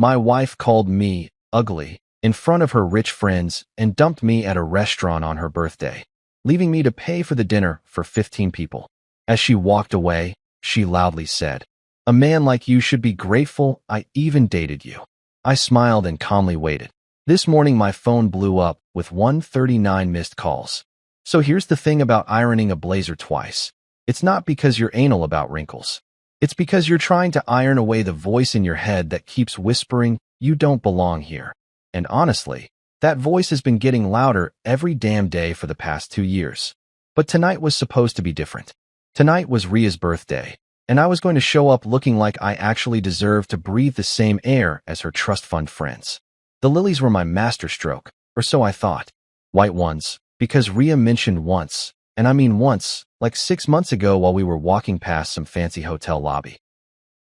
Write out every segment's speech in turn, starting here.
My wife called me ugly in front of her rich friends and dumped me at a restaurant on her birthday, leaving me to pay for the dinner for 15 people. As she walked away, she loudly said, "A man like you should be grateful I even dated you." I smiled and calmly waited. This morning my phone blew up with 139 missed calls. So here's the thing about ironing a blazer twice. It's not because you're anal about wrinkles. It's because you're trying to iron away the voice in your head that keeps whispering, "You don't belong here." And honestly, that voice has been getting louder every damn day for the past 2 years. But tonight was supposed to be different. Tonight was Ria's birthday, and I was going to show up looking like I actually deserved to breathe the same air as her trust fund friends. The lilies were my masterstroke, or so I thought. White ones, because Ria mentioned once, and I mean once, like 6 months ago while we were walking past some fancy hotel lobby.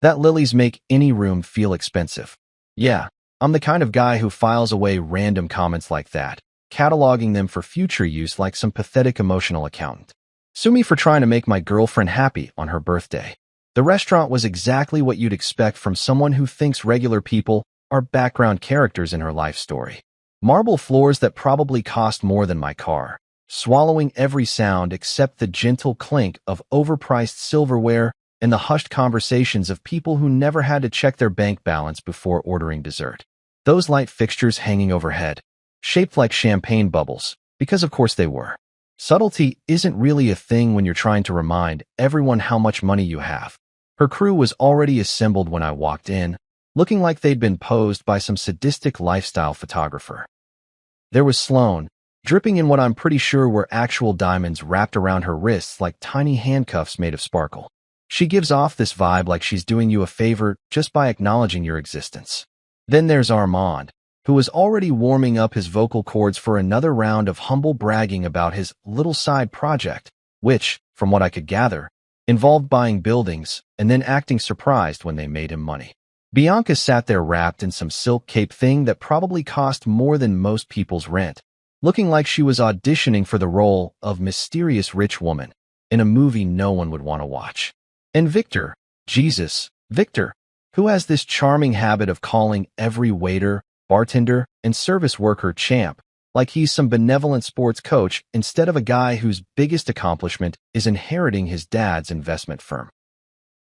That lilies make any room feel expensive. Yeah, I'm the kind of guy who files away random comments like that, cataloging them for future use like some pathetic emotional accountant. Sue me for trying to make my girlfriend happy on her birthday. The restaurant was exactly what you'd expect from someone who thinks regular people are background characters in her life story. Marble floors that probably cost more than my car, swallowing every sound except the gentle clink of overpriced silverware and the hushed conversations of people who never had to check their bank balance before ordering dessert. Those light fixtures hanging overhead, shaped like champagne bubbles, because of course they were. Subtlety isn't really a thing when you're trying to remind everyone how much money you have. Her crew was already assembled when I walked in, looking like they'd been posed by some sadistic lifestyle photographer. There was Sloane, dripping in what I'm pretty sure were actual diamonds wrapped around her wrists like tiny handcuffs made of sparkle. She gives off this vibe like she's doing you a favor just by acknowledging your existence. Then there's Armand, who was already warming up his vocal cords for another round of humble bragging about his little side project, which, from what I could gather, involved buying buildings and then acting surprised when they made him money. Bianca sat there wrapped in some silk cape thing that probably cost more than most people's rent, looking like she was auditioning for the role of mysterious rich woman in a movie no one would want to watch. And Victor, Jesus, Victor, who has this charming habit of calling every waiter, bartender, and service worker champ, like he's some benevolent sports coach instead of a guy whose biggest accomplishment is inheriting his dad's investment firm.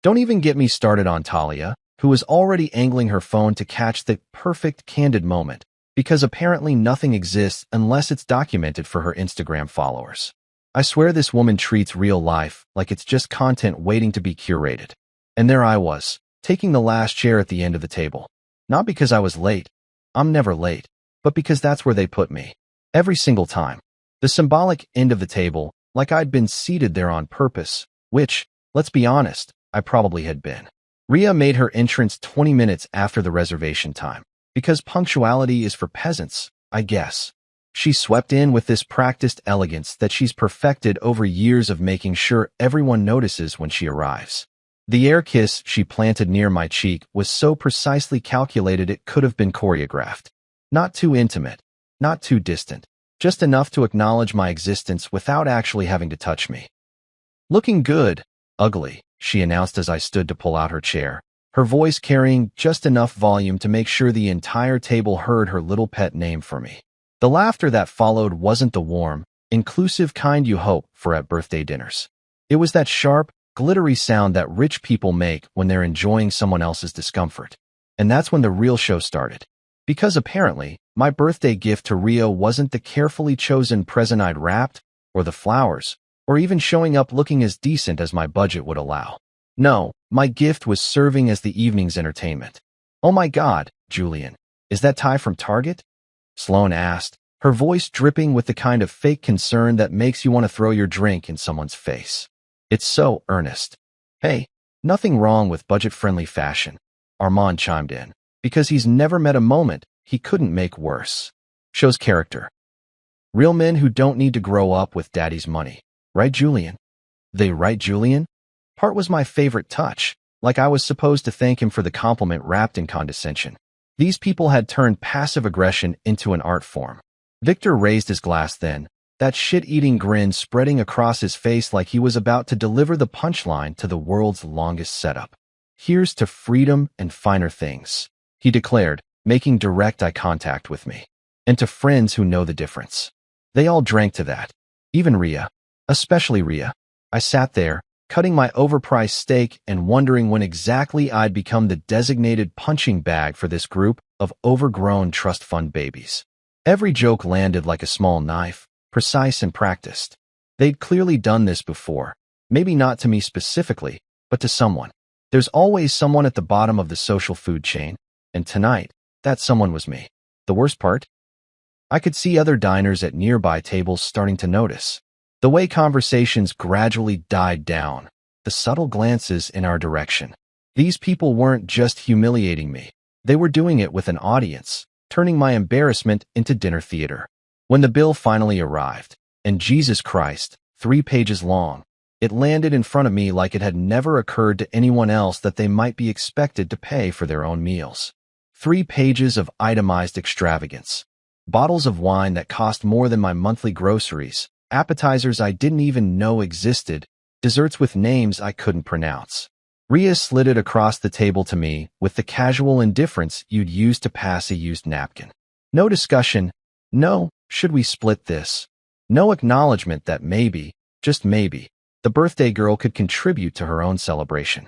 Don't even get me started on Talia, who was already angling her phone to catch the perfect candid moment, because apparently nothing exists unless it's documented for her Instagram followers. I swear this woman treats real life like it's just content waiting to be curated. And there I was, taking the last chair at the end of the table. Not because I was late. I'm never late. But because that's where they put me. Every single time. The symbolic end of the table, like I'd been seated there on purpose, which, let's be honest, I probably had been. Ria made her entrance 20 minutes after the reservation time, because punctuality is for peasants, I guess. She swept in with this practiced elegance that she's perfected over years of making sure everyone notices when she arrives. The air kiss she planted near my cheek was so precisely calculated it could have been choreographed. Not too intimate, not too distant, just enough to acknowledge my existence without actually having to touch me. "Looking good, ugly," she announced as I stood to pull out her chair, her voice carrying just enough volume to make sure the entire table heard her little pet name for me. The laughter that followed wasn't the warm, inclusive kind you hope for at birthday dinners. It was that sharp, glittery sound that rich people make when they're enjoying someone else's discomfort. And that's when the real show started. Because apparently, my birthday gift to Rio wasn't the carefully chosen present I'd wrapped, or the flowers, or even showing up looking as decent as my budget would allow. No, my gift was serving as the evening's entertainment. "Oh my God, Julian, is that tie from Target?" Sloane asked, her voice dripping with the kind of fake concern that makes you want to throw your drink in someone's face. "It's so earnest." "Hey, nothing wrong with budget-friendly fashion," Armand chimed in, because he's never met a moment he couldn't make worse. "Shows character. Real men who don't need to grow up with daddy's money. Right, Julian?" "They right, Julian?" Part was my favorite touch, like I was supposed to thank him for the compliment wrapped in condescension. These people had turned passive aggression into an art form. Victor raised his glass then, that shit-eating grin spreading across his face like he was about to deliver the punchline to the world's longest setup. "Here's to freedom and finer things." he declared, making direct eye contact with me. And to friends who know the difference. They all drank to that. Even Ria. Especially Ria. I sat there, cutting my overpriced steak and wondering when exactly I'd become the designated punching bag for this group of overgrown trust fund babies. Every joke landed like a small knife, precise and practiced. They'd clearly done this before, maybe not to me specifically, but to someone. There's always someone at the bottom of the social food chain, and tonight, that someone was me. The worst part? I could see other diners at nearby tables starting to notice. The way conversations gradually died down, the subtle glances in our direction. These people weren't just humiliating me. They were doing it with an audience, turning my embarrassment into dinner theater. When the bill finally arrived, and Jesus Christ, 3 pages long, it landed in front of me like it had never occurred to anyone else that they might be expected to pay for their own meals. 3 pages of itemized extravagance. Bottles of wine that cost more than my monthly groceries, appetizers I didn't even know existed, desserts with names I couldn't pronounce. Ria slid it across the table to me with the casual indifference you'd use to pass a used napkin. No discussion. No, should we split this? No acknowledgement that maybe, just maybe, the birthday girl could contribute to her own celebration.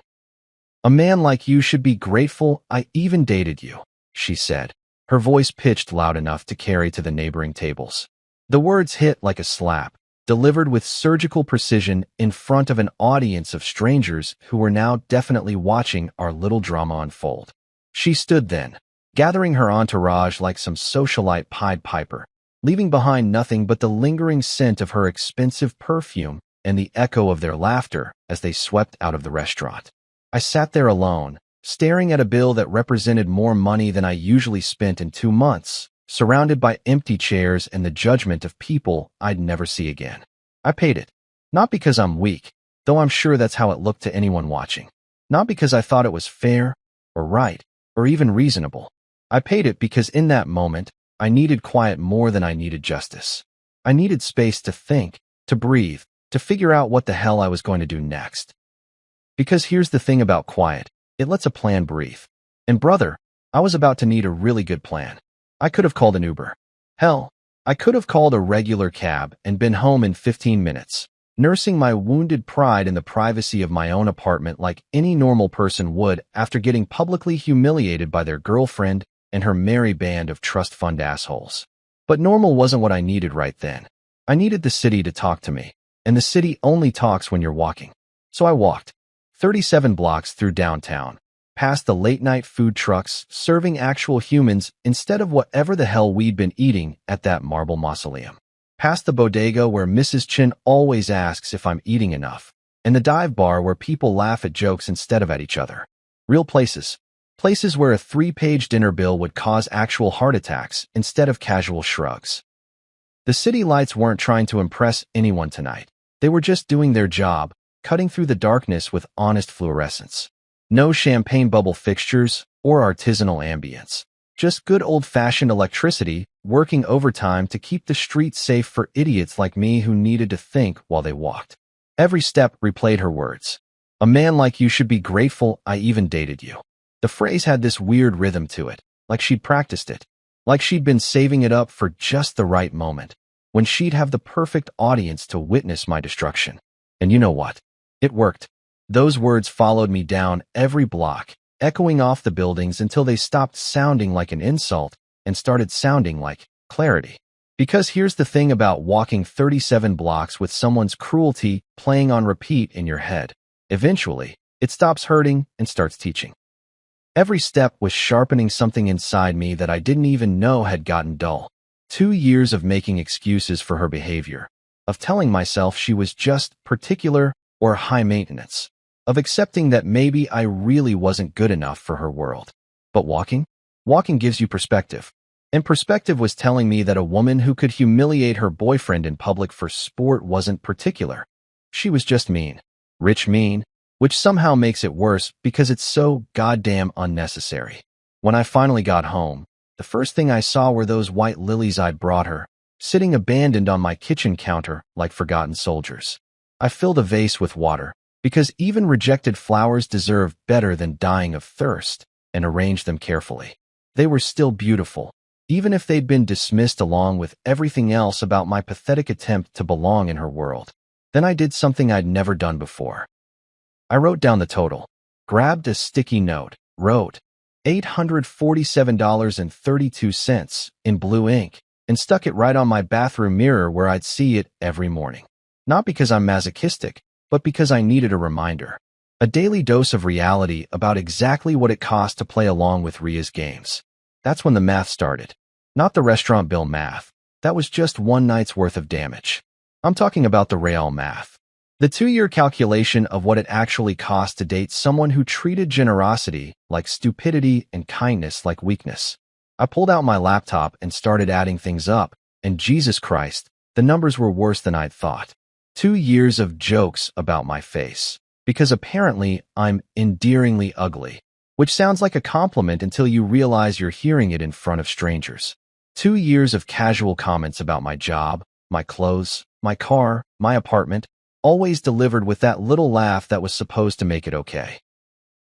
A man like you should be grateful I even dated you, she said, her voice pitched loud enough to carry to the neighboring tables. The words hit like a slap, delivered with surgical precision in front of an audience of strangers who were now definitely watching our little drama unfold. She stood then, gathering her entourage like some socialite Pied Piper, leaving behind nothing but the lingering scent of her expensive perfume and the echo of their laughter as they swept out of the restaurant. I sat there alone, staring at a bill that represented more money than I usually spent in 2 months, surrounded by empty chairs and the judgment of people I'd never see again. I paid it. Not because I'm weak, though I'm sure that's how it looked to anyone watching. Not because I thought it was fair, or right, or even reasonable. I paid it because in that moment, I needed quiet more than I needed justice. I needed space to think, to breathe, to figure out what the hell I was going to do next. Because here's the thing about quiet, it lets a plan breathe. And brother, I was about to need a really good plan. I could have called an Uber. Hell, I could have called a regular cab and been home in 15 minutes, nursing my wounded pride in the privacy of my own apartment like any normal person would after getting publicly humiliated by their girlfriend and her merry band of trust fund assholes. But normal wasn't what I needed right then. I needed the city to talk to me, and the city only talks when you're walking. So I walked 37 blocks through downtown, past the late-night food trucks serving actual humans instead of whatever the hell we'd been eating at that marble mausoleum. Past the bodega where Mrs. Chin always asks if I'm eating enough, and the dive bar where people laugh at jokes instead of at each other. Real places. Places where a 3-page dinner bill would cause actual heart attacks instead of casual shrugs. The city lights weren't trying to impress anyone tonight. They were just doing their job, cutting through the darkness with honest fluorescence. No champagne bubble fixtures or artisanal ambience. Just good old-fashioned electricity working overtime to keep the streets safe for idiots like me who needed to think while they walked. Every step replayed her words. A man like you should be grateful I even dated you. The phrase had this weird rhythm to it, like she'd practiced it, like she'd been saving it up for just the right moment, when she'd have the perfect audience to witness my destruction. And you know what? It worked. Those words followed me down every block, echoing off the buildings until they stopped sounding like an insult and started sounding like clarity. Because here's the thing about walking 37 blocks with someone's cruelty playing on repeat in your head. Eventually, it stops hurting and starts teaching. Every step was sharpening something inside me that I didn't even know had gotten dull. 2 years of making excuses for her behavior, of telling myself she was just particular or high maintenance, of accepting that maybe I really wasn't good enough for her world. But walking gives you perspective. And perspective was telling me that a woman who could humiliate her boyfriend in public for sport wasn't particular. She was just mean. Rich mean, which somehow makes it worse because it's so goddamn unnecessary. When I finally got home, the first thing I saw were those white lilies I'd brought her, sitting abandoned on my kitchen counter like forgotten soldiers. I filled a vase with water, because even rejected flowers deserve better than dying of thirst, and arranged them carefully. They were still beautiful, even if they'd been dismissed along with everything else about my pathetic attempt to belong in her world. Then I did something I'd never done before. I wrote down the total, grabbed a sticky note, wrote $847.32 in blue ink, and stuck it right on my bathroom mirror where I'd see it every morning. Not because I'm masochistic, but because I needed a reminder. A daily dose of reality about exactly what it cost to play along with Ria's games. That's when the math started. Not the restaurant bill math. That was just one night's worth of damage. I'm talking about the real math. The 2-year calculation of what it actually cost to date someone who treated generosity like stupidity and kindness like weakness. I pulled out my laptop and started adding things up, and Jesus Christ, the numbers were worse than I'd thought. 2 years of jokes about my face. Because apparently I'm endearingly ugly, which sounds like a compliment until you realize you're hearing it in front of strangers. 2 years of casual comments about my job, my clothes, my car, my apartment, always delivered with that little laugh that was supposed to make it okay.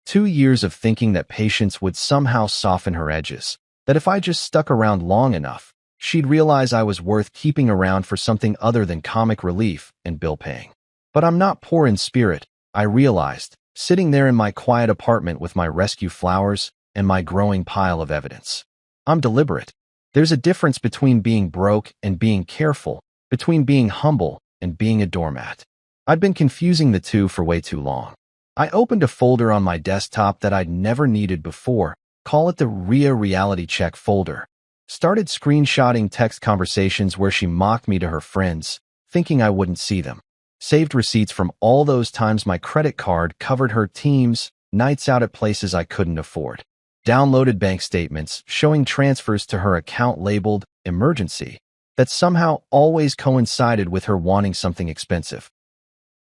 2 years of thinking that patience would somehow soften her edges, that if I just stuck around long enough, she'd realize I was worth keeping around for something other than comic relief and bill paying. But I'm not poor in spirit, I realized, sitting there in my quiet apartment with my rescue flowers and my growing pile of evidence. I'm deliberate. There's a difference between being broke and being careful, between being humble and being a doormat. I'd been confusing the two for way too long. I opened a folder on my desktop that I'd never needed before, call it the Ria Reality Check folder. Started screenshotting text conversations where she mocked me to her friends, thinking I wouldn't see them. Saved receipts from all those times my credit card covered her teams, nights out at places I couldn't afford. Downloaded bank statements showing transfers to her account labeled emergency that somehow always coincided with her wanting something expensive.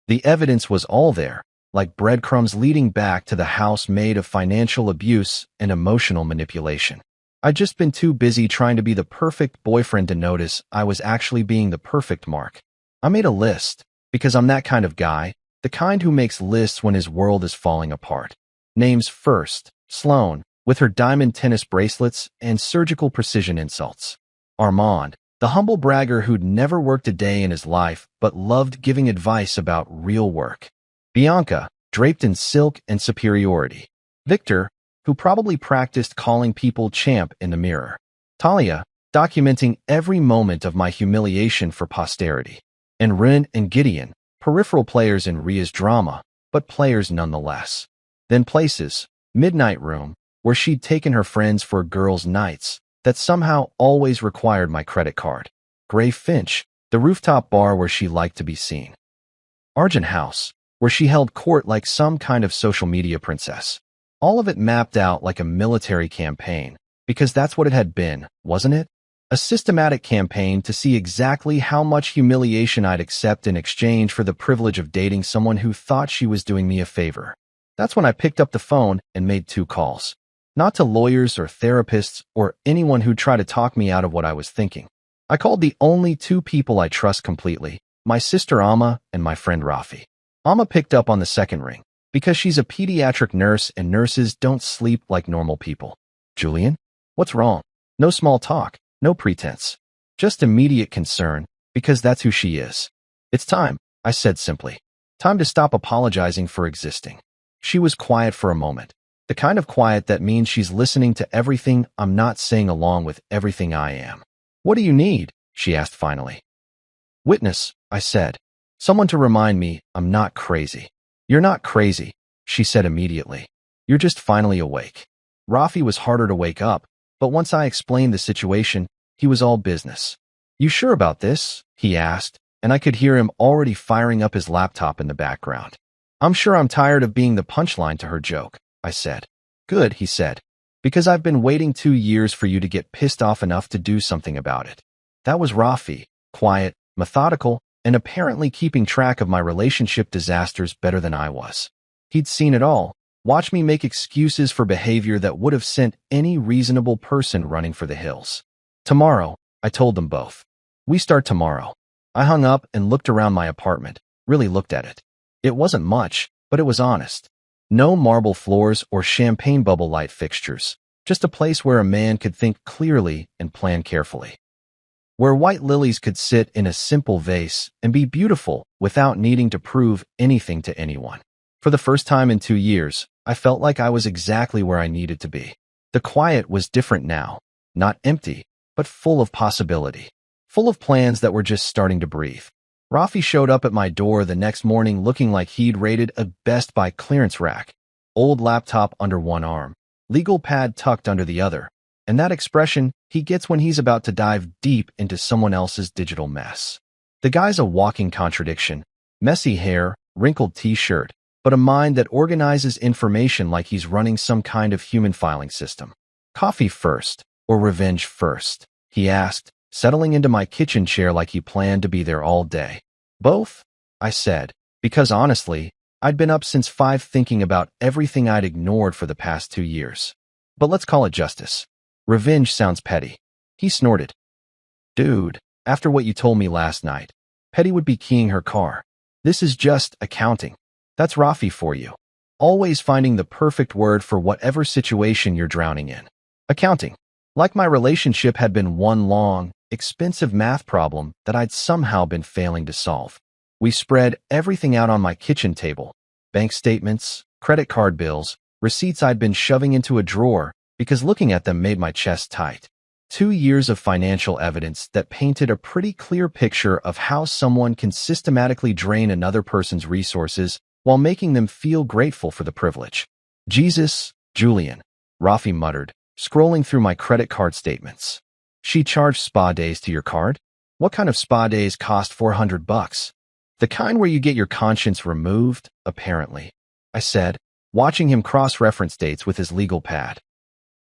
The evidence was all there, like breadcrumbs leading back to the house made of financial abuse and emotional manipulation. I'd just been too busy trying to be the perfect boyfriend to notice I was actually being the perfect Mark. I made a list, because I'm that kind of guy, the kind who makes lists when his world is falling apart. Names first, Sloane, with her diamond tennis bracelets and surgical precision insults. Armand, the humble bragger who'd never worked a day in his life but loved giving advice about real work. Bianca, draped in silk and superiority. Victor, who probably practiced calling people champ in the mirror. Talia, documenting every moment of my humiliation for posterity. And Rin and Gideon, peripheral players in Ria's drama, but players nonetheless. Then places, Midnight Room, where she'd taken her friends for girls' nights, that somehow always required my credit card. Gray Finch, the rooftop bar where she liked to be seen. Argent House, where she held court like some kind of social media princess. All of it mapped out like a military campaign, because that's what it had been, wasn't it? A systematic campaign to see exactly how much humiliation I'd accept in exchange for the privilege of dating someone who thought she was doing me a favor. That's when I picked up the phone and made 2 calls. Not to lawyers or therapists or anyone who'd try to talk me out of what I was thinking. I called the only 2 people I trust completely, my sister Amma and my friend Rafi. Amma picked up on the second ring, because she's a pediatric nurse and nurses don't sleep like normal people. Julian? What's wrong? No small talk, no pretense. Just immediate concern, because that's who she is. It's time, I said simply. Time to stop apologizing for existing. She was quiet for a moment. The kind of quiet that means she's listening to everything I'm not saying along with everything I am. What do you need? She asked finally. Witness, I said. Someone to remind me I'm not crazy. You're not crazy, she said immediately. You're just finally awake. Rafi was harder to wake up, but once I explained the situation, he was all business. You sure about this? He asked, and I could hear him already firing up his laptop in the background. I'm sure I'm tired of being the punchline to her joke, I said. Good, he said, because I've been waiting 2 years for you to get pissed off enough to do something about it. That was Rafi, quiet, methodical, and apparently keeping track of my relationship disasters better than I was. He'd seen it all, watched me make excuses for behavior that would have sent any reasonable person running for the hills. Tomorrow, I told them both. We start tomorrow. I hung up and looked around my apartment, really looked at it. It wasn't much, but it was honest. No marble floors or champagne bubble light fixtures, Just a place where a man could think clearly and plan carefully. Where white lilies could sit in a simple vase and be beautiful without needing to prove anything to anyone. For the first time in 2 years, I felt like I was exactly where I needed to be. The quiet was different now, not empty, but full of possibility, full of plans that were just starting to breathe. Rafi showed up at my door the next morning looking like he'd raided a Best Buy clearance rack, old laptop under one arm, legal pad tucked under the other, and that expression he gets when he's about to dive deep into someone else's digital mess. The guy's a walking contradiction, messy hair, wrinkled t-shirt, but a mind that organizes information like he's running some kind of human filing system. Coffee first, or revenge first? He asked, settling into my kitchen chair like he planned to be there all day. Both, I said, because honestly, I'd been up since 5 thinking about everything I'd ignored for the past 2 years. But let's call it justice. Revenge sounds petty. He snorted. Dude, after what you told me last night, petty would be keying her car. This is just accounting. That's Rafi for you. Always finding the perfect word for whatever situation you're drowning in. Accounting. Like my relationship had been one long, expensive math problem that I'd somehow been failing to solve. We spread everything out on my kitchen table. Bank statements, credit card bills, receipts I'd been shoving into a drawer because looking at them made my chest tight. 2 years of financial evidence that painted a pretty clear picture of how someone can systematically drain another person's resources while making them feel grateful for the privilege. Jesus, Julian, Rafi muttered, scrolling through my credit card statements. She charged spa days to your card? What kind of spa days cost $400? The kind where you get your conscience removed, apparently, I said, watching him cross-reference dates with his legal pad.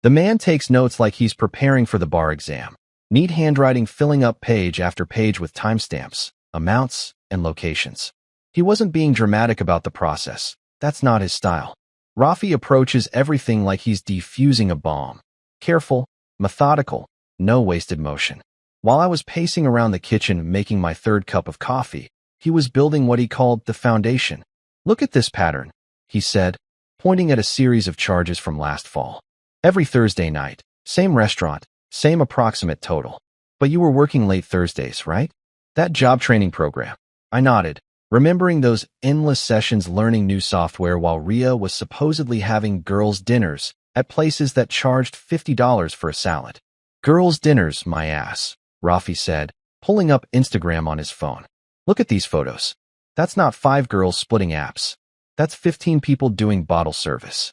The man takes notes like he's preparing for the bar exam. Neat handwriting filling up page after page with timestamps, amounts, and locations. He wasn't being dramatic about the process. That's not his style. Rafi approaches everything like he's defusing a bomb. Careful, methodical, no wasted motion. While I was pacing around the kitchen making my 3rd cup of coffee, he was building what he called the foundation. Look at this pattern, he said, pointing at a series of charges from last fall. Every Thursday night, same restaurant, same approximate total. But you were working late Thursdays, right? That job training program. I nodded, remembering those endless sessions learning new software while Ria was supposedly having girls' dinners at places that charged $50 for a salad. Girls' dinners, my ass, Rafi said, pulling up Instagram on his phone. Look at these photos. That's not 5 girls splitting apps. That's 15 people doing bottle service.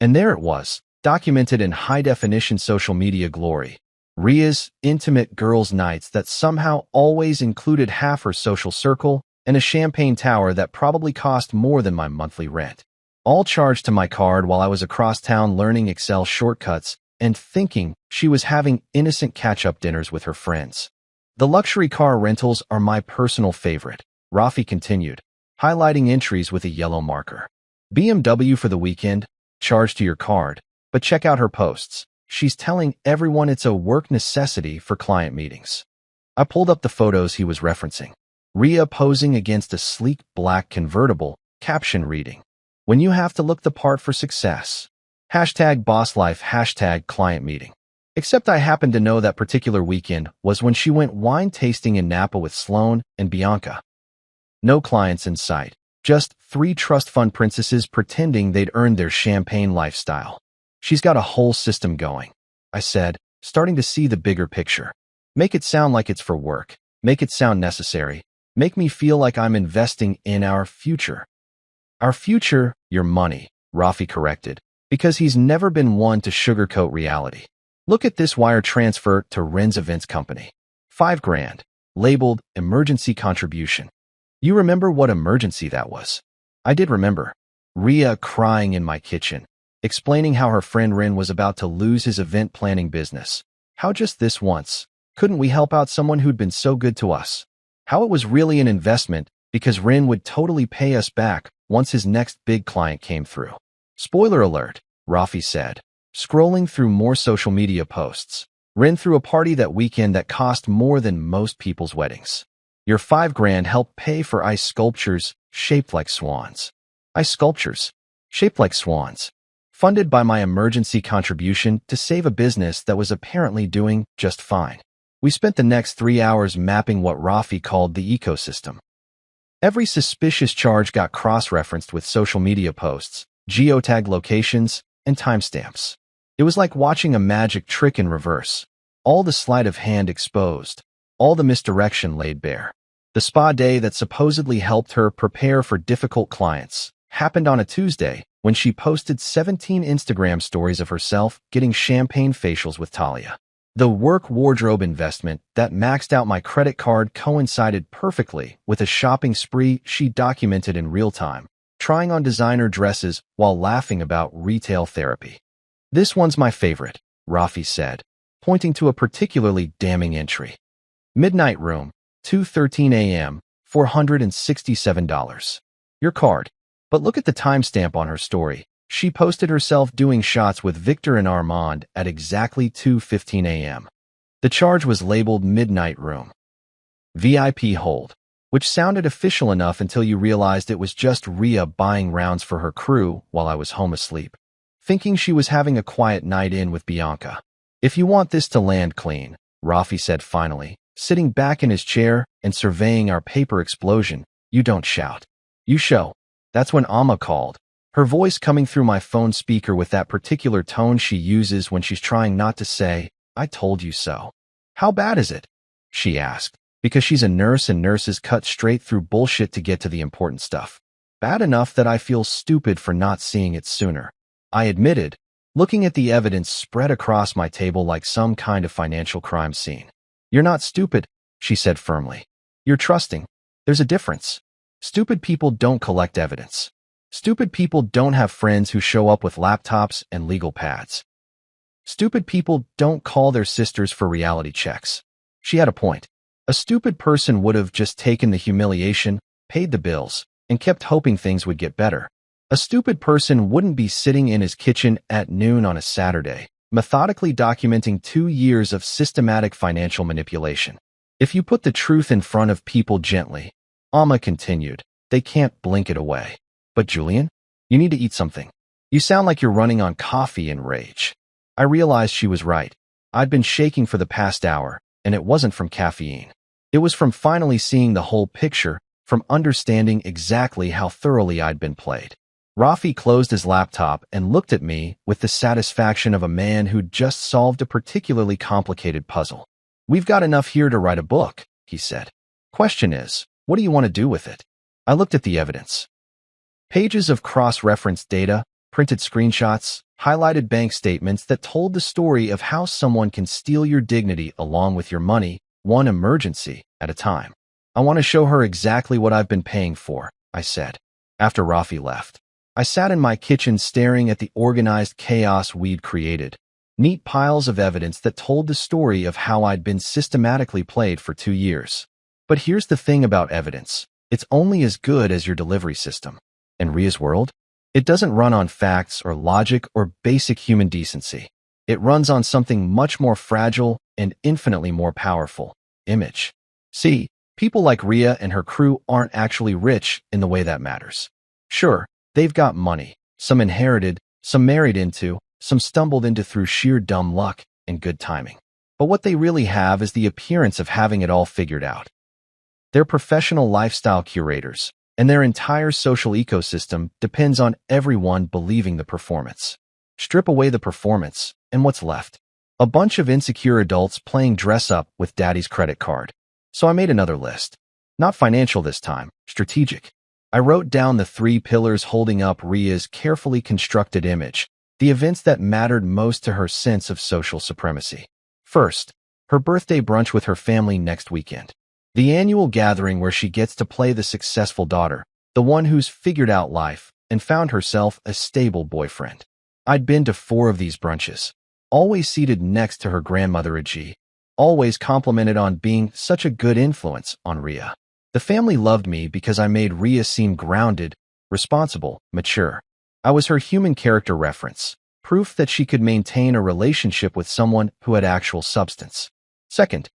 And there it was, documented in high-definition social media glory. Ria's intimate girls' nights that somehow always included half her social circle and a champagne tower that probably cost more than my monthly rent. All charged to my card while I was across town learning Excel shortcuts and thinking she was having innocent catch-up dinners with her friends. The luxury car rentals are my personal favorite, Rafi continued, highlighting entries with a yellow marker. BMW for the weekend, charged to your card, but check out her posts. She's telling everyone it's a work necessity for client meetings. I pulled up the photos he was referencing. Ria posing against a sleek black convertible, caption reading, "When you have to look the part for success. #BossLife, #client meeting." Except I happened to know that particular weekend was when she went wine tasting in Napa with Sloan and Bianca. No clients in sight, just 3 trust fund princesses pretending they'd earned their champagne lifestyle. She's got a whole system going, I said, starting to see the bigger picture. Make it sound like it's for work. Make it sound necessary. Make me feel like I'm investing in our future. Our future, your money, Rafi corrected, because he's never been one to sugarcoat reality. Look at this wire transfer to Ren's Events Company. $5,000, labeled emergency contribution. You remember what emergency that was? I did remember. Ria crying in my kitchen, explaining how her friend Ren was about to lose his event planning business. How just this once, couldn't we help out someone who'd been so good to us? How it was really an investment because Ren would totally pay us back once his next big client came through. Spoiler alert, Rafi said, scrolling through more social media posts. Ren threw a party that weekend that cost more than most people's weddings. Your $5,000 helped pay for ice sculptures shaped like swans. Ice sculptures shaped like swans. funded by my emergency contribution to save a business that was apparently doing just fine. We spent the next 3 hours mapping what Rafi called the ecosystem. Every suspicious charge got cross-referenced with social media posts, geotag locations, and timestamps. It was like watching a magic trick in reverse. All the sleight of hand exposed, all the misdirection laid bare. The spa day that supposedly helped her prepare for difficult clients happened on a Tuesday when she posted 17 Instagram stories of herself getting champagne facials with Talia. The work wardrobe investment that maxed out my credit card coincided perfectly with a shopping spree she documented in real time, trying on designer dresses while laughing about retail therapy. "This one's my favorite," Rafi said, pointing to a particularly damning entry. "Midnight room, 2:13 a.m., $467. Your card." But look at the timestamp on her story. She posted herself doing shots with Victor and Armand at exactly 2:15 a.m. The charge was labeled Midnight Room. VIP hold, which sounded official enough until you realized it was just Rhea buying rounds for her crew while I was home asleep, thinking she was having a quiet night in with Bianca. "If you want this to land clean," Rafi said finally, sitting back in his chair and surveying our paper explosion, "you don't shout. You show." That's when Amma called, her voice coming through my phone speaker with that particular tone she uses when she's trying not to say, "I told you so." "How bad is it?" she asked, because she's a nurse and nurses cut straight through bullshit to get to the important stuff. "Bad enough that I feel stupid for not seeing it sooner," I admitted, looking at the evidence spread across my table like some kind of financial crime scene. "You're not stupid," she said firmly. "You're trusting. There's a difference. Stupid people don't collect evidence. Stupid people don't have friends who show up with laptops and legal pads. Stupid people don't call their sisters for reality checks." She had a point. A stupid person would have just taken the humiliation, paid the bills, and kept hoping things would get better. A stupid person wouldn't be sitting in his kitchen at noon on a Saturday, methodically documenting 2 years of systematic financial manipulation. "If you put the truth in front of people gently," Amma continued, "they can't blink it away." "But Julian, you need to eat something. You sound like you're running on coffee and rage." I realized she was right. I'd been shaking for the past hour, and it wasn't from caffeine. It was from finally seeing the whole picture, from understanding exactly how thoroughly I'd been played. Rafi closed his laptop and looked at me with the satisfaction of a man who'd just solved a particularly complicated puzzle. "We've got enough here to write a book," he said. "Question is, what do you want to do with it?" I looked at the evidence. Pages of cross-referenced data, printed screenshots, highlighted bank statements that told the story of how someone can steal your dignity along with your money, one emergency at a time. "I want to show her exactly what I've been paying for," I said. After Rafi left, I sat in my kitchen staring at the organized chaos we'd created. Neat piles of evidence that told the story of how I'd been systematically played for 2 years. But here's the thing about evidence. It's only as good as your delivery system. In Rhea's world, it doesn't run on facts or logic or basic human decency. It runs on something much more fragile and infinitely more powerful: image. See, people like Rhea and her crew aren't actually rich in the way that matters. Sure, they've got money, some inherited, some married into, some stumbled into through sheer dumb luck and good timing. But what they really have is the appearance of having it all figured out. They're professional lifestyle curators, and their entire social ecosystem depends on everyone believing the performance. Strip away the performance, and what's left? A bunch of insecure adults playing dress-up with daddy's credit card. So I made another list. Not financial this time, strategic. I wrote down the 3 pillars holding up Rhea's carefully constructed image, the events that mattered most to her sense of social supremacy. First, her birthday brunch with her family next weekend. The annual gathering where she gets to play the successful daughter, the one who's figured out life and found herself a stable boyfriend. I'd been to 4 of these brunches, always seated next to her grandmother Ajie, always complimented on being such a good influence on Rhea. The family loved me because I made Rhea seem grounded, responsible, mature. I was her human character reference, proof that she could maintain a relationship with someone who had actual substance. Second,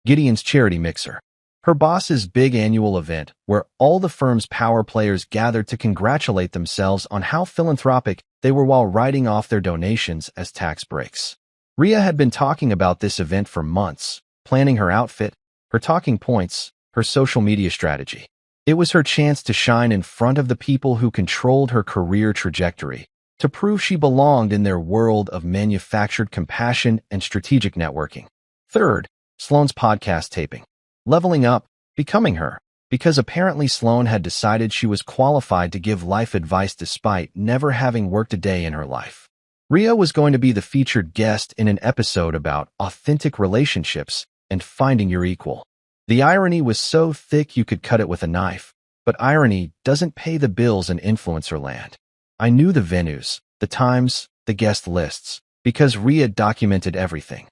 Gideon's charity mixer. Her boss's big annual event where all the firm's power players gathered to congratulate themselves on how philanthropic they were while writing off their donations as tax breaks. Rhea had been talking about this event for months, planning her outfit, her talking points, her social media strategy. It was her chance to shine in front of the people who controlled her career trajectory, to prove she belonged in their world of manufactured compassion and strategic networking. Third, Sloane's podcast taping. Leveling up, becoming her, because apparently Sloane had decided she was qualified to give life advice despite never having worked a day in her life. Rhea was going to be the featured guest in an episode about authentic relationships and finding your equal. The irony was so thick you could cut it with a knife, but irony doesn't pay the bills in influencer land. I knew the venues, the times, the guest lists, because Rhea documented everything.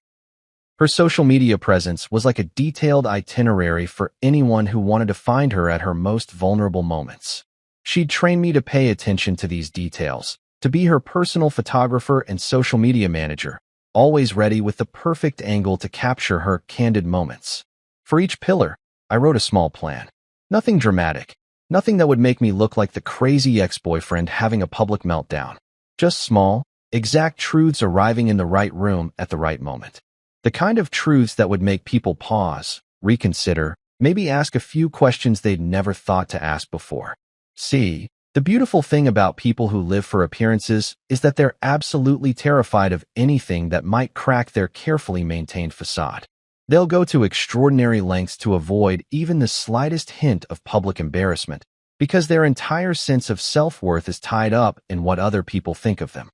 Her social media presence was like a detailed itinerary for anyone who wanted to find her at her most vulnerable moments. She'd trained me to pay attention to these details, to be her personal photographer and social media manager, always ready with the perfect angle to capture her candid moments. For each pillar, I wrote a small plan. Nothing dramatic, nothing that would make me look like the crazy ex-boyfriend having a public meltdown. Just small, exact truths arriving in the right room at the right moment. The kind of truths that would make people pause, reconsider, maybe ask a few questions they'd never thought to ask before. See, the beautiful thing about people who live for appearances is that they're absolutely terrified of anything that might crack their carefully maintained facade. They'll go to extraordinary lengths to avoid even the slightest hint of public embarrassment, because their entire sense of self-worth is tied up in what other people think of them.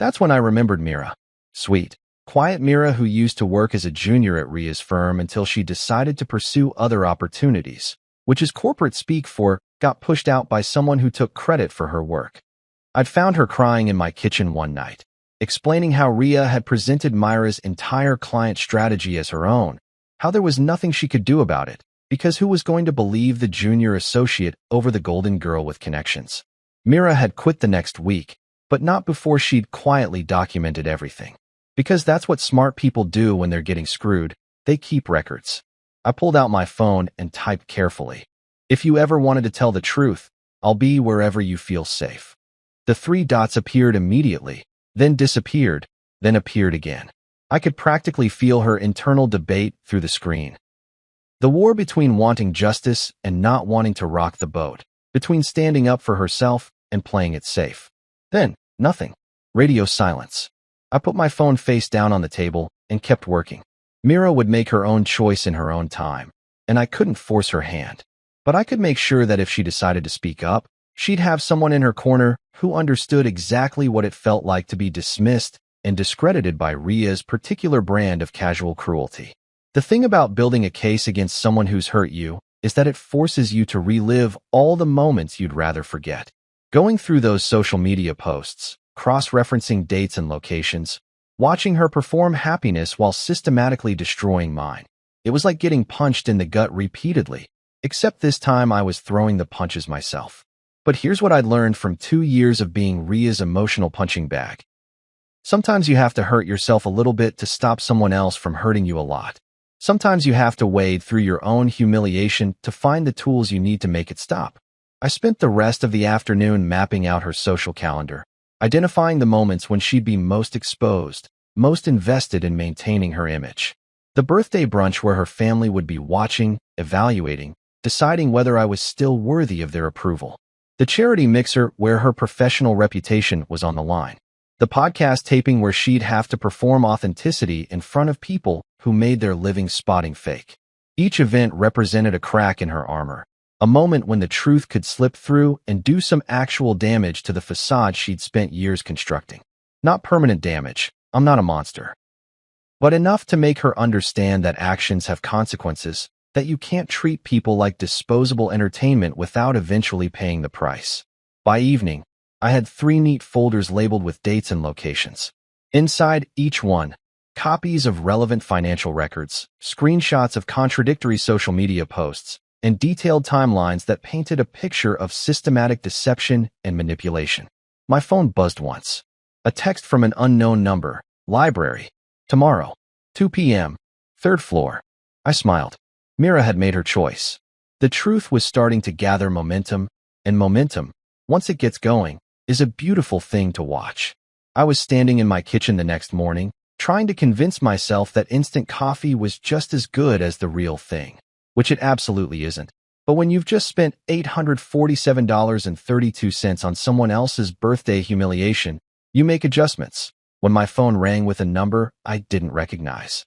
That's when I remembered Mira. Sweet, quiet Mira who used to work as a junior at Rhea's firm until she decided to pursue other opportunities, which is corporate speak for got pushed out by someone who took credit for her work. I'd found her crying in my kitchen one night, explaining how Rhea had presented Myra's entire client strategy as her own, how there was nothing she could do about it, because who was going to believe the junior associate over the golden girl with connections? Mira had quit the next week, but not before she'd quietly documented everything. Because that's what smart people do when they're getting screwed, they keep records. I pulled out my phone and typed carefully. If you ever wanted to tell the truth, I'll be wherever you feel safe. The 3 dots appeared immediately, then disappeared, then appeared again. I could practically feel her internal debate through the screen. The war between wanting justice and not wanting to rock the boat, between standing up for herself and playing it safe. Then, nothing. Radio silence. I put my phone face down on the table and kept working. Mira would make her own choice in her own time, and I couldn't force her hand. But I could make sure that if she decided to speak up, she'd have someone in her corner who understood exactly what it felt like to be dismissed and discredited by Rhea's particular brand of casual cruelty. The thing about building a case against someone who's hurt you is that it forces you to relive all the moments you'd rather forget. Going through those social media posts, cross-referencing dates and locations, watching her perform happiness while systematically destroying mine. It was like getting punched in the gut repeatedly, except this time I was throwing the punches myself. But here's what I learned from 2 years of being Rhea's emotional punching bag. Sometimes you have to hurt yourself a little bit to stop someone else from hurting you a lot. Sometimes you have to wade through your own humiliation to find the tools you need to make it stop. I spent the rest of the afternoon mapping out her social calendar, identifying the moments when she'd be most exposed, most invested in maintaining her image. The birthday brunch where her family would be watching, evaluating, deciding whether I was still worthy of their approval. The charity mixer where her professional reputation was on the line. The podcast taping where she'd have to perform authenticity in front of people who made their living spotting fake. Each event represented a crack in her armor, a moment when the truth could slip through and do some actual damage to the facade she'd spent years constructing. Not permanent damage, I'm not a monster. But enough to make her understand that actions have consequences, that you can't treat people like disposable entertainment without eventually paying the price. By evening, I had 3 neat folders labeled with dates and locations. Inside each one, copies of relevant financial records, screenshots of contradictory social media posts, and detailed timelines that painted a picture of systematic deception and manipulation. My phone buzzed once. A text from an unknown number. Library. Tomorrow. 2 p.m. 3rd floor. I smiled. Mira had made her choice. The truth was starting to gather momentum, and momentum, once it gets going, is a beautiful thing to watch. I was standing in my kitchen the next morning, trying to convince myself that instant coffee was just as good as the real thing, which it absolutely isn't. But when you've just spent $847.32 on someone else's birthday humiliation, you make adjustments. When my phone rang with a number I didn't recognize.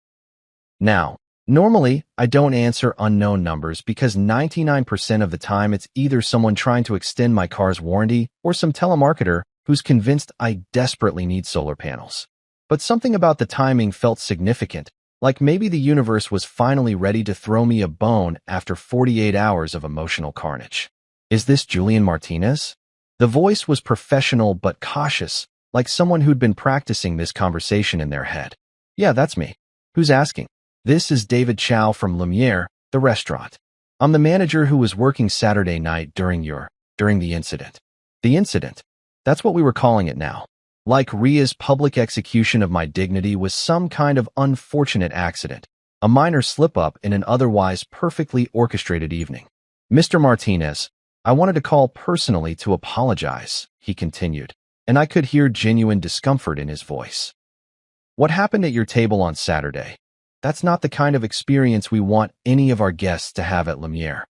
Now, normally, I don't answer unknown numbers because 99% of the time it's either someone trying to extend my car's warranty or some telemarketer who's convinced I desperately need solar panels. But something about the timing felt significant, like maybe the universe was finally ready to throw me a bone after 48 hours of emotional carnage. Is this Julian Martinez? The voice was professional but cautious, like someone who'd been practicing this conversation in their head. Yeah, that's me. Who's asking? This is David Chow from Lumiere, the restaurant. I'm the manager who was working Saturday night during the incident. The incident? That's what we were calling it now. Like Ria's public execution of my dignity was some kind of unfortunate accident, a minor slip-up in an otherwise perfectly orchestrated evening. Mr. Martinez, I wanted to call personally to apologize, he continued, and I could hear genuine discomfort in his voice. What happened at your table on Saturday? That's not the kind of experience we want any of our guests to have at Lumiere.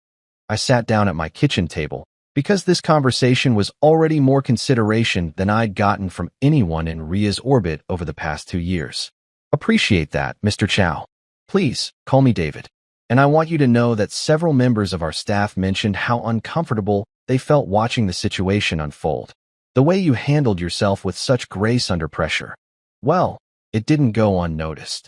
I sat down at my kitchen table, because this conversation was already more consideration than I'd gotten from anyone in Ria's orbit over the past 2 years. Appreciate that, Mr. Chow. Please, call me David. And I want you to know that several members of our staff mentioned how uncomfortable they felt watching the situation unfold. The way you handled yourself with such grace under pressure. Well, it didn't go unnoticed.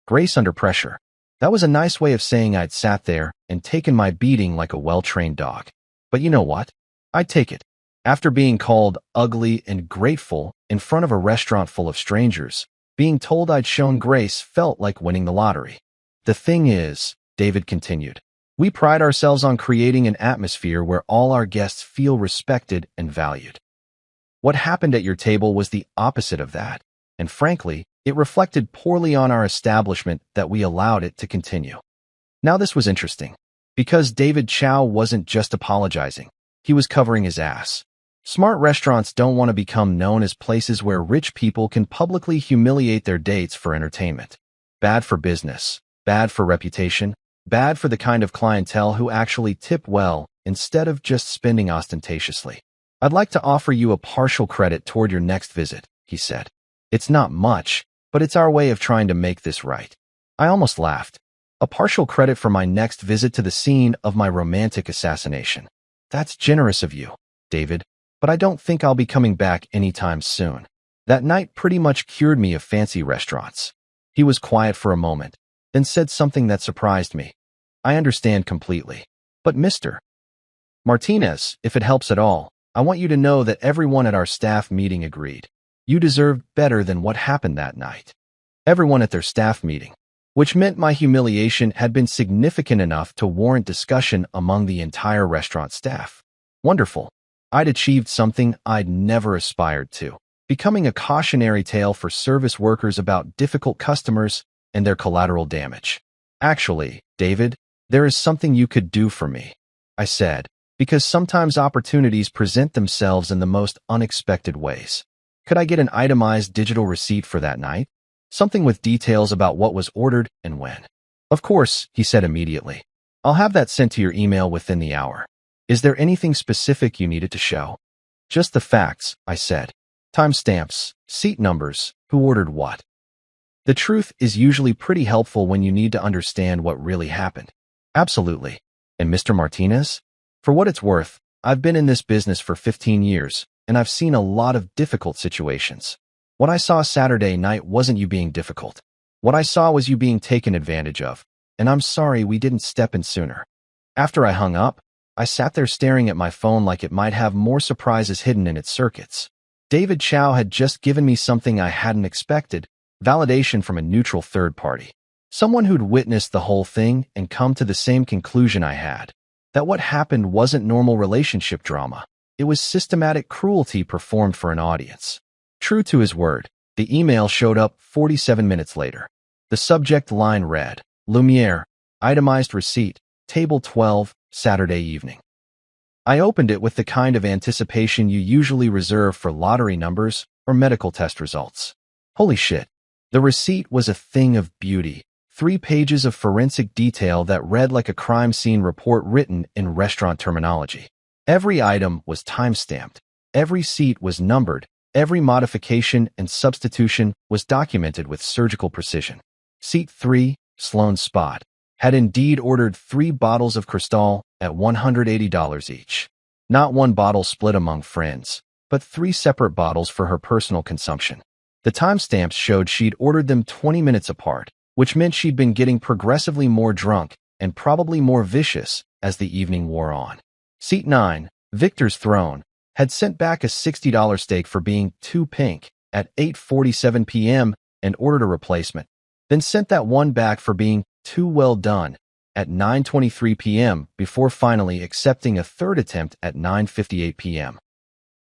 Grace under pressure. That was a nice way of saying I'd sat there and taken my beating like a well-trained dog. But you know what? I'd take it. After being called ugly and grateful in front of a restaurant full of strangers, being told I'd shown grace felt like winning the lottery. The thing is, David continued, we pride ourselves on creating an atmosphere where all our guests feel respected and valued. What happened at your table was the opposite of that, and frankly, it reflected poorly on our establishment that we allowed it to continue. Now this was interesting. Because David Chow wasn't just apologizing, he was covering his ass. Smart restaurants don't want to become known as places where rich people can publicly humiliate their dates for entertainment. Bad for business, bad for reputation, bad for the kind of clientele who actually tip well instead of just spending ostentatiously. I'd like to offer you a partial credit toward your next visit, he said. It's not much, but it's our way of trying to make this right. I almost laughed. A partial credit for my next visit to the scene of my romantic assassination. That's generous of you, David, but I don't think I'll be coming back anytime soon. That night pretty much cured me of fancy restaurants. He was quiet for a moment, then said something that surprised me. I understand completely. But Mr. Martinez, if it helps at all, I want you to know that everyone at our staff meeting agreed. You deserved better than what happened that night. Everyone at their staff meeting. Which meant my humiliation had been significant enough to warrant discussion among the entire restaurant staff. Wonderful. I'd achieved something I'd never aspired to, becoming a cautionary tale for service workers about difficult customers and their collateral damage. Actually, David, there is something you could do for me, I said, because sometimes opportunities present themselves in the most unexpected ways. Could I get an itemized digital receipt for that night? Something with details about what was ordered and when. Of course, he said immediately. I'll have that sent to your email within the hour. Is there anything specific you needed to show? Just the facts, I said. Timestamps, seat numbers, who ordered what. The truth is usually pretty helpful when you need to understand what really happened. Absolutely. And Mr. Martinez? For what it's worth, I've been in this business for 15 years, and I've seen a lot of difficult situations. What I saw Saturday night wasn't you being difficult. What I saw was you being taken advantage of, and I'm sorry we didn't step in sooner. After I hung up, I sat there staring at my phone like it might have more surprises hidden in its circuits. David Chow had just given me something I hadn't expected, validation from a neutral third party. Someone who'd witnessed the whole thing and come to the same conclusion I had. That what happened wasn't normal relationship drama. It was systematic cruelty performed for an audience. True to his word, the email showed up 47 minutes later. The subject line read, Lumiere, itemized receipt, table 12, Saturday evening. I opened it with the kind of anticipation you usually reserve for lottery numbers or medical test results. Holy shit. The receipt was a thing of beauty. 3 pages of forensic detail that read like a crime scene report written in restaurant terminology. Every item was time-stamped. Every seat was numbered. Every modification and substitution was documented with surgical precision. Seat 3, Sloan Spot, had indeed ordered 3 bottles of Cristal at $180 each. Not one bottle split among friends, but 3 separate bottles for her personal consumption. The timestamps showed she'd ordered them 20 minutes apart, which meant she'd been getting progressively more drunk and probably more vicious as the evening wore on. Seat 9, Victor's Throne, had sent back a $60 steak for being too pink at 8:47 p.m. and ordered a replacement, then sent that one back for being too well done at 9:23 p.m. before finally accepting a third attempt at 9:58 p.m.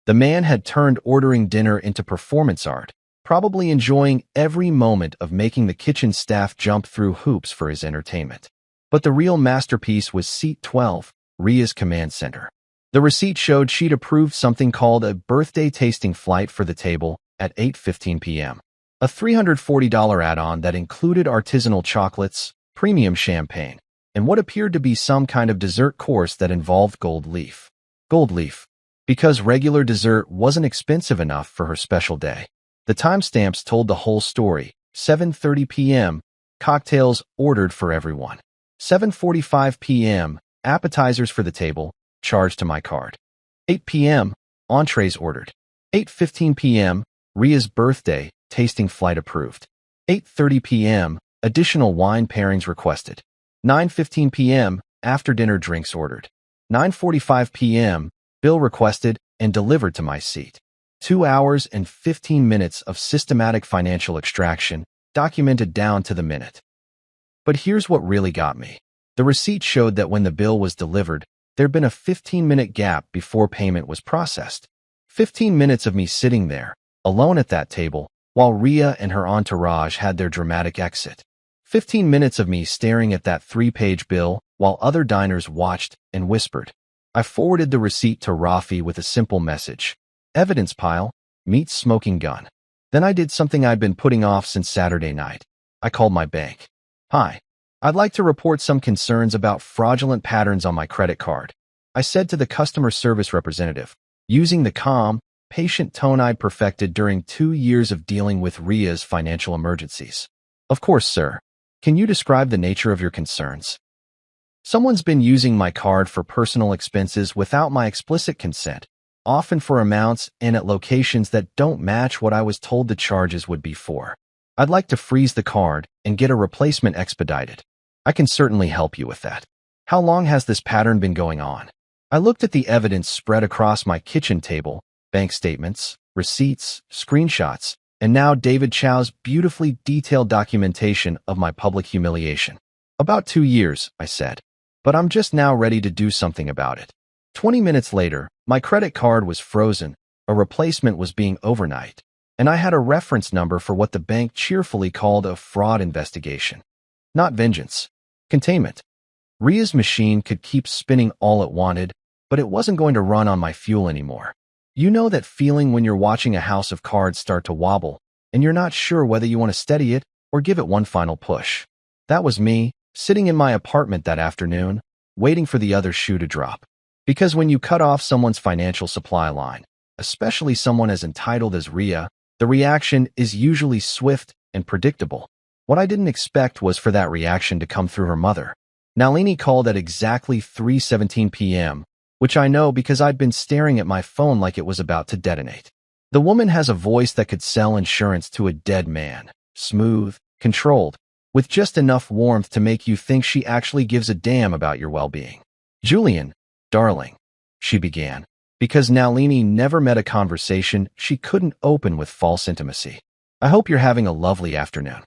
The man had turned ordering dinner into performance art, probably enjoying every moment of making the kitchen staff jump through hoops for his entertainment. But the real masterpiece was Seat 12, Ria's command center. The receipt showed she'd approved something called a birthday tasting flight for the table at 8:15 p.m. A $340 add-on that included artisanal chocolates, premium champagne, and what appeared to be some kind of dessert course that involved gold leaf. Gold leaf, because regular dessert wasn't expensive enough for her special day. The timestamps told the whole story. 7:30 p.m., cocktails ordered for everyone. 7:45 p.m., appetizers for the table, charged to my card. 8 p.m., entrees ordered. 8:15 p.m., Ria's birthday, tasting flight approved. 8:30 p.m., additional wine pairings requested. 9:15 p.m., after-dinner drinks ordered. 9:45 p.m., bill requested and delivered to my seat. 2 hours and 15 minutes of systematic financial extraction, documented down to the minute. But here's what really got me. The receipt showed that when the bill was delivered, there'd been a 15-minute gap before payment was processed. 15 minutes of me sitting there, alone at that table, while Ria and her entourage had their dramatic exit. 15 minutes of me staring at that 3-page bill while other diners watched and whispered. I forwarded the receipt to Rafi with a simple message. Evidence pile, meets smoking gun. Then I did something I'd been putting off since Saturday night. I called my bank. Hi. I'd like to report some concerns about fraudulent patterns on my credit card. I said to the customer service representative, using the calm, patient tone I'd perfected during 2 years of dealing with Ria's financial emergencies. Of course, sir. Can you describe the nature of your concerns? Someone's been using my card for personal expenses without my explicit consent, often for amounts and at locations that don't match what I was told the charges would be for. I'd like to freeze the card and get a replacement expedited. I can certainly help you with that. How long has this pattern been going on? I looked at the evidence spread across my kitchen table, bank statements, receipts, screenshots, and now David Chow's beautifully detailed documentation of my public humiliation. About 2 years, I said, but I'm just now ready to do something about it. 20 minutes later, my credit card was frozen, a replacement was being overnight, and I had a reference number for what the bank cheerfully called a fraud investigation. Not vengeance. Containment. Ria's machine could keep spinning all it wanted, but it wasn't going to run on my fuel anymore. You know that feeling when you're watching a house of cards start to wobble, and you're not sure whether you want to steady it or give it one final push. That was me, sitting in my apartment that afternoon, waiting for the other shoe to drop. Because when you cut off someone's financial supply line, especially someone as entitled as Ria, the reaction is usually swift and predictable. What I didn't expect was for that reaction to come through her mother. Nalini called at exactly 3:17 p.m., which I know because I'd been staring at my phone like it was about to detonate. The woman has a voice that could sell insurance to a dead man, smooth, controlled, with just enough warmth to make you think she actually gives a damn about your well-being. Julian, darling, she began, because Nalini never met a conversation she couldn't open with false intimacy. I hope you're having a lovely afternoon.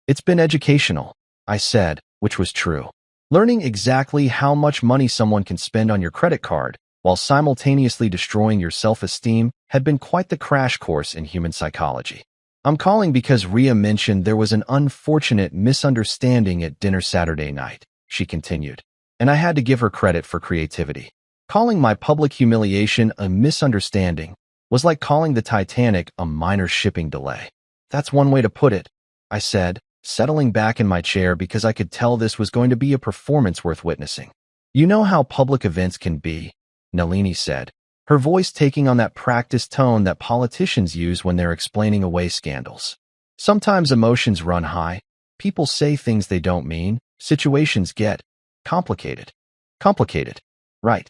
It's been educational, I said, which was true. Learning exactly how much money someone can spend on your credit card while simultaneously destroying your self-esteem had been quite the crash course in human psychology. I'm calling because Ria mentioned there was an unfortunate misunderstanding at dinner Saturday night, she continued, and I had to give her credit for creativity. Calling my public humiliation a misunderstanding was like calling the Titanic a minor shipping delay. That's one way to put it, I said, settling back in my chair because I could tell this was going to be a performance worth witnessing. You know how public events can be, Nalini said, her voice taking on that practiced tone that politicians use when they're explaining away scandals. Sometimes emotions run high, people say things they don't mean, situations get complicated. Complicated, right?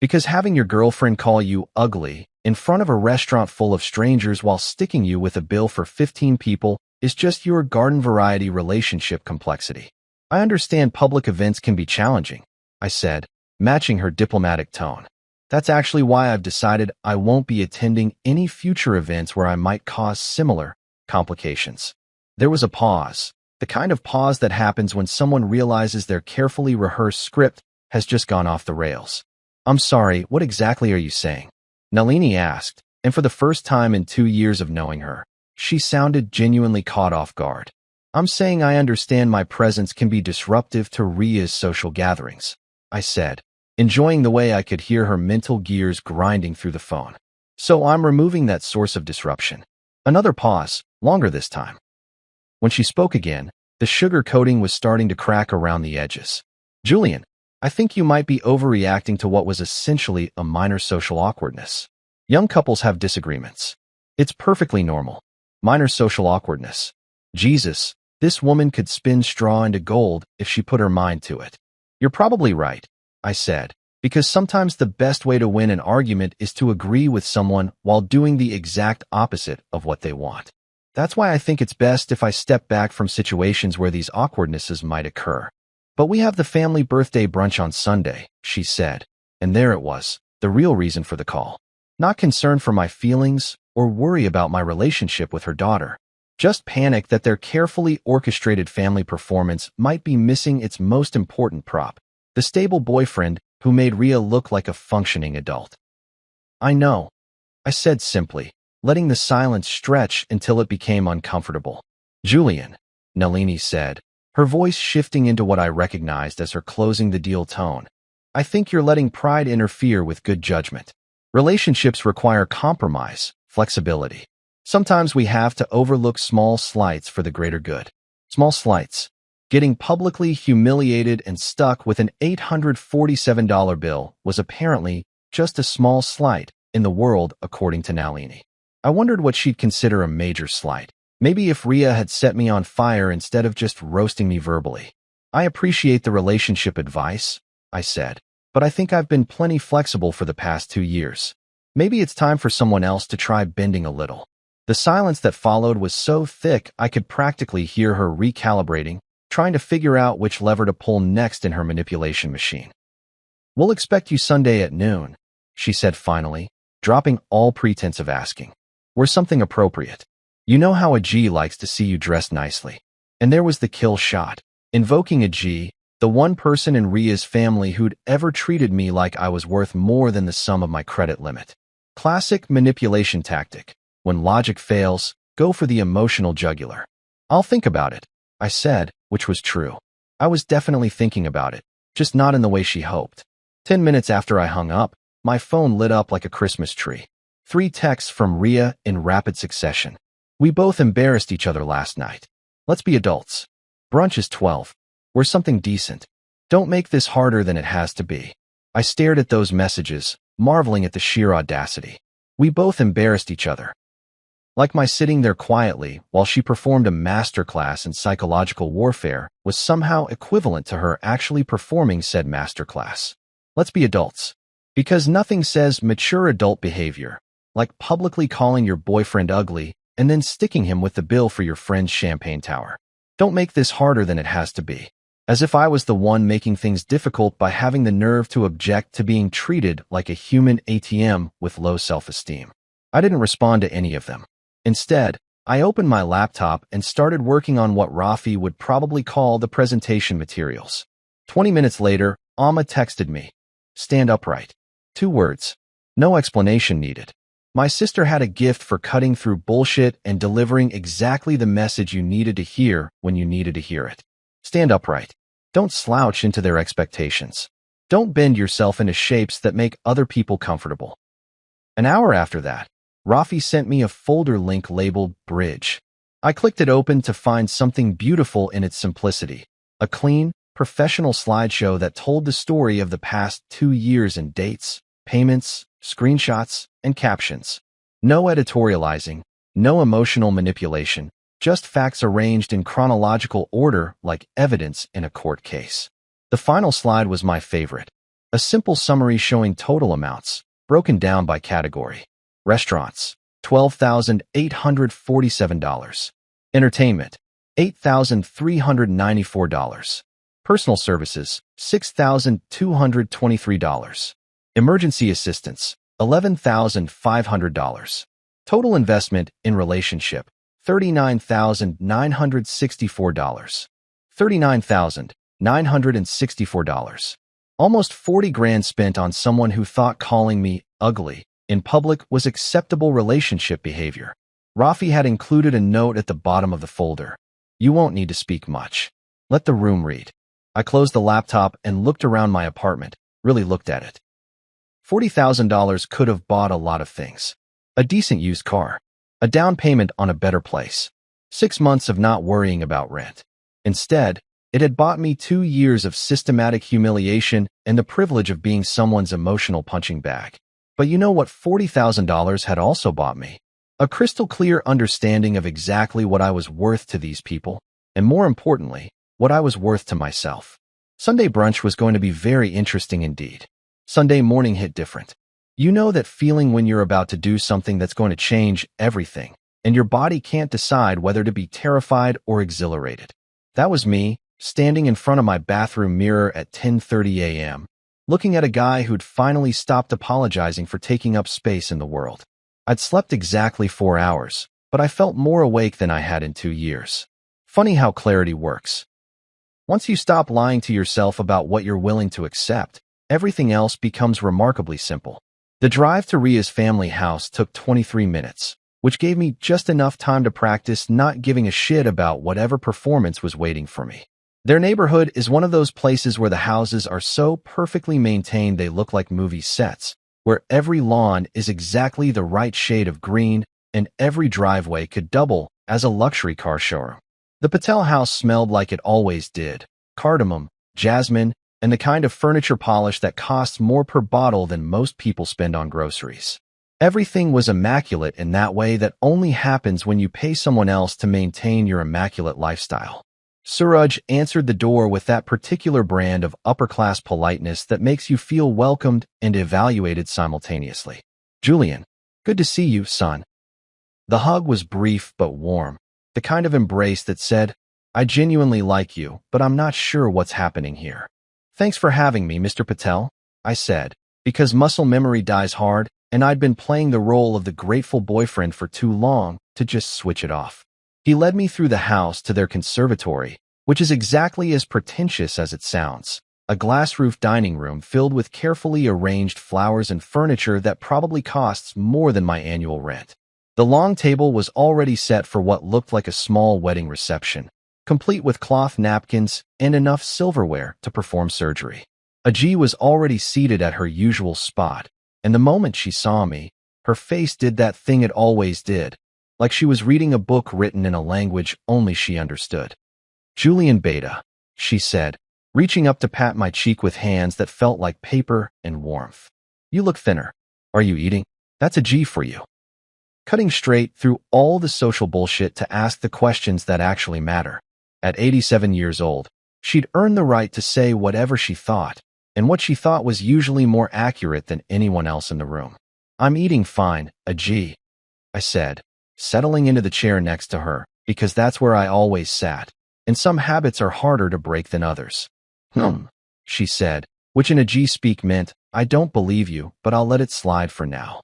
Because having your girlfriend call you ugly in front of a restaurant full of strangers while sticking you with a bill for 15 people is just your garden variety relationship complexity. I understand public events can be challenging, I said, matching her diplomatic tone. That's actually why I've decided I won't be attending any future events where I might cause similar complications. There was a pause, the kind of pause that happens when someone realizes their carefully rehearsed script has just gone off the rails. I'm sorry, what exactly are you saying? Nalini asked, and for the first time in 2 years of knowing her, she sounded genuinely caught off guard. I'm saying I understand my presence can be disruptive to Ria's social gatherings, I said, enjoying the way I could hear her mental gears grinding through the phone. So I'm removing that source of disruption. Another pause, longer this time. When she spoke again, the sugar coating was starting to crack around the edges. Julian, I think you might be overreacting to what was essentially a minor social awkwardness. Young couples have disagreements. It's perfectly normal. Minor social awkwardness. Jesus, this woman could spin straw into gold if she put her mind to it. You're probably right, I said, because sometimes the best way to win an argument is to agree with someone while doing the exact opposite of what they want. That's why I think it's best if I step back from situations where these awkwardnesses might occur. But we have the family birthday brunch on Sunday, she said, and there it was, the real reason for the call. Not concern for my feelings or worry about my relationship with her daughter. Just panic that their carefully orchestrated family performance might be missing its most important prop, the stable boyfriend who made Ria look like a functioning adult. I know, I said simply, letting the silence stretch until it became uncomfortable. Julian, Nalini said, her voice shifting into what I recognized as her closing the deal tone. I think you're letting pride interfere with good judgment. Relationships require compromise, flexibility. Sometimes we have to overlook small slights for the greater good. Small slights. Getting publicly humiliated and stuck with an $847 bill was apparently just a small slight in the world, according to Nalini. I wondered what she'd consider a major slight. Maybe if Ria had set me on fire instead of just roasting me verbally. I appreciate the relationship advice, I said, but I think I've been plenty flexible for the past 2 years. Maybe it's time for someone else to try bending a little. The silence that followed was so thick I could practically hear her recalibrating, trying to figure out which lever to pull next in her manipulation machine. We'll expect you Sunday at noon, she said finally, dropping all pretense of asking. Wear something appropriate. You know how a G likes to see you dressed nicely. And there was the kill shot, invoking a G, the one person in Ria's family who'd ever treated me like I was worth more than the sum of my credit limit. Classic manipulation tactic. When logic fails, go for the emotional jugular. I'll think about it, I said, which was true. I was definitely thinking about it, just not in the way she hoped. 10 minutes after I hung up, my phone lit up like a Christmas tree. 3 texts from Ria in rapid succession. We both embarrassed each other last night. Let's be adults. Brunch is 12. We're something decent. Don't make this harder than it has to be. I stared at those messages, marveling at the sheer audacity. We both embarrassed each other. Like my sitting there quietly while she performed a masterclass in psychological warfare was somehow equivalent to her actually performing said masterclass. Let's be adults. Because nothing says mature adult behavior, like publicly calling your boyfriend ugly and then sticking him with the bill for your friend's champagne tower. Don't make this harder than it has to be. As if I was the one making things difficult by having the nerve to object to being treated like a human ATM with low self-esteem. I didn't respond to any of them. Instead, I opened my laptop and started working on what Rafi would probably call the presentation materials. 20 minutes later, Amma texted me. Stand upright. 2 words. No explanation needed. My sister had a gift for cutting through bullshit and delivering exactly the message you needed to hear when you needed to hear it. Stand upright. Don't slouch into their expectations. Don't bend yourself into shapes that make other people comfortable. An hour after that, Rafi sent me a folder link labeled Bridge. I clicked it open to find something beautiful in its simplicity. A clean, professional slideshow that told the story of the past 2 years in dates, payments, screenshots, and captions. No editorializing, no emotional manipulation, just facts arranged in chronological order like evidence in a court case. The final slide was my favorite. A simple summary showing total amounts, broken down by category. Restaurants, $12,847. Entertainment, $8,394. Personal services, $6,223. Emergency assistance, $11,500. Total investment in relationship, $39,964. $39,964. Almost 40 grand spent on someone who thought calling me ugly in public was acceptable relationship behavior. Rafi had included a note at the bottom of the folder. You won't need to speak much. Let the room read. I closed the laptop and looked around my apartment, really looked at it. $40,000 could have bought a lot of things. A decent used car. A down payment on a better place. 6 months of not worrying about rent. Instead, it had bought me 2 years of systematic humiliation and the privilege of being someone's emotional punching bag. But you know what $40,000 had also bought me? A crystal clear understanding of exactly what I was worth to these people, and more importantly, what I was worth to myself. Sunday brunch was going to be very interesting indeed. Sunday morning hit different. You know that feeling when you're about to do something that's going to change everything, and your body can't decide whether to be terrified or exhilarated. That was me, standing in front of my bathroom mirror at 10:30 a.m., looking at a guy who'd finally stopped apologizing for taking up space in the world. I'd slept exactly 4 hours, but I felt more awake than I had in 2 years. Funny how clarity works. Once you stop lying to yourself about what you're willing to accept, everything else becomes remarkably simple. The drive to Ria's family house took 23 minutes, which gave me just enough time to practice not giving a shit about whatever performance was waiting for me. Their neighborhood is one of those places where the houses are so perfectly maintained they look like movie sets, where every lawn is exactly the right shade of green and every driveway could double as a luxury car showroom. The Patel house smelled like it always did, cardamom, jasmine, and the kind of furniture polish that costs more per bottle than most people spend on groceries. Everything was immaculate in that way that only happens when you pay someone else to maintain your immaculate lifestyle. Suraj answered the door with that particular brand of upper-class politeness that makes you feel welcomed and evaluated simultaneously. Julian, good to see you, son. The hug was brief but warm, the kind of embrace that said, I genuinely like you, but I'm not sure what's happening here. Thanks for having me, Mr. Patel, I said, because muscle memory dies hard, and I'd been playing the role of the grateful boyfriend for too long to just switch it off. He led me through the house to their conservatory, which is exactly as pretentious as it sounds. A glass-roofed dining room filled with carefully arranged flowers and furniture that probably costs more than my annual rent. The long table was already set for what looked like a small wedding reception, complete with cloth napkins and enough silverware to perform surgery. Ajay was already seated at her usual spot, and the moment she saw me, her face did that thing it always did, like she was reading a book written in a language only she understood. Julian Beta, she said, reaching up to pat my cheek with hands that felt like paper and warmth. You look thinner. Are you eating? That's Ajay for you. Cutting straight through all the social bullshit to ask the questions that actually matter. At 87 years old, she'd earned the right to say whatever she thought, and what she thought was usually more accurate than anyone else in the room. I'm eating fine, Ajay, I said, settling into the chair next to her, because that's where I always sat, and some habits are harder to break than others. She said, which in Ajay speak meant, I don't believe you, but I'll let it slide for now.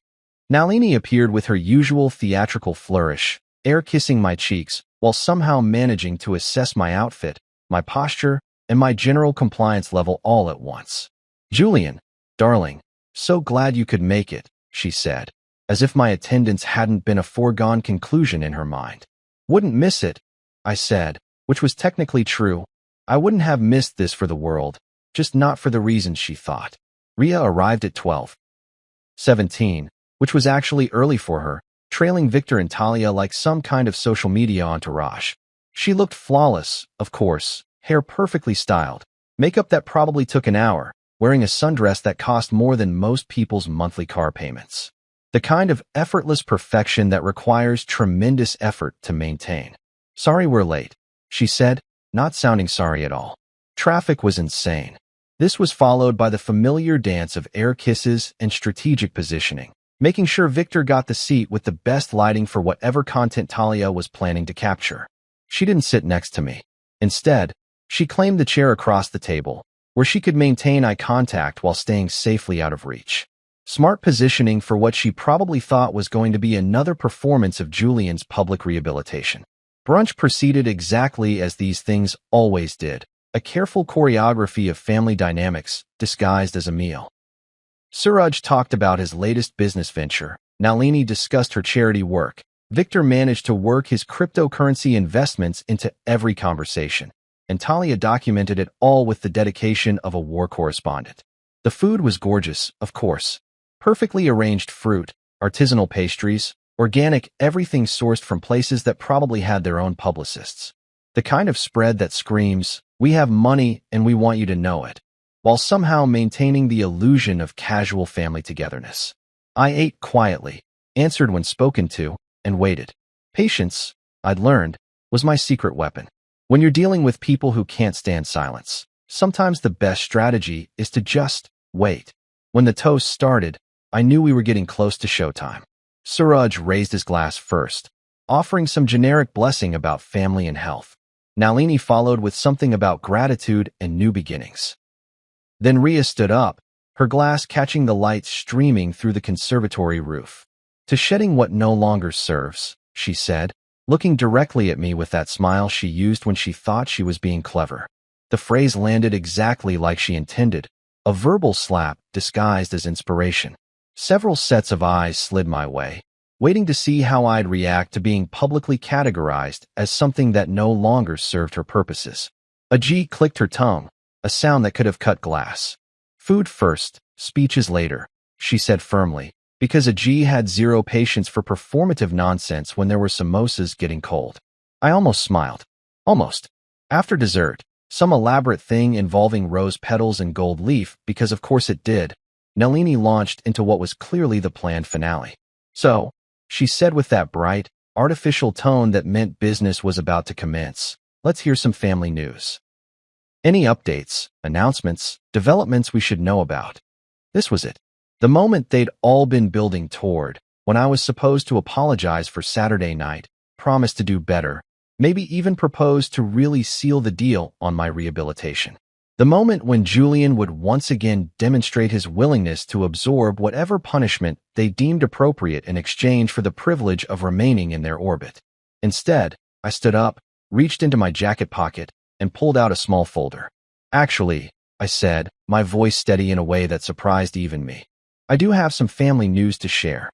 Nalini appeared with her usual theatrical flourish, air-kissing my cheeks, while somehow managing to assess my outfit, my posture, and my general compliance level all at once. Julian, darling, so glad you could make it, she said, as if my attendance hadn't been a foregone conclusion in her mind. Wouldn't miss it, I said, which was technically true. I wouldn't have missed this for the world, just not for the reasons she thought. Ria arrived at 12:17, which was actually early for her, trailing Victor and Talia like some kind of social media entourage. She looked flawless, of course, hair perfectly styled, makeup that probably took an hour, wearing a sundress that cost more than most people's monthly car payments. The kind of effortless perfection that requires tremendous effort to maintain. "Sorry we're late," she said, not sounding sorry at all. Traffic was insane. This was followed by the familiar dance of air kisses and strategic positioning, making sure Victor got the seat with the best lighting for whatever content Talia was planning to capture. She didn't sit next to me. Instead, she claimed the chair across the table, where she could maintain eye contact while staying safely out of reach. Smart positioning for what she probably thought was going to be another performance of Julian's public rehabilitation. Brunch proceeded exactly as these things always did, a careful choreography of family dynamics disguised as a meal. Suraj talked about his latest business venture. Nalini discussed her charity work. Victor managed to work his cryptocurrency investments into every conversation, and Talia documented it all with the dedication of a war correspondent. The food was gorgeous, of course. Perfectly arranged fruit, artisanal pastries, organic, everything sourced from places that probably had their own publicists. The kind of spread that screams, "We have money and we want you to know it," while somehow maintaining the illusion of casual family togetherness. I ate quietly, answered when spoken to, and waited. Patience, I'd learned, was my secret weapon. When you're dealing with people who can't stand silence, sometimes the best strategy is to just wait. When the toast started, I knew we were getting close to showtime. Suraj raised his glass first, offering some generic blessing about family and health. Nalini followed with something about gratitude and new beginnings. Then Ria stood up, her glass catching the light streaming through the conservatory roof. "To shedding what no longer serves," she said, looking directly at me with that smile she used when she thought she was being clever. The phrase landed exactly like she intended, a verbal slap disguised as inspiration. Several sets of eyes slid my way, waiting to see how I'd react to being publicly categorized as something that no longer served her purposes. A G clicked her tongue, a sound that could have cut glass. "Food first, speeches later," she said firmly, because a G had zero patience for performative nonsense when there were samosas getting cold. I almost smiled. Almost. After dessert, some elaborate thing involving rose petals and gold leaf, because of course it did, Nalini launched into what was clearly the planned finale. "So," she said with that bright, artificial tone that meant business was about to commence, "let's hear some family news. Any updates, announcements, developments we should know about?" This was it. The moment they'd all been building toward, when I was supposed to apologize for Saturday night, promise to do better, maybe even propose to really seal the deal on my rehabilitation. The moment when Julian would once again demonstrate his willingness to absorb whatever punishment they deemed appropriate in exchange for the privilege of remaining in their orbit. Instead, I stood up, reached into my jacket pocket, and pulled out a small folder. "Actually," I said, my voice steady in a way that surprised even me, "I do have some family news to share."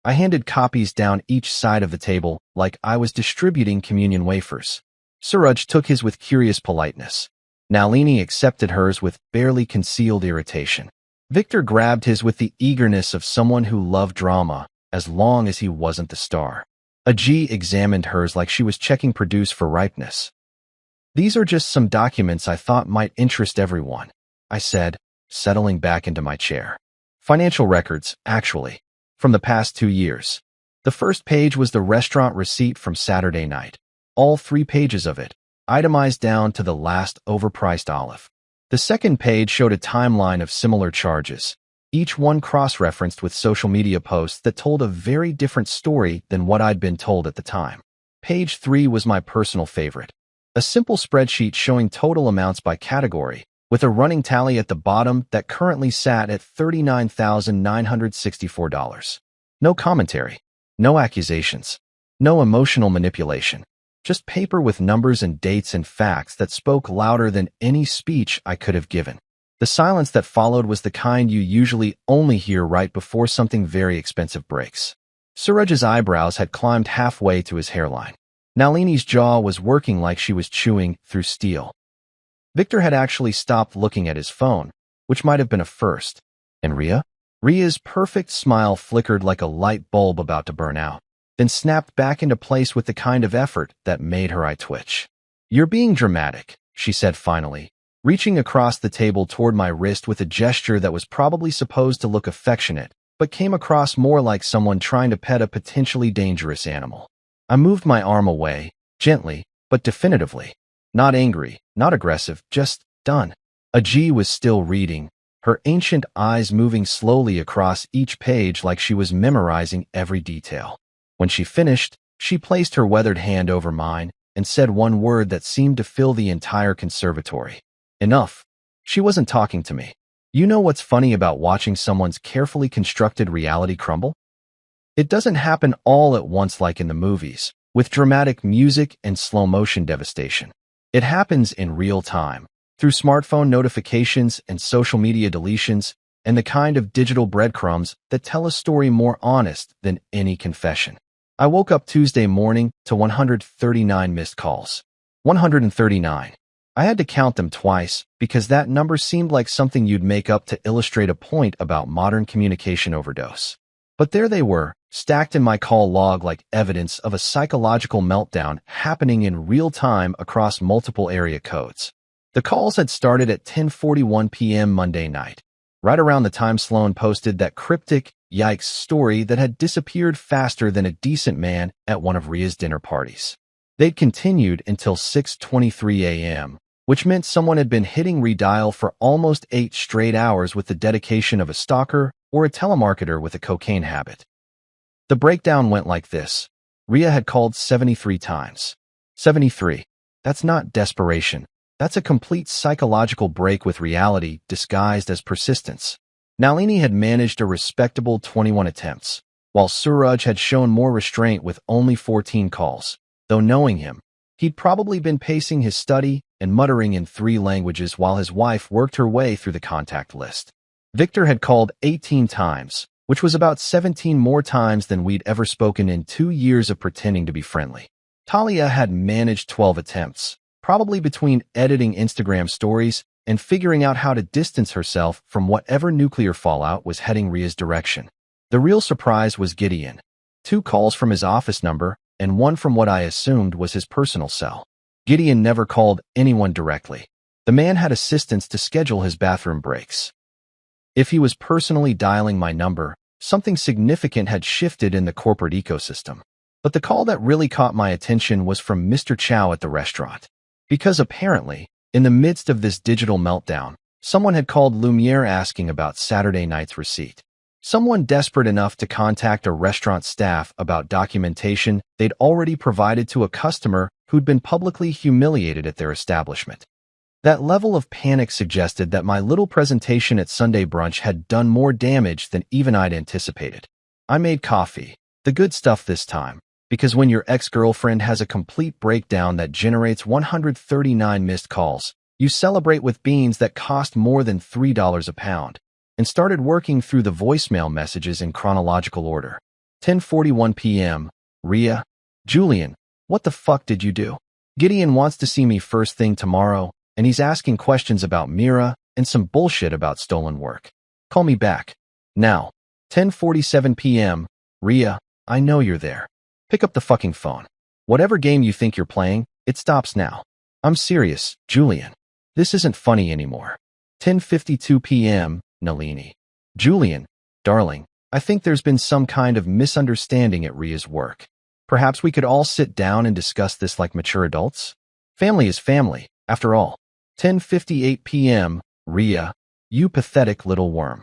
I handed copies down each side of the table like I was distributing communion wafers. Suraj took his with curious politeness. Nalini accepted hers with barely concealed irritation. Victor grabbed his with the eagerness of someone who loved drama, as long as he wasn't the star. Ajit examined hers like she was checking produce for ripeness. "These are just some documents I thought might interest everyone," I said, settling back into my chair. "Financial records, actually, from the past 2 years. The first page was the restaurant receipt from Saturday night. All 3 pages of it, itemized down to the last overpriced olive. The second page showed a timeline of similar charges, each one cross-referenced with social media posts that told a very different story than what I'd been told at the time. Page 3 was my personal favorite, a simple spreadsheet showing total amounts by category, with a running tally at the bottom that currently sat at $39,964. No commentary, no accusations, no emotional manipulation. Just paper with numbers and dates and facts that spoke louder than any speech I could have given. The silence that followed was the kind you usually only hear right before something very expensive breaks. Suraj's eyebrows had climbed halfway to his hairline. Nalini's jaw was working like she was chewing through steel. Victor had actually stopped looking at his phone, which might have been a first. And Ria? Ria's perfect smile flickered like a light bulb about to burn out, then snapped back into place with the kind of effort that made her eye twitch. "You're being dramatic," she said finally, reaching across the table toward my wrist with a gesture that was probably supposed to look affectionate, but came across more like someone trying to pet a potentially dangerous animal. I moved my arm away, gently, but definitively. Not angry, not aggressive, just done. Ajee was still reading, her ancient eyes moving slowly across each page like she was memorizing every detail. When she finished, she placed her weathered hand over mine and said one word that seemed to fill the entire conservatory. "Enough." She wasn't talking to me. You know what's funny about watching someone's carefully constructed reality crumble? It doesn't happen all at once like in the movies, with dramatic music and slow-motion devastation. It happens in real time, through smartphone notifications and social media deletions, and the kind of digital breadcrumbs that tell a story more honest than any confession. I woke up Tuesday morning to 139 missed calls. 139. I had to count them twice because that number seemed like something you'd make up to illustrate a point about modern communication overdose. But there they were, stacked in my call log like evidence of a psychological meltdown happening in real time across multiple area codes. The calls had started at 10:41 p.m. Monday night, right around the time Sloan posted that cryptic, yikes story that had disappeared faster than a decent man at one of Ria's dinner parties. They'd continued until 6:23 a.m., which meant someone had been hitting redial for almost 8 straight hours with the dedication of a stalker or a telemarketer with a cocaine habit. The breakdown went like this. Ria had called 73 times. 73. That's not desperation. That's a complete psychological break with reality disguised as persistence. Nalini had managed a respectable 21 attempts, while Suraj had shown more restraint with only 14 calls. Though knowing him, he'd probably been pacing his study and muttering in 3 languages while his wife worked her way through the contact list. Victor had called 18 times, which was about 17 more times than we'd ever spoken in 2 years of pretending to be friendly. Talia had managed 12 attempts, probably between editing Instagram stories and figuring out how to distance herself from whatever nuclear fallout was heading Ria's direction. The real surprise was Gideon. 2 calls from his office number and 1 from what I assumed was his personal cell. Gideon never called anyone directly. The man had assistants to schedule his bathroom breaks. If he was personally dialing my number, something significant had shifted in the corporate ecosystem. But the call that really caught my attention was from Mr. Chow at the restaurant. Because apparently, in the midst of this digital meltdown, someone had called Lumiere asking about Saturday night's receipt. Someone desperate enough to contact a restaurant staff about documentation they'd already provided to a customer who'd been publicly humiliated at their establishment. That level of panic suggested that my little presentation at Sunday brunch had done more damage than even I'd anticipated. I made coffee, the good stuff this time, because when your ex-girlfriend has a complete breakdown that generates 139 missed calls, you celebrate with beans that cost more than $3 a pound, and started working through the voicemail messages in chronological order. 10:41 p.m. Ria. Julian, what the fuck did you do? Gideon wants to see me first thing tomorrow, and he's asking questions about Mira and some bullshit about stolen work. Call me back. Now. 10:47 p.m. Ria, I know you're there. Pick up the fucking phone. Whatever game you think you're playing, it stops now. I'm serious, Julian. This isn't funny anymore. 10:52 p.m. Nalini. Julian, darling, I think there's been some kind of misunderstanding at Ria's work. Perhaps we could all sit down and discuss this like mature adults? Family is family, after all. 10:58 p.m. Ria, you pathetic little worm.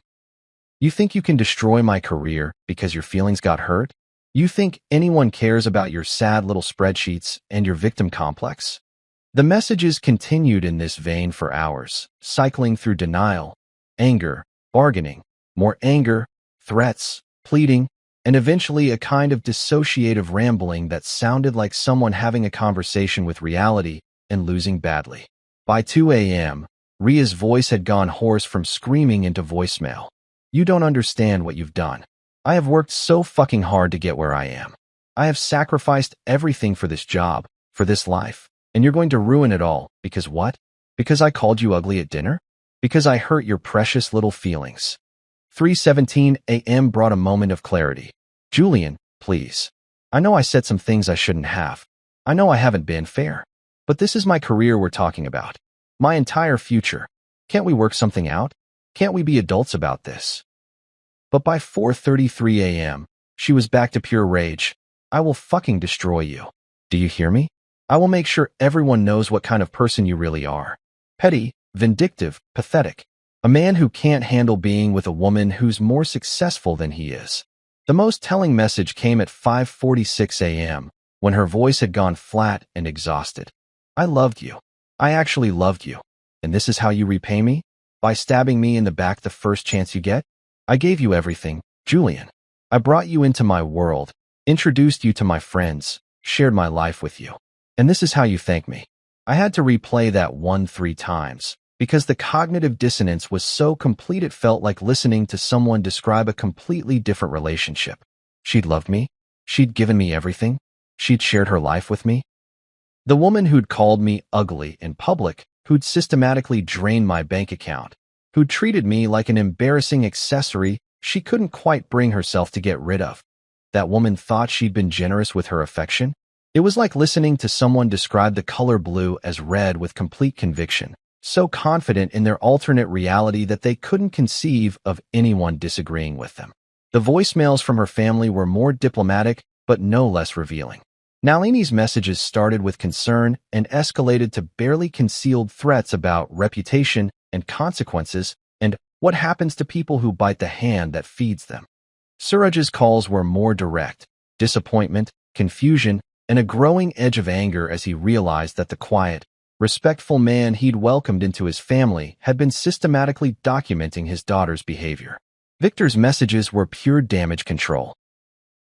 You think you can destroy my career because your feelings got hurt? You think anyone cares about your sad little spreadsheets and your victim complex? The messages continued in this vein for hours, cycling through denial, anger, bargaining, more anger, threats, pleading, and eventually a kind of dissociative rambling that sounded like someone having a conversation with reality and losing badly. By 2 a.m., Ria's voice had gone hoarse from screaming into voicemail. You don't understand what you've done. I have worked so fucking hard to get where I am. I have sacrificed everything for this job, for this life, and you're going to ruin it all, because what? Because I called you ugly at dinner? Because I hurt your precious little feelings. 3:17 a.m. brought a moment of clarity. Julian, please. I know I said some things I shouldn't have. I know I haven't been fair. But this is my career we're talking about. My entire future. Can't we work something out? Can't we be adults about this? But by 4:33 a.m., she was back to pure rage. I will fucking destroy you. Do you hear me? I will make sure everyone knows what kind of person you really are. Petty, vindictive, pathetic. A man who can't handle being with a woman who's more successful than he is. The most telling message came at 5:46 a.m., when her voice had gone flat and exhausted. I loved you. I actually loved you. And this is how you repay me? By stabbing me in the back the first chance you get? I gave you everything, Julian. I brought you into my world, introduced you to my friends, shared my life with you. And this is how you thank me. I had to replay that 3 times, because the cognitive dissonance was so complete it felt like listening to someone describe a completely different relationship. She'd loved me. She'd given me everything. She'd shared her life with me. The woman who'd called me ugly in public, who'd systematically drained my bank account, who'd treated me like an embarrassing accessory she couldn't quite bring herself to get rid of. That woman thought she'd been generous with her affection. It was like listening to someone describe the color blue as red with complete conviction, so confident in their alternate reality that they couldn't conceive of anyone disagreeing with them. The voicemails from her family were more diplomatic, but no less revealing. Nalini's messages started with concern and escalated to barely concealed threats about reputation and consequences and what happens to people who bite the hand that feeds them. Suraj's calls were more direct, disappointment, confusion, and a growing edge of anger as he realized that the quiet, respectful man he'd welcomed into his family had been systematically documenting his daughter's behavior. Victor's messages were pure damage control.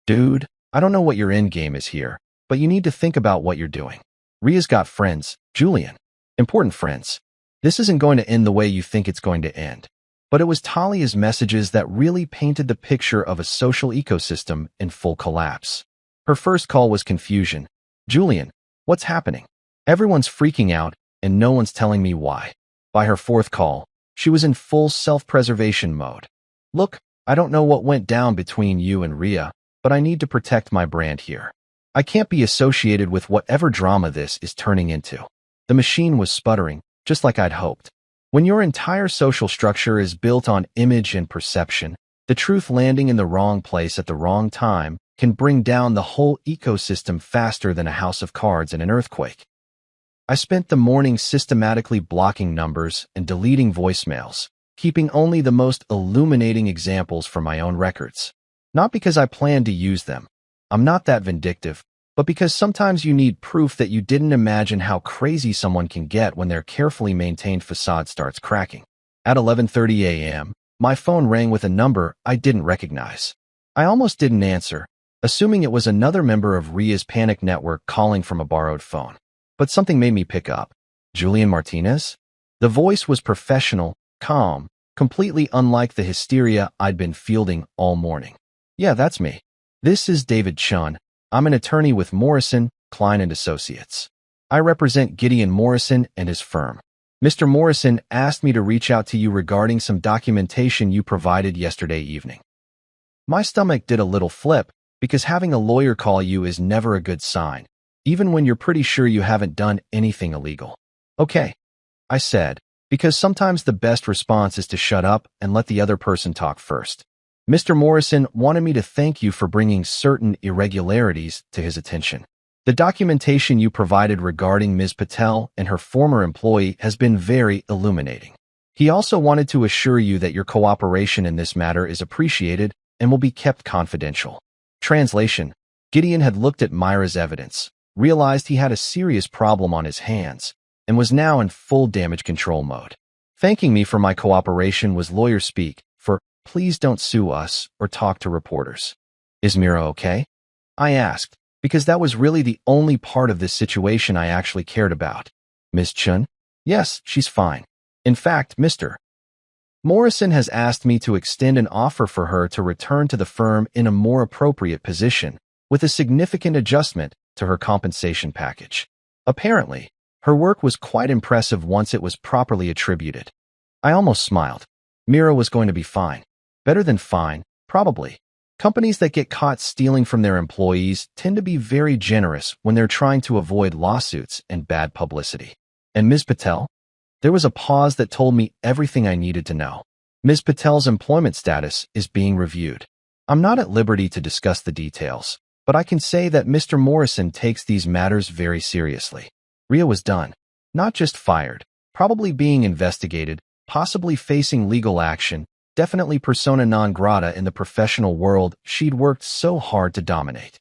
Dude, I don't know what your end game is here, but you need to think about what you're doing. Ria's got friends, Julian. Important friends. This isn't going to end the way you think it's going to end. But it was Talia's messages that really painted the picture of a social ecosystem in full collapse. Her first call was confusion. Julian, what's happening? Everyone's freaking out, and no one's telling me why. By her fourth call, she was in full self-preservation mode. Look, I don't know what went down between you and Ria, but I need to protect my brand here. I can't be associated with whatever drama this is turning into. The machine was sputtering, just like I'd hoped. When your entire social structure is built on image and perception, the truth landing in the wrong place at the wrong time can bring down the whole ecosystem faster than a house of cards in an earthquake. I spent the morning systematically blocking numbers and deleting voicemails, keeping only the most illuminating examples from my own records. Not because I planned to use them. I'm not that vindictive, but because sometimes you need proof that you didn't imagine how crazy someone can get when their carefully maintained facade starts cracking. At 11:30 a.m., my phone rang with a number I didn't recognize. I almost didn't answer, assuming it was another member of Ria's panic network calling from a borrowed phone. But something made me pick up. Julian Martinez? The voice was professional, calm, completely unlike the hysteria I'd been fielding all morning. Yeah, that's me. This is David Chun. I'm an attorney with Morrison, Klein & Associates. I represent Gideon Morrison and his firm. Mr. Morrison asked me to reach out to you regarding some documentation you provided yesterday evening. My stomach did a little flip, because having a lawyer call you is never a good sign, even when you're pretty sure you haven't done anything illegal. Okay, I said, because sometimes the best response is to shut up and let the other person talk first. Mr. Morrison wanted me to thank you for bringing certain irregularities to his attention. The documentation you provided regarding Ms. Patel and her former employee has been very illuminating. He also wanted to assure you that your cooperation in this matter is appreciated and will be kept confidential. Translation: Gideon had looked at Myra's evidence, realized he had a serious problem on his hands, and was now in full damage control mode. Thanking me for my cooperation was lawyer speak for "please don't sue us or talk to reporters." Is Mira okay? I asked, because that was really the only part of this situation I actually cared about. Ms. Chun? Yes, she's fine. In fact, Mr. Morrison has asked me to extend an offer for her to return to the firm in a more appropriate position, with a significant adjustment to her compensation package. Apparently, Her work was quite impressive once it was properly attributed. I almost smiled. Mira was going to be fine. Better than fine, probably. Companies that get caught stealing from their employees tend to be very generous when they're trying to avoid lawsuits and bad publicity. And Ms. Patel? There was a pause that told me everything I needed to know. Ms. Patel's employment status is being reviewed. I'm not at liberty to discuss the details, but I can say that Mr. Morrison takes these matters very seriously. Ria was done. Not just fired, probably being investigated, possibly facing legal action, definitely persona non grata in the professional world she'd worked so hard to dominate.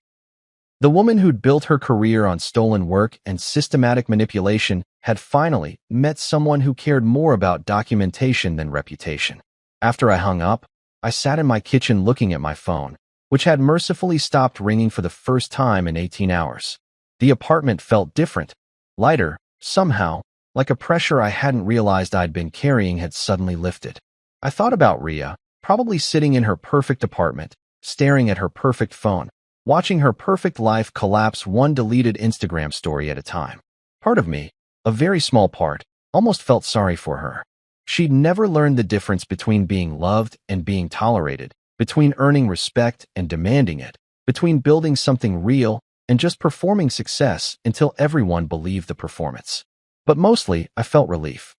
The woman who'd built her career on stolen work and systematic manipulation had finally met someone who cared more about documentation than reputation. After I hung up, I sat in my kitchen looking at my phone, which had mercifully stopped ringing for the first time in 18 hours. The apartment felt different, lighter, somehow, like a pressure I hadn't realized I'd been carrying had suddenly lifted. I thought about Ria, probably sitting in her perfect apartment, staring at her perfect phone, watching her perfect life collapse one deleted Instagram story at a time. Part of me, a very small part, almost felt sorry for her. She'd never learned the difference between being loved and being tolerated, between earning respect and demanding it, between building something real and just performing success until everyone believed the performance. But mostly, I felt relief.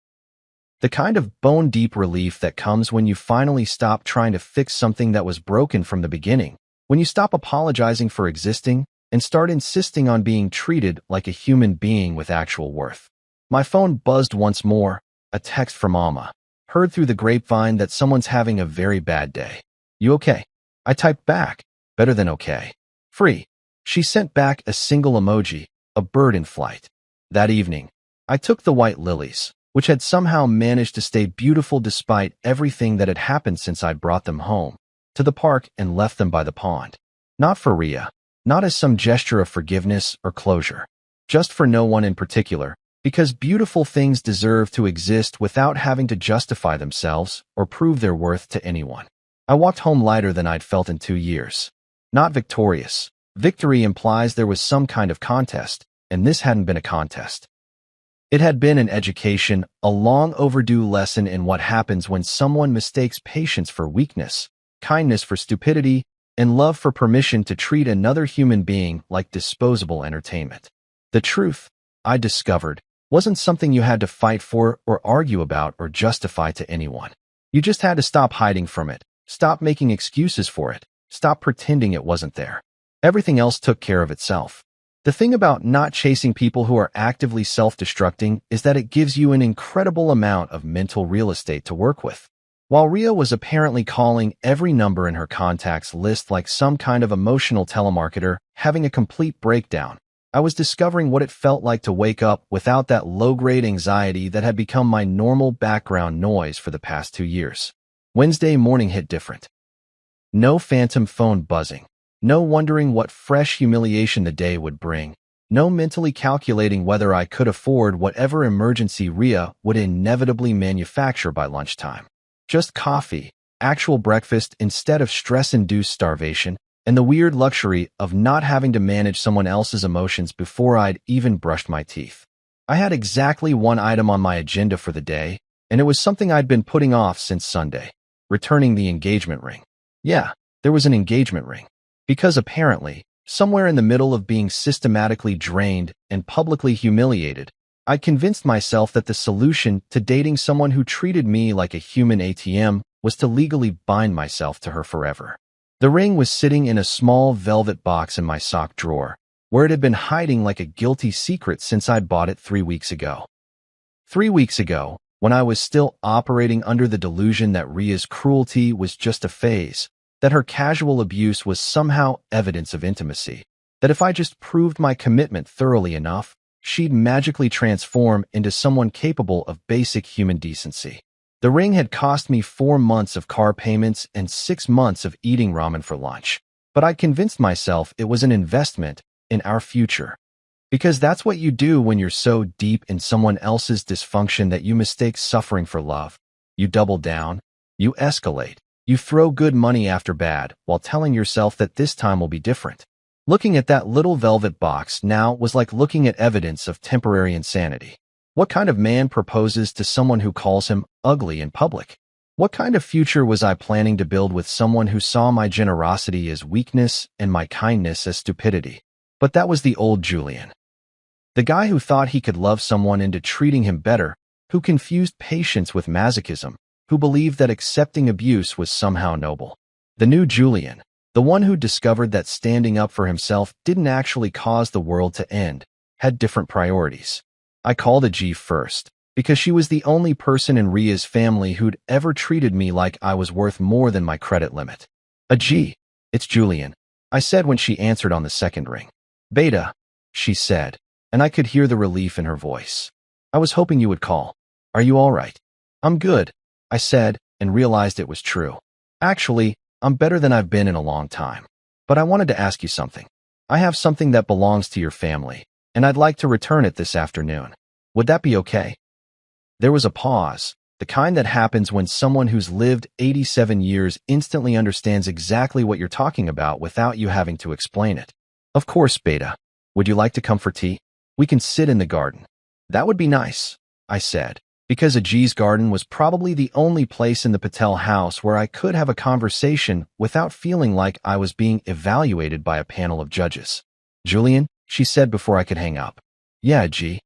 The kind of bone-deep relief that comes when you finally stop trying to fix something that was broken from the beginning, when you stop apologizing for existing and start insisting on being treated like a human being with actual worth. My phone buzzed once more, a text from Alma. Heard through the grapevine that someone's having a very bad day. You okay? I typed back, better than okay. Free. She sent back a single emoji, a bird in flight. That evening, I took the white lilies, which had somehow managed to stay beautiful despite everything that had happened since I'd brought them home, to the park and left them by the pond. Not for Ria, not as some gesture of forgiveness or closure, just for no one in particular, because beautiful things deserve to exist without having to justify themselves or prove their worth to anyone. I walked home lighter than I'd felt in 2 years. Not victorious. Victory implies there was some kind of contest, and this hadn't been a contest. It had been an education, a long overdue lesson in what happens when someone mistakes patience for weakness, kindness for stupidity, and love for permission to treat another human being like disposable entertainment. The truth, I discovered, wasn't something you had to fight for or argue about or justify to anyone. You just had to stop hiding from it, stop making excuses for it, stop pretending it wasn't there. Everything else took care of itself. The thing about not chasing people who are actively self-destructing is that it gives you an incredible amount of mental real estate to work with. While Ria was apparently calling every number in her contacts list like some kind of emotional telemarketer, having a complete breakdown, I was discovering what it felt like to wake up without that low-grade anxiety that had become my normal background noise for the past 2 years. Wednesday morning hit different. No phantom phone buzzing. No wondering what fresh humiliation the day would bring. No mentally calculating whether I could afford whatever emergency Ria would inevitably manufacture by lunchtime. Just coffee, actual breakfast instead of stress-induced starvation, and the weird luxury of not having to manage someone else's emotions before I'd even brushed my teeth. I had exactly one item on my agenda for the day, and it was something I'd been putting off since Sunday. Returning the engagement ring. Yeah, there was an engagement ring. Because apparently, somewhere in the middle of being systematically drained and publicly humiliated, I convinced myself that the solution to dating someone who treated me like a human ATM was to legally bind myself to her forever. The ring was sitting in a small velvet box in my sock drawer, where it had been hiding like a guilty secret since I'd bought it 3 weeks ago. 3 weeks ago, when I was still operating under the delusion that Ria's cruelty was just a phase, that her casual abuse was somehow evidence of intimacy, that if I just proved my commitment thoroughly enough, she'd magically transform into someone capable of basic human decency. The ring had cost me 4 months of car payments and 6 months of eating ramen for lunch, but I convinced myself it was an investment in our future. Because that's what you do when you're so deep in someone else's dysfunction that you mistake suffering for love. You double down, you escalate. You throw good money after bad while telling yourself that this time will be different. Looking at that little velvet box now was like looking at evidence of temporary insanity. What kind of man proposes to someone who calls him ugly in public? What kind of future was I planning to build with someone who saw my generosity as weakness and my kindness as stupidity? But that was the old Julian. The guy who thought he could love someone into treating him better, who confused patience with masochism, who believed that accepting abuse was somehow noble. The new Julian, the one who discovered that standing up for himself didn't actually cause the world to end, had different priorities. I called a G first, because she was the only person in Ria's family who'd ever treated me like I was worth more than my credit limit. A G. It's Julian, I said when she answered on the second ring. Beta, she said, and I could hear the relief in her voice. I was hoping you would call. Are you all right? I'm good, I said, and realized it was true. Actually, I'm better than I've been in a long time. But I wanted to ask you something. I have something that belongs to your family, and I'd like to return it this afternoon. Would that be okay? There was a pause, the kind that happens when someone who's lived 87 years instantly understands exactly what you're talking about without you having to explain it. Of course, Beta. Would you like to come for tea? We can sit in the garden. That would be nice, I said, because Ajiz's garden was probably the only place in the Patel house where I could have a conversation without feeling like I was being evaluated by a panel of judges. Julian, she said before I could hang up. Yeah, G.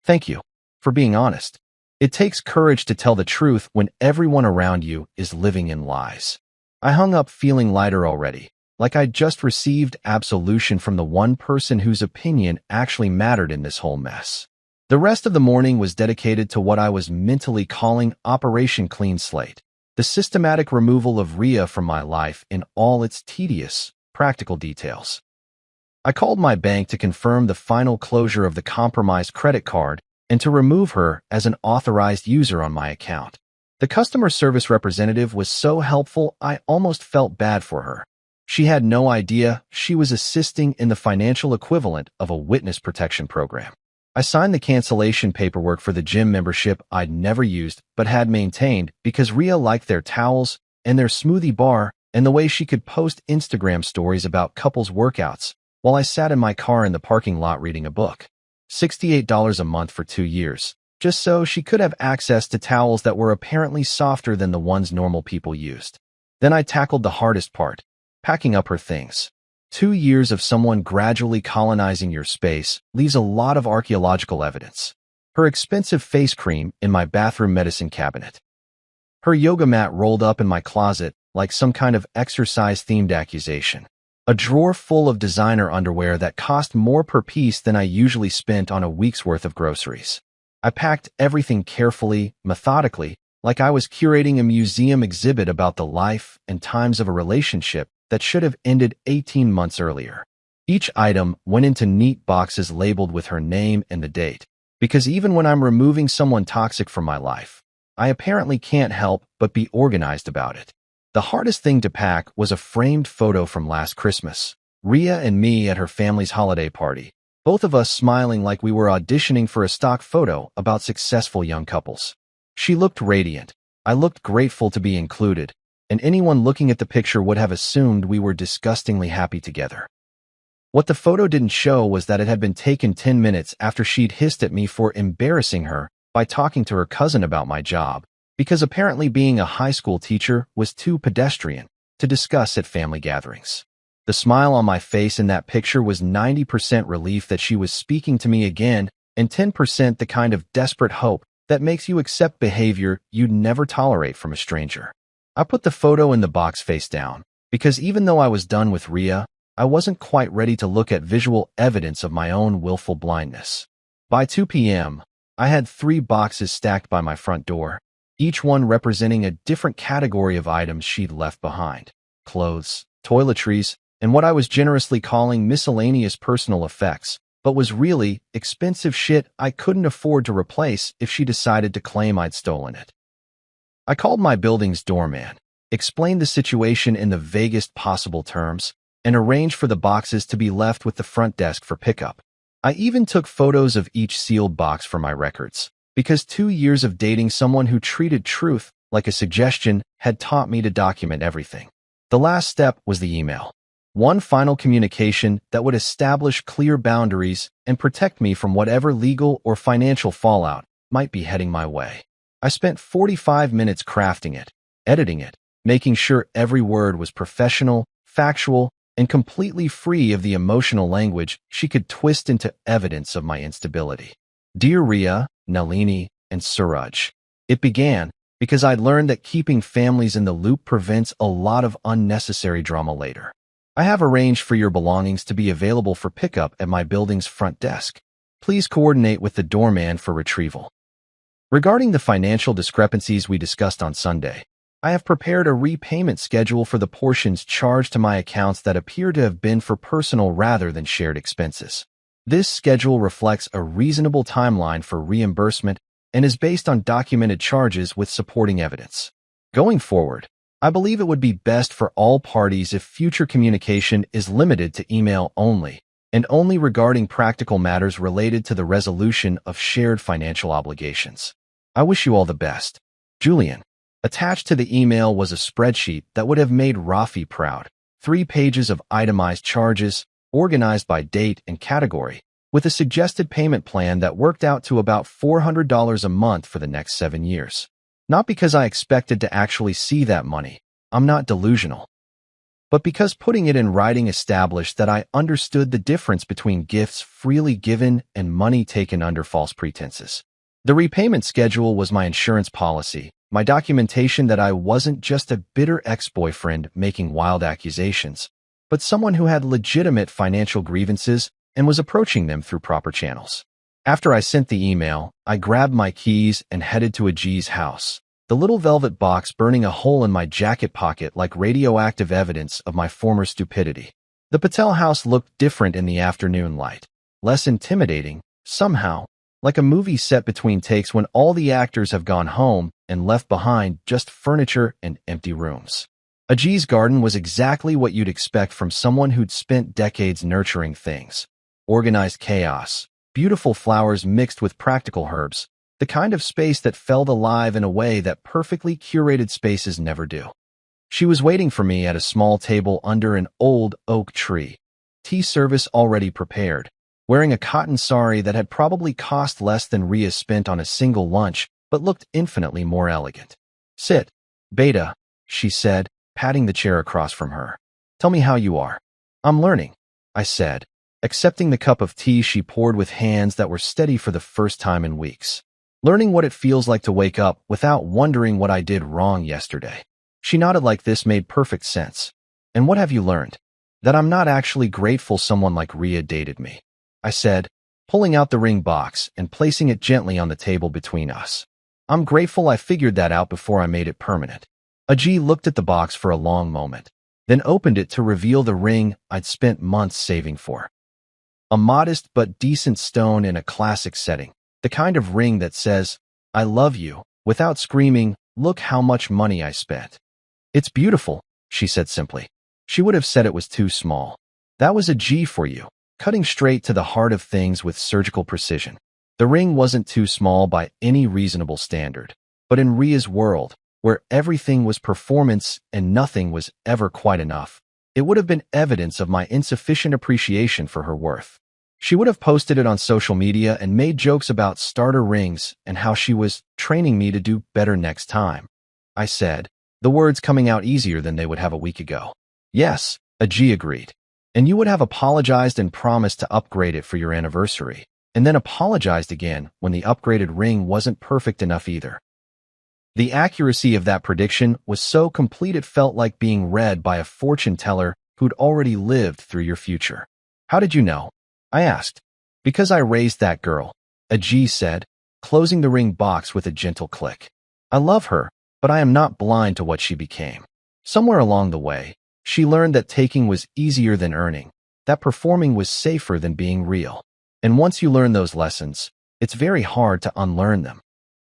Thank you for being honest. It takes courage to tell the truth when everyone around you is living in lies. I hung up feeling lighter already, like I'd just received absolution from the one person whose opinion actually mattered in this whole mess. The rest of the morning was dedicated to what I was mentally calling Operation Clean Slate, the systematic removal of Ria from my life in all its tedious, practical details. I called my bank to confirm the final closure of the compromised credit card and to remove her as an authorized user on my account. The customer service representative was so helpful I almost felt bad for her. She had no idea she was assisting in the financial equivalent of a witness protection program. I signed the cancellation paperwork for the gym membership I'd never used but had maintained because Ria liked their towels and their smoothie bar and the way she could post Instagram stories about couples workouts while I sat in my car in the parking lot reading a book. $68 a month for 2 years, just so she could have access to towels that were apparently softer than the ones normal people used. Then I tackled the hardest part, packing up her things. 2 years of someone gradually colonizing your space leaves a lot of archaeological evidence. Her expensive face cream in my bathroom medicine cabinet. Her yoga mat rolled up in my closet like some kind of exercise-themed accusation. A drawer full of designer underwear that cost more per piece than I usually spent on a week's worth of groceries. I packed everything carefully, methodically, like I was curating a museum exhibit about the life and times of a relationship that should have ended 18 months earlier. Each item went into neat boxes labeled with her name and the date, because even when I'm removing someone toxic from my life, I apparently can't help but be organized about it. The hardest thing to pack was a framed photo from last Christmas, Ria and me at her family's holiday party, both of us smiling like we were auditioning for a stock photo about successful young couples. She looked radiant. I looked grateful to be included, and anyone looking at the picture would have assumed we were disgustingly happy together. What the photo didn't show was that it had been taken 10 minutes after she'd hissed at me for embarrassing her by talking to her cousin about my job, because apparently being a high school teacher was too pedestrian to discuss at family gatherings. The smile on my face in that picture was 90% relief that she was speaking to me again and 10% the kind of desperate hope that makes you accept behavior you'd never tolerate from a stranger. I put the photo in the box face down, because even though I was done with Ria, I wasn't quite ready to look at visual evidence of my own willful blindness. By 2 p.m., I had 3 boxes stacked by my front door, each one representing a different category of items she'd left behind. Clothes, toiletries, and what I was generously calling miscellaneous personal effects, but was really expensive shit I couldn't afford to replace if she decided to claim I'd stolen it. I called my building's doorman, explained the situation in the vaguest possible terms, and arranged for the boxes to be left with the front desk for pickup. I even took photos of each sealed box for my records, because 2 years of dating someone who treated truth like a suggestion had taught me to document everything. The last step was the email. One final communication that would establish clear boundaries and protect me from whatever legal or financial fallout might be heading my way. I spent 45 minutes crafting it, editing it, making sure every word was professional, factual, and completely free of the emotional language she could twist into evidence of my instability. Dear Ria, Nalini, and Suraj. It began because I'd learned that keeping families in the loop prevents a lot of unnecessary drama later. I have arranged for your belongings to be available for pickup at my building's front desk. Please coordinate with the doorman for retrieval. Regarding the financial discrepancies we discussed on Sunday, I have prepared a repayment schedule for the portions charged to my accounts that appear to have been for personal rather than shared expenses. This schedule reflects a reasonable timeline for reimbursement and is based on documented charges with supporting evidence. Going forward, I believe it would be best for all parties if future communication is limited to email only, and only regarding practical matters related to the resolution of shared financial obligations. I wish you all the best. Julian. Attached to the email was a spreadsheet that would have made Rafi proud. 3 pages of itemized charges, organized by date and category, with a suggested payment plan that worked out to about $400 a month for the next 7 years. Not because I expected to actually see that money, I'm not delusional, but because putting it in writing established that I understood the difference between gifts freely given and money taken under false pretenses. The repayment schedule was my insurance policy, my documentation that I wasn't just a bitter ex-boyfriend making wild accusations, but someone who had legitimate financial grievances and was approaching them through proper channels. After I sent the email, I grabbed my keys and headed to Ajay's house, the little velvet box burning a hole in my jacket pocket like radioactive evidence of my former stupidity. The Patel house looked different in the afternoon light, less intimidating, somehow, like a movie set between takes when all the actors have gone home and left behind just furniture and empty rooms. Ajay's garden was exactly what you'd expect from someone who'd spent decades nurturing things. Organized chaos, beautiful flowers mixed with practical herbs, the kind of space that felt alive in a way that perfectly curated spaces never do. She was waiting for me at a small table under an old oak tree, tea service already prepared, wearing a cotton sari that had probably cost less than Ria spent on a single lunch, but looked infinitely more elegant. Sit, Beta, she said, patting the chair across from her. Tell me how you are. I'm learning, I said, accepting the cup of tea she poured with hands that were steady for the first time in weeks. Learning what it feels like to wake up without wondering what I did wrong yesterday. She nodded like this made perfect sense. And what have you learned? That I'm not actually grateful someone like Ria dated me, I said, pulling out the ring box and placing it gently on the table between us. I'm grateful I figured that out before I made it permanent. Ajay looked at the box for a long moment, then opened it to reveal the ring I'd spent months saving for. A modest but decent stone in a classic setting, the kind of ring that says, I love you, without screaming, look how much money I spent. It's beautiful, she said simply. She would have said it was too small. That was a G for you, cutting straight to the heart of things with surgical precision. The ring wasn't too small by any reasonable standard, but in Ria's world, where everything was performance and nothing was ever quite enough, it would have been evidence of my insufficient appreciation for her worth. She would have posted it on social media and made jokes about starter rings and how she was training me to do better next time. I said, the words coming out easier than they would have a week ago. Yes, Ajay agreed. And you would have apologized and promised to upgrade it for your anniversary, and then apologized again when the upgraded ring wasn't perfect enough either. The accuracy of that prediction was so complete it felt like being read by a fortune teller who'd already lived through your future. How did you know? I asked. Because I raised that girl, Ajay said, closing the ring box with a gentle click. I love her, but I am not blind to what she became. Somewhere along the way, she learned that taking was easier than earning, that performing was safer than being real. And once you learn those lessons, it's very hard to unlearn them.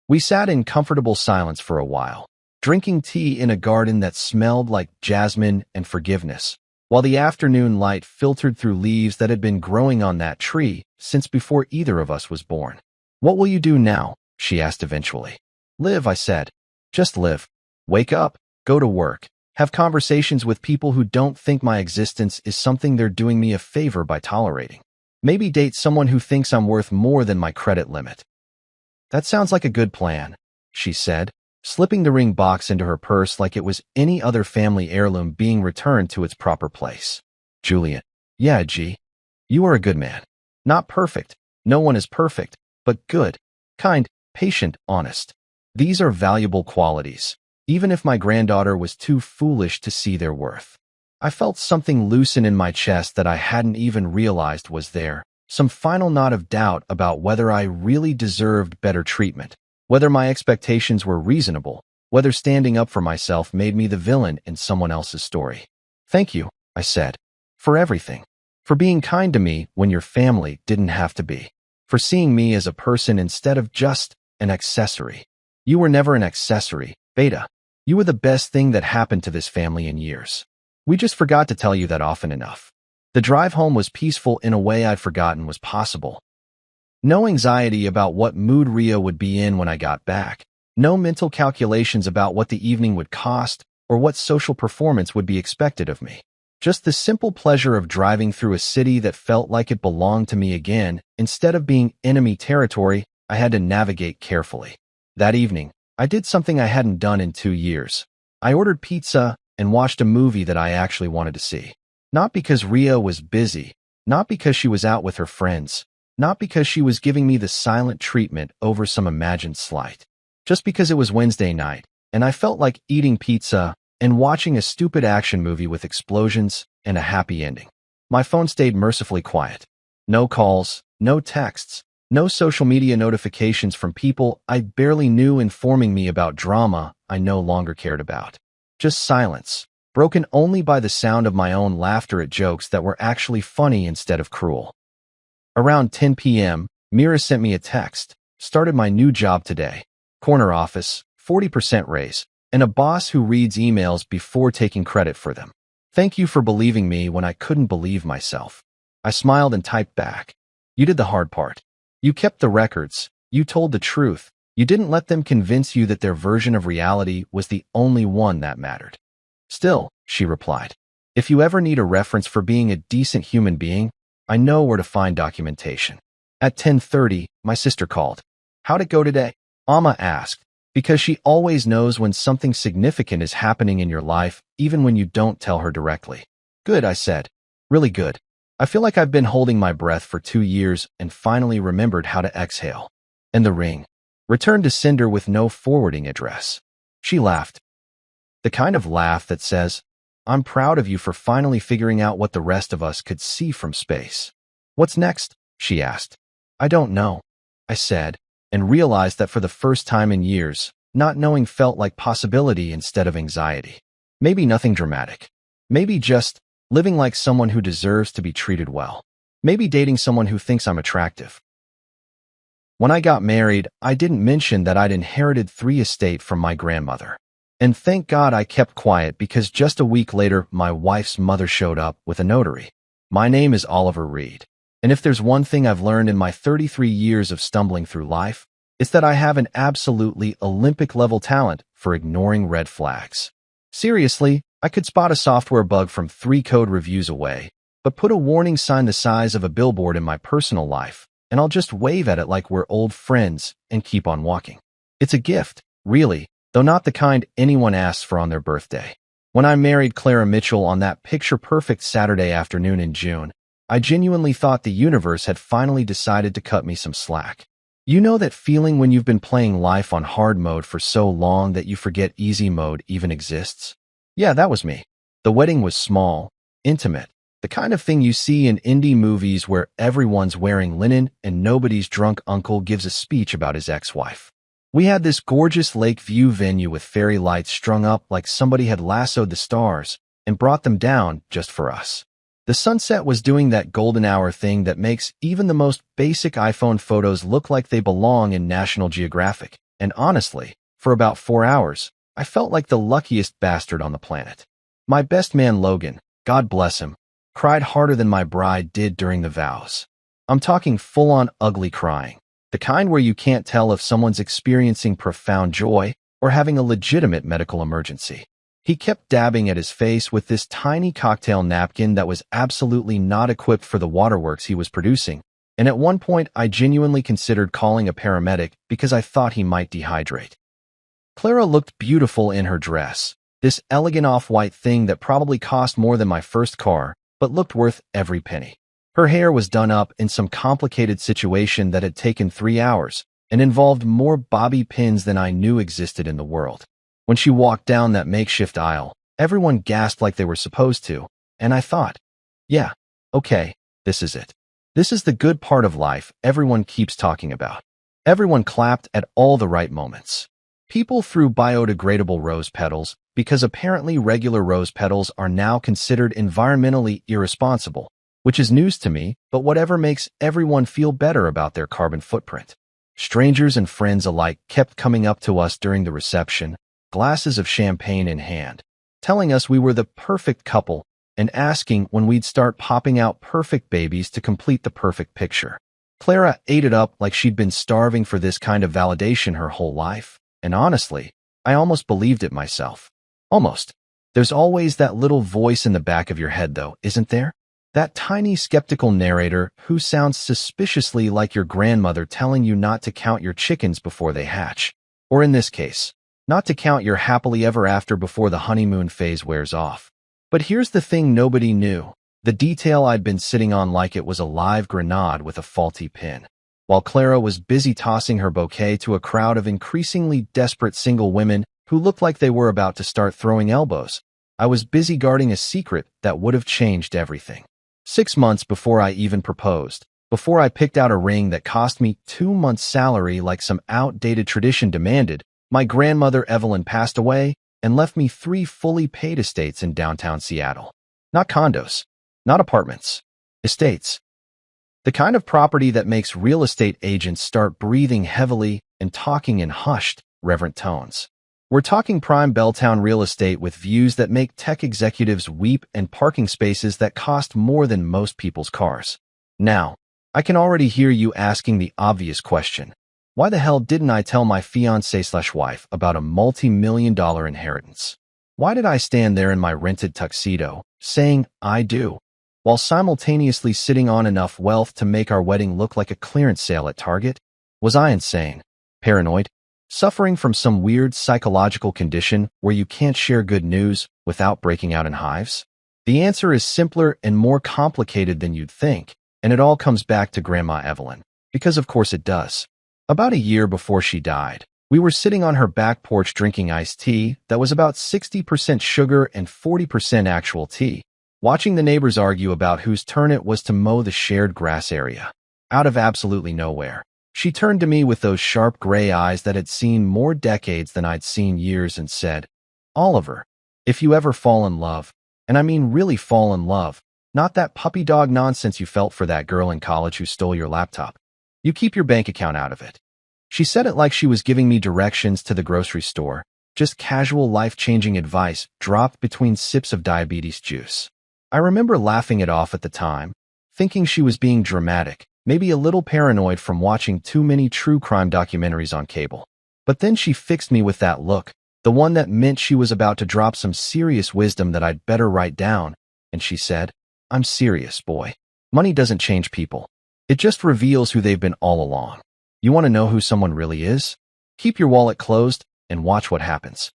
We sat in comfortable silence for a while, drinking tea in a garden that smelled like jasmine and forgiveness, while the afternoon light filtered through leaves that had been growing on that tree since before either of us was born. What will you do now? She asked eventually. Live, I said. Just live. Wake up, go to work, Have conversations with people who don't think my existence is something they're doing me a favor by tolerating. Maybe date someone who thinks I'm worth more than my credit limit. That sounds like a good plan, she said, slipping the ring box into her purse like it was any other family heirloom being returned to its proper place. Julian. Yeah, G. You are a good man. Not perfect. No one is perfect, but good, kind, patient, honest. These are valuable qualities, even if my granddaughter was too foolish to see their worth. I felt something loosen in my chest that I hadn't even realized was there, some final knot of doubt about whether I really deserved better treatment, whether my expectations were reasonable, whether standing up for myself made me the villain in someone else's story. Thank you, I said, for everything. For being kind to me when your family didn't have to be. For seeing me as a person instead of just an accessory. You were never an accessory, Beta. You were the best thing that happened to this family in years. We just forgot to tell you that often enough. The drive home was peaceful in a way I'd forgotten was possible. No anxiety about what mood Ria would be in when I got back. No mental calculations about what the evening would cost or what social performance would be expected of me. Just the simple pleasure of driving through a city that felt like it belonged to me again. Instead of being enemy territory, I had to navigate carefully. That evening, I did something I hadn't done in 2 years. I ordered pizza and watched a movie that I actually wanted to see. Not because Ria was busy, not because she was out with her friends, not because she was giving me the silent treatment over some imagined slight. Just because it was Wednesday night, and I felt like eating pizza and watching a stupid action movie with explosions and a happy ending. My phone stayed mercifully quiet. No calls, no texts, no social media notifications from people I barely knew informing me about drama I no longer cared about. Just silence, broken only by the sound of my own laughter at jokes that were actually funny instead of cruel. Around 10 p.m., Mira sent me a text. Started my new job today. Corner office, 40% raise, and a boss who reads emails before taking credit for them. Thank you for believing me when I couldn't believe myself. I smiled and typed back. You did the hard part. You kept the records. You told the truth. You didn't let them convince you that their version of reality was the only one that mattered. Still, she replied, if you ever need a reference for being a decent human being, I know where to find documentation. At 10:30, my sister called. How'd it go today? Amma asked, because she always knows when something significant is happening in your life, even when you don't tell her directly. Good, I said. Really good. I feel like I've been holding my breath for 2 years and finally remembered how to exhale. And the ring. Returned to sender with no forwarding address. She laughed. The kind of laugh that says, I'm proud of you for finally figuring out what the rest of us could see from space. What's next? She asked. I don't know, I said, and realized that for the first time in years, not knowing felt like possibility instead of anxiety. Maybe nothing dramatic. Maybe just living like someone who deserves to be treated well. Maybe dating someone who thinks I'm attractive. When I got married, I didn't mention that I'd inherited 3 estates from my grandmother. And thank God I kept quiet because just a week later, my wife's mother showed up with a notary. My name is Oliver Reed. And if there's one thing I've learned in my 33 years of stumbling through life, it's that I have an absolutely Olympic-level talent for ignoring red flags. Seriously, I could spot a software bug from 3 code reviews away, but put a warning sign the size of a billboard in my personal life, and I'll just wave at it like we're old friends and keep on walking. It's a gift, really, though not the kind anyone asks for on their birthday. When I married Clara Mitchell on that picture-perfect Saturday afternoon in June, I genuinely thought the universe had finally decided to cut me some slack. You know that feeling when you've been playing life on hard mode for so long that you forget easy mode even exists? Yeah, that was me. The wedding was small, intimate, the kind of thing you see in indie movies where everyone's wearing linen and nobody's drunk uncle gives a speech about his ex-wife. We had this gorgeous lake view venue with fairy lights strung up like somebody had lassoed the stars and brought them down just for us. The sunset was doing that golden hour thing that makes even the most basic iPhone photos look like they belong in National Geographic. And honestly, for about 4 hours, I felt like the luckiest bastard on the planet. My best man Logan, God bless him, cried harder than my bride did during the vows. I'm talking full-on ugly crying, the kind where you can't tell if someone's experiencing profound joy or having a legitimate medical emergency. He kept dabbing at his face with this tiny cocktail napkin that was absolutely not equipped for the waterworks he was producing, and at one point I genuinely considered calling a paramedic because I thought he might dehydrate. Clara looked beautiful in her dress, this elegant off-white thing that probably cost more than my first car, but looked worth every penny. Her hair was done up in some complicated situation that had taken 3 hours and involved more bobby pins than I knew existed in the world. When she walked down that makeshift aisle, everyone gasped like they were supposed to, and I thought, yeah, okay, this is it. This is the good part of life everyone keeps talking about. Everyone clapped at all the right moments. People threw biodegradable rose petals because apparently regular rose petals are now considered environmentally irresponsible, which is news to me, but whatever makes everyone feel better about their carbon footprint. Strangers and friends alike kept coming up to us during the reception, glasses of champagne in hand, telling us we were the perfect couple and asking when we'd start popping out perfect babies to complete the perfect picture. Clara ate it up like she'd been starving for this kind of validation her whole life, and honestly, I almost believed it myself. Almost. There's always that little voice in the back of your head, though, isn't there? That tiny skeptical narrator who sounds suspiciously like your grandmother telling you not to count your chickens before they hatch. Or in this case, not to count your happily ever after before the honeymoon phase wears off. But here's the thing nobody knew. The detail I'd been sitting on like it was a live grenade with a faulty pin. While Clara was busy tossing her bouquet to a crowd of increasingly desperate single women who looked like they were about to start throwing elbows, I was busy guarding a secret that would have changed everything. 6 months before I even proposed, before I picked out a ring that cost me 2 months' salary like some outdated tradition demanded, my grandmother Evelyn passed away and left me 3 fully paid estates in downtown Seattle. Not condos, not apartments, estates. The kind of property that makes real estate agents start breathing heavily and talking in hushed, reverent tones. We're talking prime Belltown real estate with views that make tech executives weep and parking spaces that cost more than most people's cars. Now, I can already hear you asking the obvious question. Why the hell didn't I tell my fiancé/wife about a multi-million-dollar inheritance? Why did I stand there in my rented tuxedo, saying, I do, while simultaneously sitting on enough wealth to make our wedding look like a clearance sale at Target? Was I insane? Paranoid? Suffering from some weird psychological condition where you can't share good news without breaking out in hives? The answer is simpler and more complicated than you'd think, and it all comes back to Grandma Evelyn. Because of course it does. About a year before she died, we were sitting on her back porch drinking iced tea that was about 60% sugar and 40% actual tea, watching the neighbors argue about whose turn it was to mow the shared grass area. Out of absolutely nowhere, she turned to me with those sharp gray eyes that had seen more decades than I'd seen years and said, Oliver, if you ever fall in love, and I mean really fall in love, not that puppy dog nonsense you felt for that girl in college who stole your laptop, you keep your bank account out of it. She said it like she was giving me directions to the grocery store, just casual life-changing advice dropped between sips of diabetes juice. I remember laughing it off at the time, thinking she was being dramatic, maybe a little paranoid from watching too many true crime documentaries on cable. But then she fixed me with that look, the one that meant she was about to drop some serious wisdom that I'd better write down, and she said, I'm serious, boy. Money doesn't change people. It just reveals who they've been all along. You want to know who someone really is? Keep your wallet closed and watch what happens.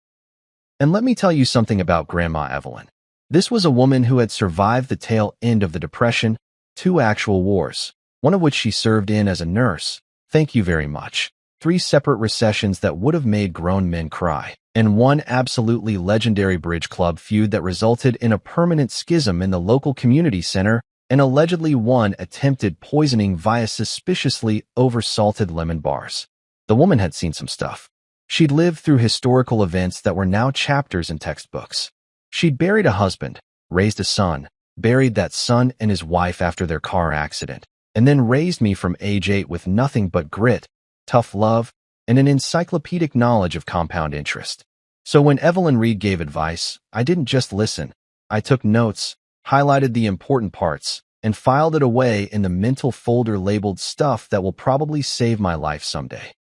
And let me tell you something about Grandma Evelyn. This was a woman who had survived the tail end of the Depression, 2 actual wars, one of which she served in as a nurse, thank you very much, 3 separate recessions that would have made grown men cry, and 1 absolutely legendary bridge club feud that resulted in a permanent schism in the local community center, and allegedly 1 attempted poisoning via suspiciously over-salted lemon bars. The woman had seen some stuff. She'd lived through historical events that were now chapters in textbooks. She'd buried a husband, raised a son, buried that son and his wife after their car accident, and then raised me from age 8 with nothing but grit, tough love, and an encyclopedic knowledge of compound interest. So when Evelyn Reed gave advice, I didn't just listen. I took notes, highlighted the important parts, and filed it away in the mental folder labeled stuff that will probably save my life someday.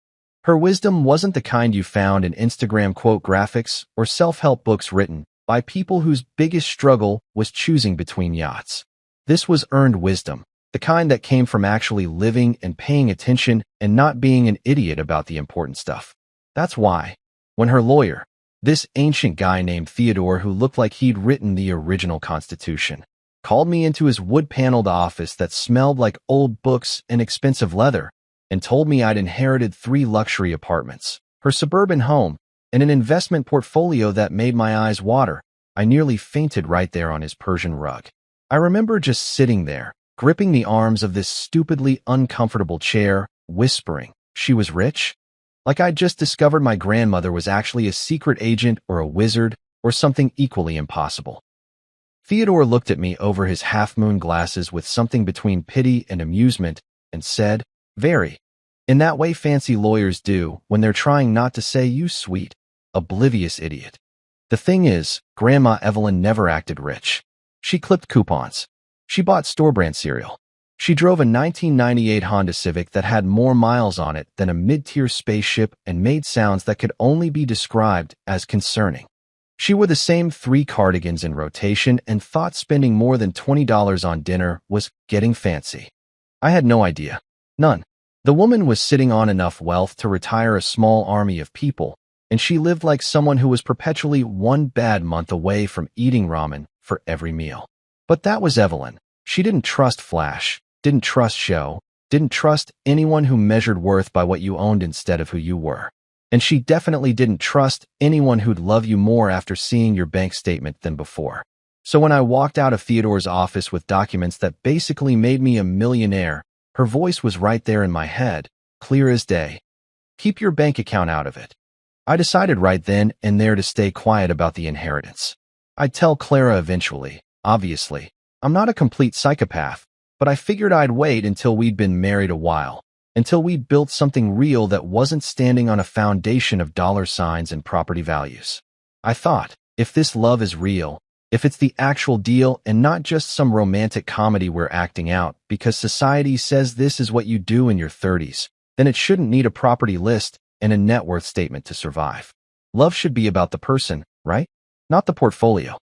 Her wisdom wasn't the kind you found in Instagram quote graphics or self-help books written by people whose biggest struggle was choosing between yachts. This was earned wisdom, the kind that came from actually living and paying attention and not being an idiot about the important stuff. That's why, when her lawyer, this ancient guy named Theodore who looked like he'd written the original Constitution, called me into his wood-paneled office that smelled like old books and expensive leather, and told me I'd inherited 3 luxury apartments, her suburban home, and an investment portfolio that made my eyes water, I nearly fainted right there on his Persian rug. I remember just sitting there, gripping the arms of this stupidly uncomfortable chair, whispering, she was rich? Like I'd just discovered my grandmother was actually a secret agent or a wizard or something equally impossible. Theodore looked at me over his half-moon glasses with something between pity and amusement and said, very. In that way fancy lawyers do when they're trying not to say you sweet, oblivious idiot. The thing is, Grandma Evelyn never acted rich. She clipped coupons. She bought store-brand cereal. She drove a 1998 Honda Civic that had more miles on it than a mid-tier spaceship and made sounds that could only be described as concerning. She wore the same 3 cardigans in rotation and thought spending more than $20 on dinner was getting fancy. I had no idea. None. The woman was sitting on enough wealth to retire a small army of people, and she lived like someone who was perpetually 1 bad month away from eating ramen for every meal. But that was Evelyn. She didn't trust flash, didn't trust show, didn't trust anyone who measured worth by what you owned instead of who you were. And she definitely didn't trust anyone who'd love you more after seeing your bank statement than before. So when I walked out of Theodore's office with documents that basically made me a millionaire, her voice was right there in my head, clear as day. Keep your bank account out of it. I decided right then and there to stay quiet about the inheritance. I'd tell Clara eventually, obviously. I'm not a complete psychopath, but I figured I'd wait until we'd been married a while, until we'd built something real that wasn't standing on a foundation of dollar signs and property values. I thought, if this love is real, if it's the actual deal and not just some romantic comedy we're acting out because society says this is what you do in your 30s, then it shouldn't need a property list and a net worth statement to survive. Love should be about the person, right? Not the portfolio.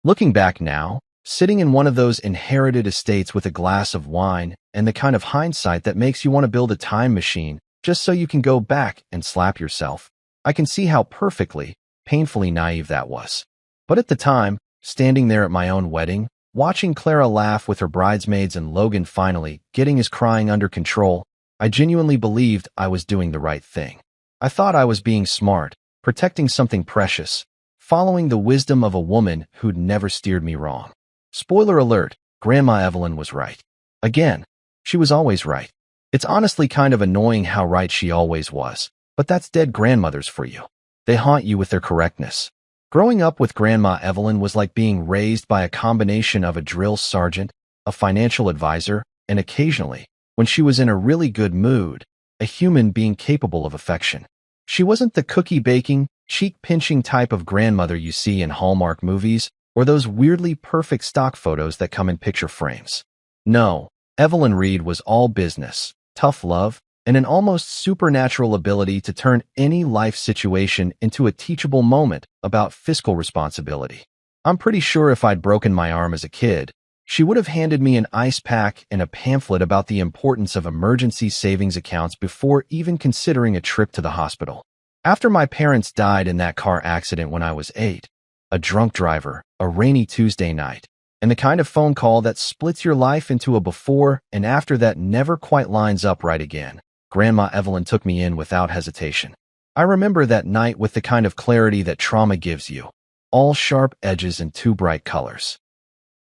Looking back now, sitting in one of those inherited estates with a glass of wine and the kind of hindsight that makes you want to build a time machine just so you can go back and slap yourself, I can see how perfectly, painfully naive that was. But at the time, standing there at my own wedding, watching Clara laugh with her bridesmaids and Logan finally getting his crying under control, I genuinely believed I was doing the right thing. I thought I was being smart, protecting something precious, following the wisdom of a woman who'd never steered me wrong. Spoiler alert, Grandma Evelyn was right. Again, she was always right. It's honestly kind of annoying how right she always was, but that's dead grandmothers for you. They haunt you with their correctness. Growing up with Grandma Evelyn was like being raised by a combination of a drill sergeant, a financial advisor, and occasionally, when she was in a really good mood, a human being capable of affection. She wasn't the cookie-baking, cheek-pinching type of grandmother you see in Hallmark movies or those weirdly perfect stock photos that come in picture frames. No, Evelyn Reed was all business, tough love, and an almost supernatural ability to turn any life situation into a teachable moment about fiscal responsibility. I'm pretty sure if I'd broken my arm as a kid, she would have handed me an ice pack and a pamphlet about the importance of emergency savings accounts before even considering a trip to the hospital. After my parents died in that car accident when I was 8, a drunk driver, a rainy Tuesday night, and the kind of phone call that splits your life into a before and after that never quite lines up right again, Grandma Evelyn took me in without hesitation. I remember that night with the kind of clarity that trauma gives you, all sharp edges and 2 bright colors.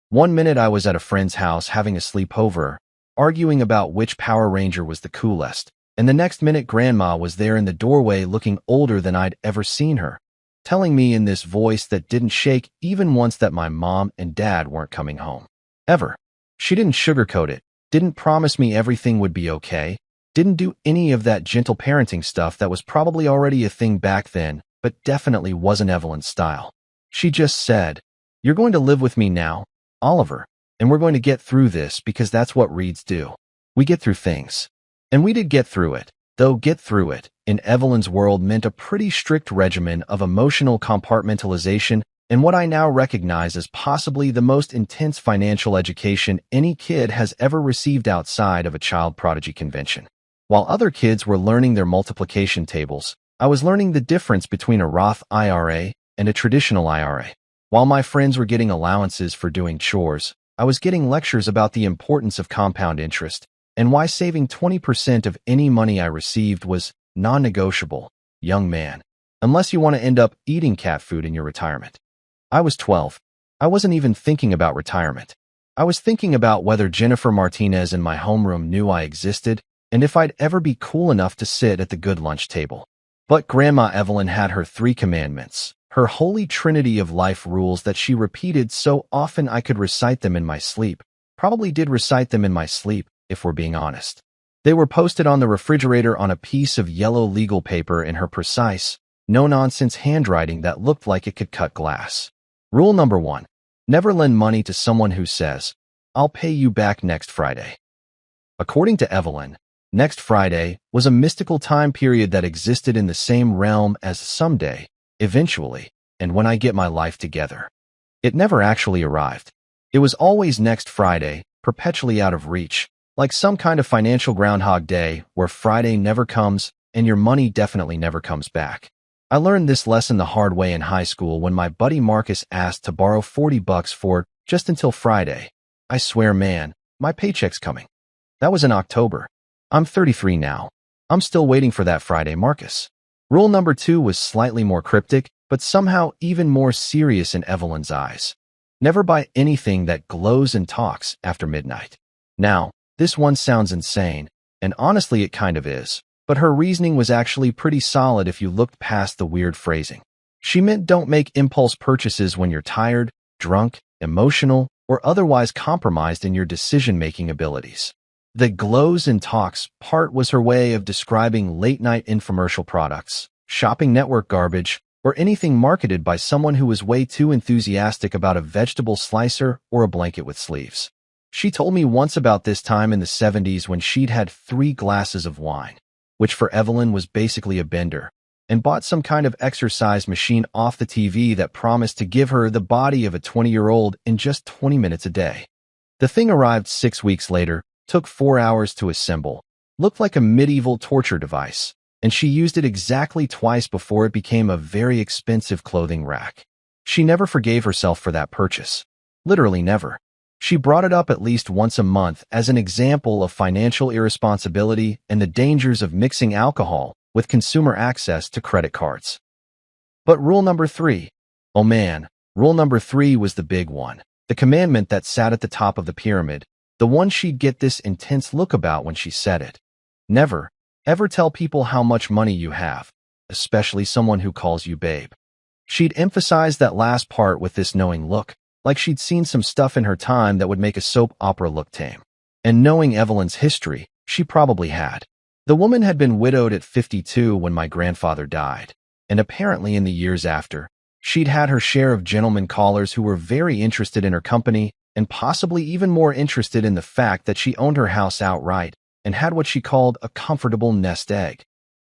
One minute I was at a friend's house having a sleepover, arguing about which Power Ranger was the coolest, and the next minute Grandma was there in the doorway looking older than I'd ever seen her, telling me in this voice that didn't shake even once that my mom and dad weren't coming home. Ever. She didn't sugarcoat it, didn't promise me everything would be okay, didn't do any of that gentle parenting stuff that was probably already a thing back then, but definitely wasn't Evelyn's style. She just said, "You're going to live with me now, Oliver, and we're going to get through this because that's what Reeds do. We get through things." And we did get through it, though get through it, in Evelyn's world meant a pretty strict regimen of emotional compartmentalization and what I now recognize as possibly the most intense financial education any kid has ever received outside of a child prodigy convention. While other kids were learning their multiplication tables, I was learning the difference between a Roth IRA and a traditional IRA. While my friends were getting allowances for doing chores, I was getting lectures about the importance of compound interest and why saving 20% of any money I received was non-negotiable, young man, unless you want to end up eating cat food in your retirement. I was 12. I wasn't even thinking about retirement. I was thinking about whether Jennifer Martinez in my homeroom knew I existed and if I'd ever be cool enough to sit at the good lunch table. But Grandma Evelyn had her 3 commandments, her holy trinity of life rules that she repeated so often I could recite them in my sleep. Probably did recite them in my sleep, if we're being honest. They were posted on the refrigerator on a piece of yellow legal paper in her precise, no-nonsense handwriting that looked like it could cut glass. Rule number 1. Never lend money to someone who says, "I'll pay you back next Friday." According to Evelyn, next Friday was a mystical time period that existed in the same realm as someday, eventually, and when I get my life together. It never actually arrived. It was always next Friday, perpetually out of reach, like some kind of financial Groundhog Day where Friday never comes and your money definitely never comes back. I learned this lesson the hard way in high school when my buddy Marcus asked to borrow $40 for just until Friday. I swear, man, my paycheck's coming. That was in October. I'm 33 now. I'm still waiting for that Friday, Marcus. Rule number 2 was slightly more cryptic, but somehow even more serious in Evelyn's eyes. Never buy anything that glows and talks after midnight. Now, this one sounds insane, and honestly it kind of is. But her reasoning was actually pretty solid if you looked past the weird phrasing. She meant don't make impulse purchases when you're tired, drunk, emotional, or otherwise compromised in your decision-making abilities. The glows and talks part was her way of describing late-night infomercial products, shopping network garbage, or anything marketed by someone who was way too enthusiastic about a vegetable slicer or a blanket with sleeves. She told me once about this time in the 70s when she'd had 3 glasses of wine, which for Evelyn was basically a bender, and bought some kind of exercise machine off the TV that promised to give her the body of a 20-year-old in just 20 minutes a day. The thing arrived 6 weeks later, took 4 hours to assemble, looked like a medieval torture device, and she used it exactly twice before it became a very expensive clothing rack. She never forgave herself for that purchase. Literally never. She brought it up at least once a month as an example of financial irresponsibility and the dangers of mixing alcohol with consumer access to credit cards. But rule number 3. Oh man, rule number 3 was the big one. The commandment that sat at the top of the pyramid, the one she'd get this intense look about when she said it. Never, ever tell people how much money you have, especially someone who calls you babe. She'd emphasize that last part with this knowing look, like she'd seen some stuff in her time that would make a soap opera look tame. And knowing Evelyn's history, she probably had. The woman had been widowed at 52 when my grandfather died, and apparently in the years after, she'd had her share of gentlemen callers who were very interested in her company and possibly even more interested in the fact that she owned her house outright and had what she called a comfortable nest egg.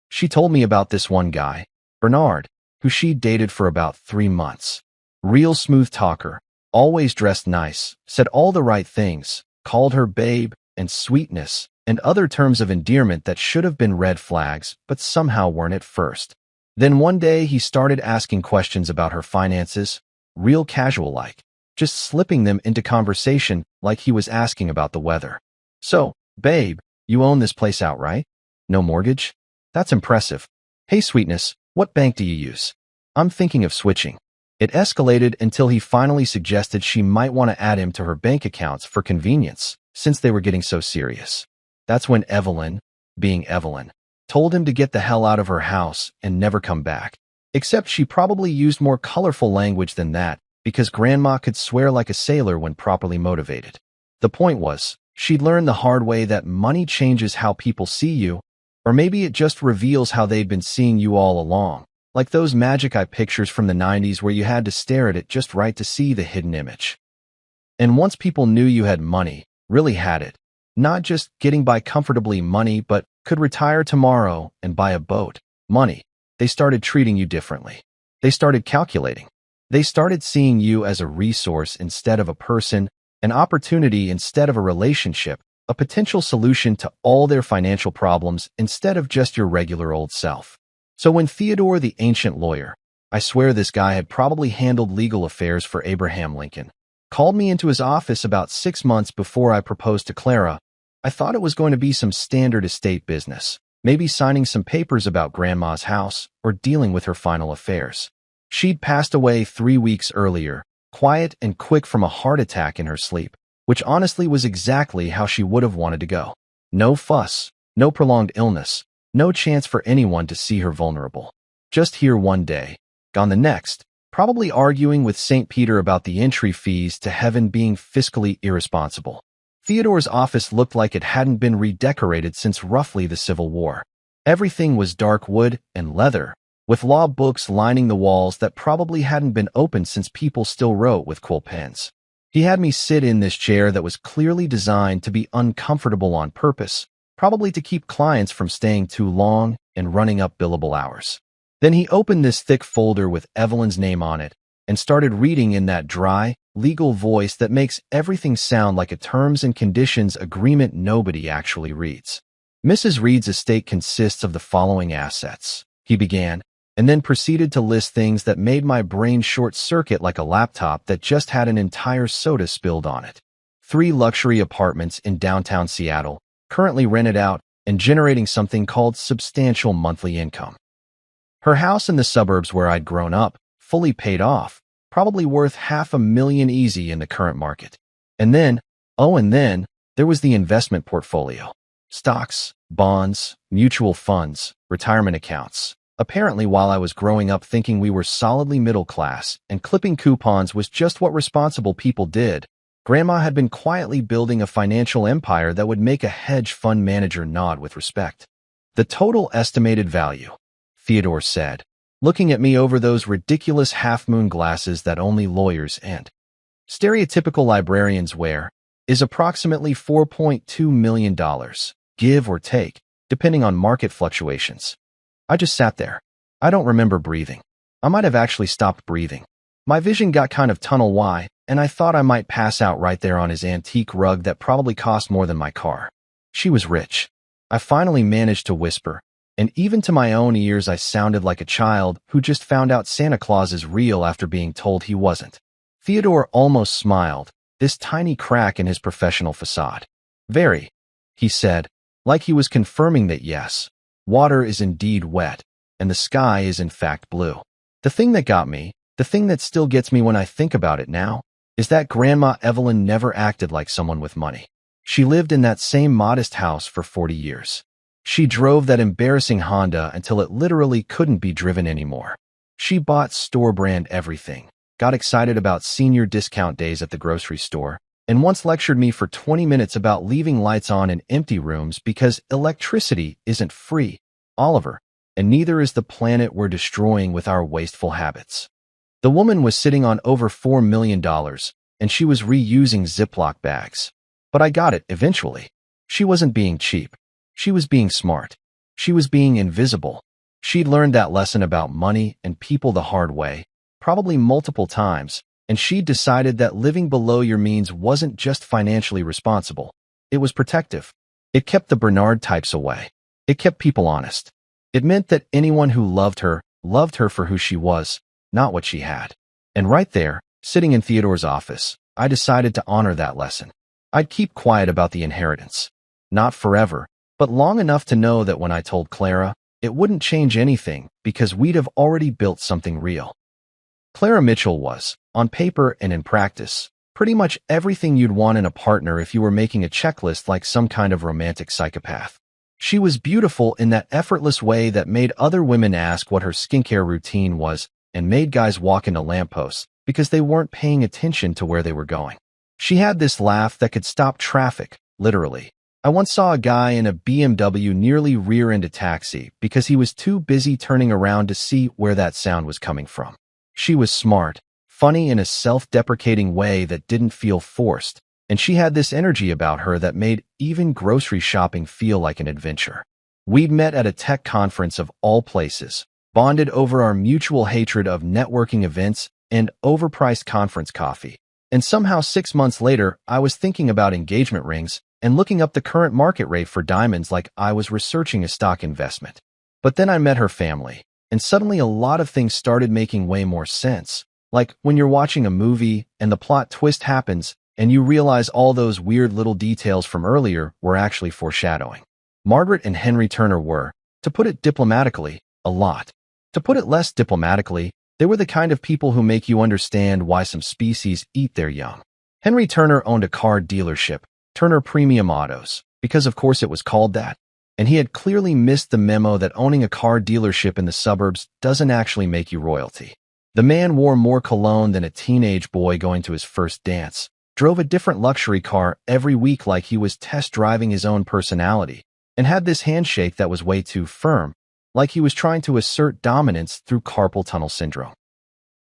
She told me about this one guy, Bernard, who she'd dated for about 3 months. Real smooth talker, always dressed nice, said all the right things, called her babe and sweetness and other terms of endearment that should have been red flags but somehow weren't at first. Then one day he started asking questions about her finances, real casual-like, just slipping them into conversation like he was asking about the weather. "So, babe, you own this place outright? No mortgage? That's impressive. Hey, sweetness, what bank do you use? I'm thinking of switching." It escalated until he finally suggested she might want to add him to her bank accounts for convenience, since they were getting so serious. That's when Evelyn, being Evelyn, told him to get the hell out of her house and never come back. Except she probably used more colorful language than that, because Grandma could swear like a sailor when properly motivated. The point was, she'd learned the hard way that money changes how people see you, or maybe it just reveals how they'd been seeing you all along. Like those magic eye pictures from the 90s where you had to stare at it just right to see the hidden image. And once people knew you had money, really had it, not just getting by comfortably money, but could retire tomorrow and buy a boat, money, they started treating you differently. They started calculating. They started seeing you as a resource instead of a person, an opportunity instead of a relationship, a potential solution to all their financial problems instead of just your regular old self. So when Theodore, the ancient lawyer, I swear this guy had probably handled legal affairs for Abraham Lincoln, called me into his office about 6 months before I proposed to Clara, I thought it was going to be some standard estate business, maybe signing some papers about Grandma's house or dealing with her final affairs. She'd passed away 3 weeks earlier, quiet and quick from a heart attack in her sleep, which honestly was exactly how she would have wanted to go. No fuss, no prolonged illness, no chance for anyone to see her vulnerable. Just here one day, gone the next, probably arguing with St. Peter about the entry fees to heaven being fiscally irresponsible. Theodore's office looked like it hadn't been redecorated since roughly the Civil War. Everything was dark wood and leather, with law books lining the walls that probably hadn't been opened since people still wrote with quill pens. He had me sit in this chair that was clearly designed to be uncomfortable on purpose, probably to keep clients from staying too long and running up billable hours. Then he opened this thick folder with Evelyn's name on it and started reading in that dry, legal voice that makes everything sound like a terms and conditions agreement nobody actually reads. Mrs. Reed's estate consists of the following assets, he began, and then proceeded to list things that made my brain short-circuit like a laptop that just had an entire soda spilled on it. 3 luxury apartments in downtown Seattle, currently rented out and generating something called substantial monthly income. Her house in the suburbs where I'd grown up, fully paid off, probably worth $500,000 easy in the current market. And then, there was the investment portfolio. Stocks, bonds, mutual funds, retirement accounts. Apparently, while I was growing up thinking we were solidly middle class and clipping coupons was just what responsible people did, Grandma had been quietly building a financial empire that would make a hedge fund manager nod with respect. The total estimated value, Theodore said, looking at me over those ridiculous half-moon glasses that only lawyers and stereotypical librarians wear, is approximately $4.2 million, give or take, depending on market fluctuations. I just sat there. I don't remember breathing. I might have actually stopped breathing. My vision got kind of tunnel-wide, and I thought I might pass out right there on his antique rug that probably cost more than my car. She was rich. I finally managed to whisper, and even to my own ears I sounded like a child who just found out Santa Claus is real after being told he wasn't. Theodore almost smiled, this tiny crack in his professional facade. Very, he said, like he was confirming that yes, water is indeed wet, and the sky is in fact blue. The thing that got me, the thing that still gets me when I think about it now, is that Grandma Evelyn never acted like someone with money. She lived in that same modest house for 40 years. She drove that embarrassing Honda until it literally couldn't be driven anymore. She bought store-brand everything, got excited about senior discount days at the grocery store, and once lectured me for 20 minutes about leaving lights on in empty rooms because electricity isn't free, Oliver, and neither is the planet we're destroying with our wasteful habits. The woman was sitting on over $4 million, and she was reusing Ziploc bags. But I got it eventually. She wasn't being cheap. She was being smart. She was being invisible. She'd learned that lesson about money and people the hard way, probably multiple times, and she'd decided that living below your means wasn't just financially responsible. It was protective. It kept the Bernard types away. It kept people honest. It meant that anyone who loved her for who she was, not what she had. And right there, sitting in Theodore's office, I decided to honor that lesson. I'd keep quiet about the inheritance. Not forever, but long enough to know that when I told Clara, it wouldn't change anything because we'd have already built something real. Clara Mitchell was, on paper and in practice, pretty much everything you'd want in a partner if you were making a checklist like some kind of romantic psychopath. She was beautiful in that effortless way that made other women ask what her skincare routine was and made guys walk into lampposts because they weren't paying attention to where they were going. She had this laugh that could stop traffic, literally. I once saw a guy in a BMW nearly rear-end a taxi because he was too busy turning around to see where that sound was coming from. She was smart, funny in a self-deprecating way that didn't feel forced, and she had this energy about her that made even grocery shopping feel like an adventure. We'd met at a tech conference of all places, bonded over our mutual hatred of networking events, and overpriced conference coffee. And somehow 6 months later, I was thinking about engagement rings and looking up the current market rate for diamonds like I was researching a stock investment. But then I met her family, and suddenly a lot of things started making way more sense. Like when you're watching a movie and the plot twist happens and you realize all those weird little details from earlier were actually foreshadowing. Margaret and Henry Turner were, to put it diplomatically, a lot. To put it less diplomatically, they were the kind of people who make you understand why some species eat their young. Henry Turner owned a car dealership, Turner Premium Autos, because of course it was called that. And he had clearly missed the memo that owning a car dealership in the suburbs doesn't actually make you royalty. The man wore more cologne than a teenage boy going to his first dance, drove a different luxury car every week like he was test driving his own personality, and had this handshake that was way too firm, like he was trying to assert dominance through carpal tunnel syndrome.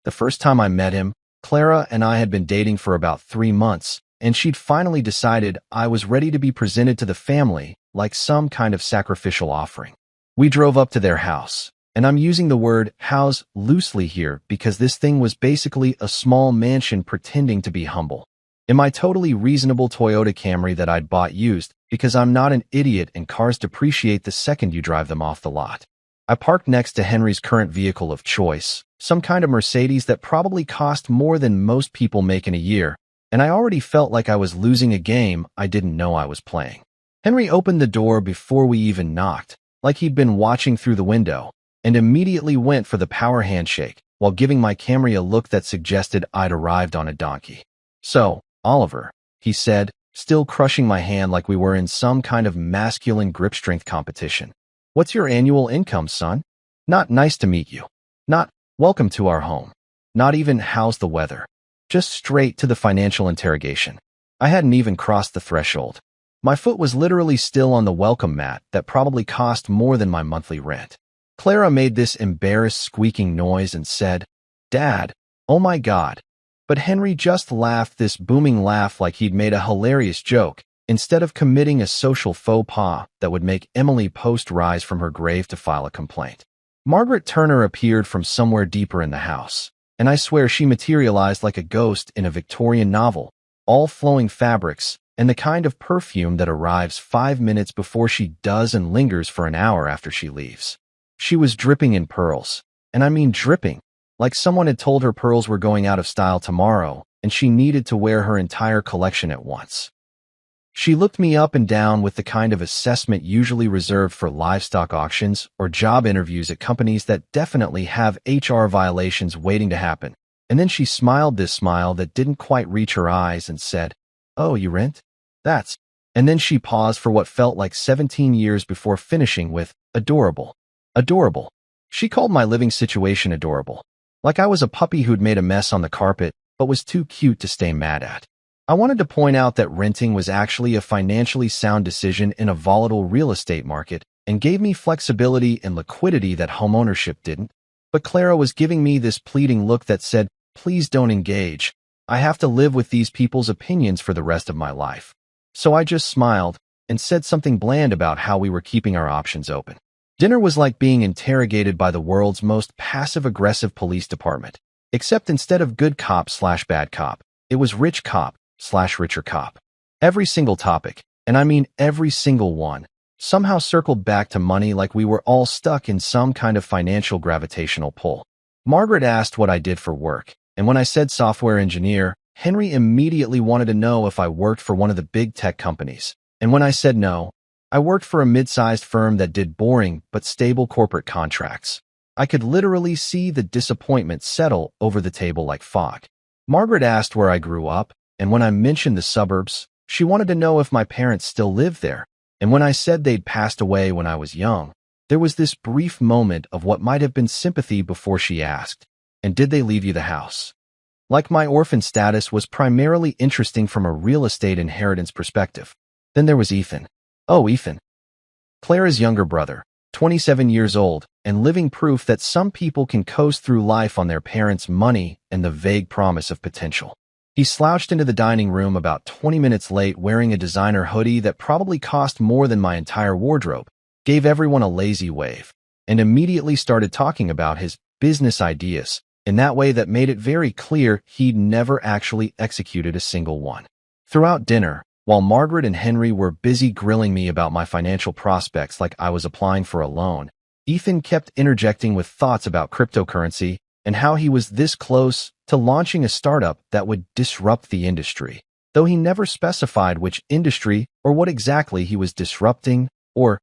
The first time I met him, Clara and I had been dating for about 3 months, and she'd finally decided I was ready to be presented to the family like some kind of sacrificial offering. We drove up to their house, and I'm using the word house loosely here because this thing was basically a small mansion pretending to be humble. In my totally reasonable Toyota Camry that I'd bought used because I'm not an idiot and cars depreciate the second you drive them off the lot. I parked next to Henry's current vehicle of choice, some kind of Mercedes that probably cost more than most people make in a year, and I already felt like I was losing a game I didn't know I was playing. Henry opened the door before we even knocked, like he'd been watching through the window, and immediately went for the power handshake while giving my Camry a look that suggested I'd arrived on a donkey. "So, Oliver," he said, still crushing my hand like we were in some kind of masculine grip strength competition. "What's your annual income, son?" Not "nice to meet you." Not "welcome to our home." Not even "how's the weather." Just straight to the financial interrogation. I hadn't even crossed the threshold. My foot was literally still on the welcome mat that probably cost more than my monthly rent. Clara made this embarrassed squeaking noise and said, "Dad, oh my God." But Henry just laughed this booming laugh like he'd made a hilarious joke, instead of committing a social faux pas that would make Emily Post rise from her grave to file a complaint. Margaret Turner appeared from somewhere deeper in the house, and I swear she materialized like a ghost in a Victorian novel, all flowing fabrics, and the kind of perfume that arrives 5 minutes before she does and lingers for an hour after she leaves. She was dripping in pearls, and I mean dripping, like someone had told her pearls were going out of style tomorrow, and she needed to wear her entire collection at once. She looked me up and down with the kind of assessment usually reserved for livestock auctions or job interviews at companies that definitely have HR violations waiting to happen, and then she smiled this smile that didn't quite reach her eyes and said, "Oh, you rent? That's..." And then she paused for what felt like 17 years before finishing with, "Adorable. Adorable." She called my living situation adorable. Like I was a puppy who'd made a mess on the carpet, but was too cute to stay mad at. I wanted to point out that renting was actually a financially sound decision in a volatile real estate market and gave me flexibility and liquidity that homeownership didn't. But Clara was giving me this pleading look that said, "Please don't engage. I have to live with these people's opinions for the rest of my life." So I just smiled and said something bland about how we were keeping our options open. Dinner was like being interrogated by the world's most passive-aggressive police department, except instead of good cop/bad cop, it was rich cop/richer cop. Every single topic, and I mean every single one, somehow circled back to money like we were all stuck in some kind of financial gravitational pull. Margaret asked what I did for work, and when I said software engineer, Henry immediately wanted to know if I worked for one of the big tech companies. And when I said no, I worked for a mid-sized firm that did boring but stable corporate contracts. I could literally see the disappointment settle over the table like fog. Margaret asked where I grew up, and when I mentioned the suburbs, she wanted to know if my parents still lived there. And when I said they'd passed away when I was young, there was this brief moment of what might have been sympathy before she asked, "And did they leave you the house?" Like my orphan status was primarily interesting from a real estate inheritance perspective. Then there was Ethan. Oh, Ethan. Clara's younger brother, 27 years old, and living proof that some people can coast through life on their parents' money and the vague promise of potential. He slouched into the dining room about 20 minutes late wearing a designer hoodie that probably cost more than my entire wardrobe, gave everyone a lazy wave, and immediately started talking about his business ideas in that way that made it very clear he'd never actually executed a single one. Throughout dinner, while Margaret and Henry were busy grilling me about my financial prospects like I was applying for a loan, Ethan kept interjecting with thoughts about cryptocurrency and how he was this close to launching a startup that would disrupt the industry, though he never specified which industry or what exactly he was disrupting or,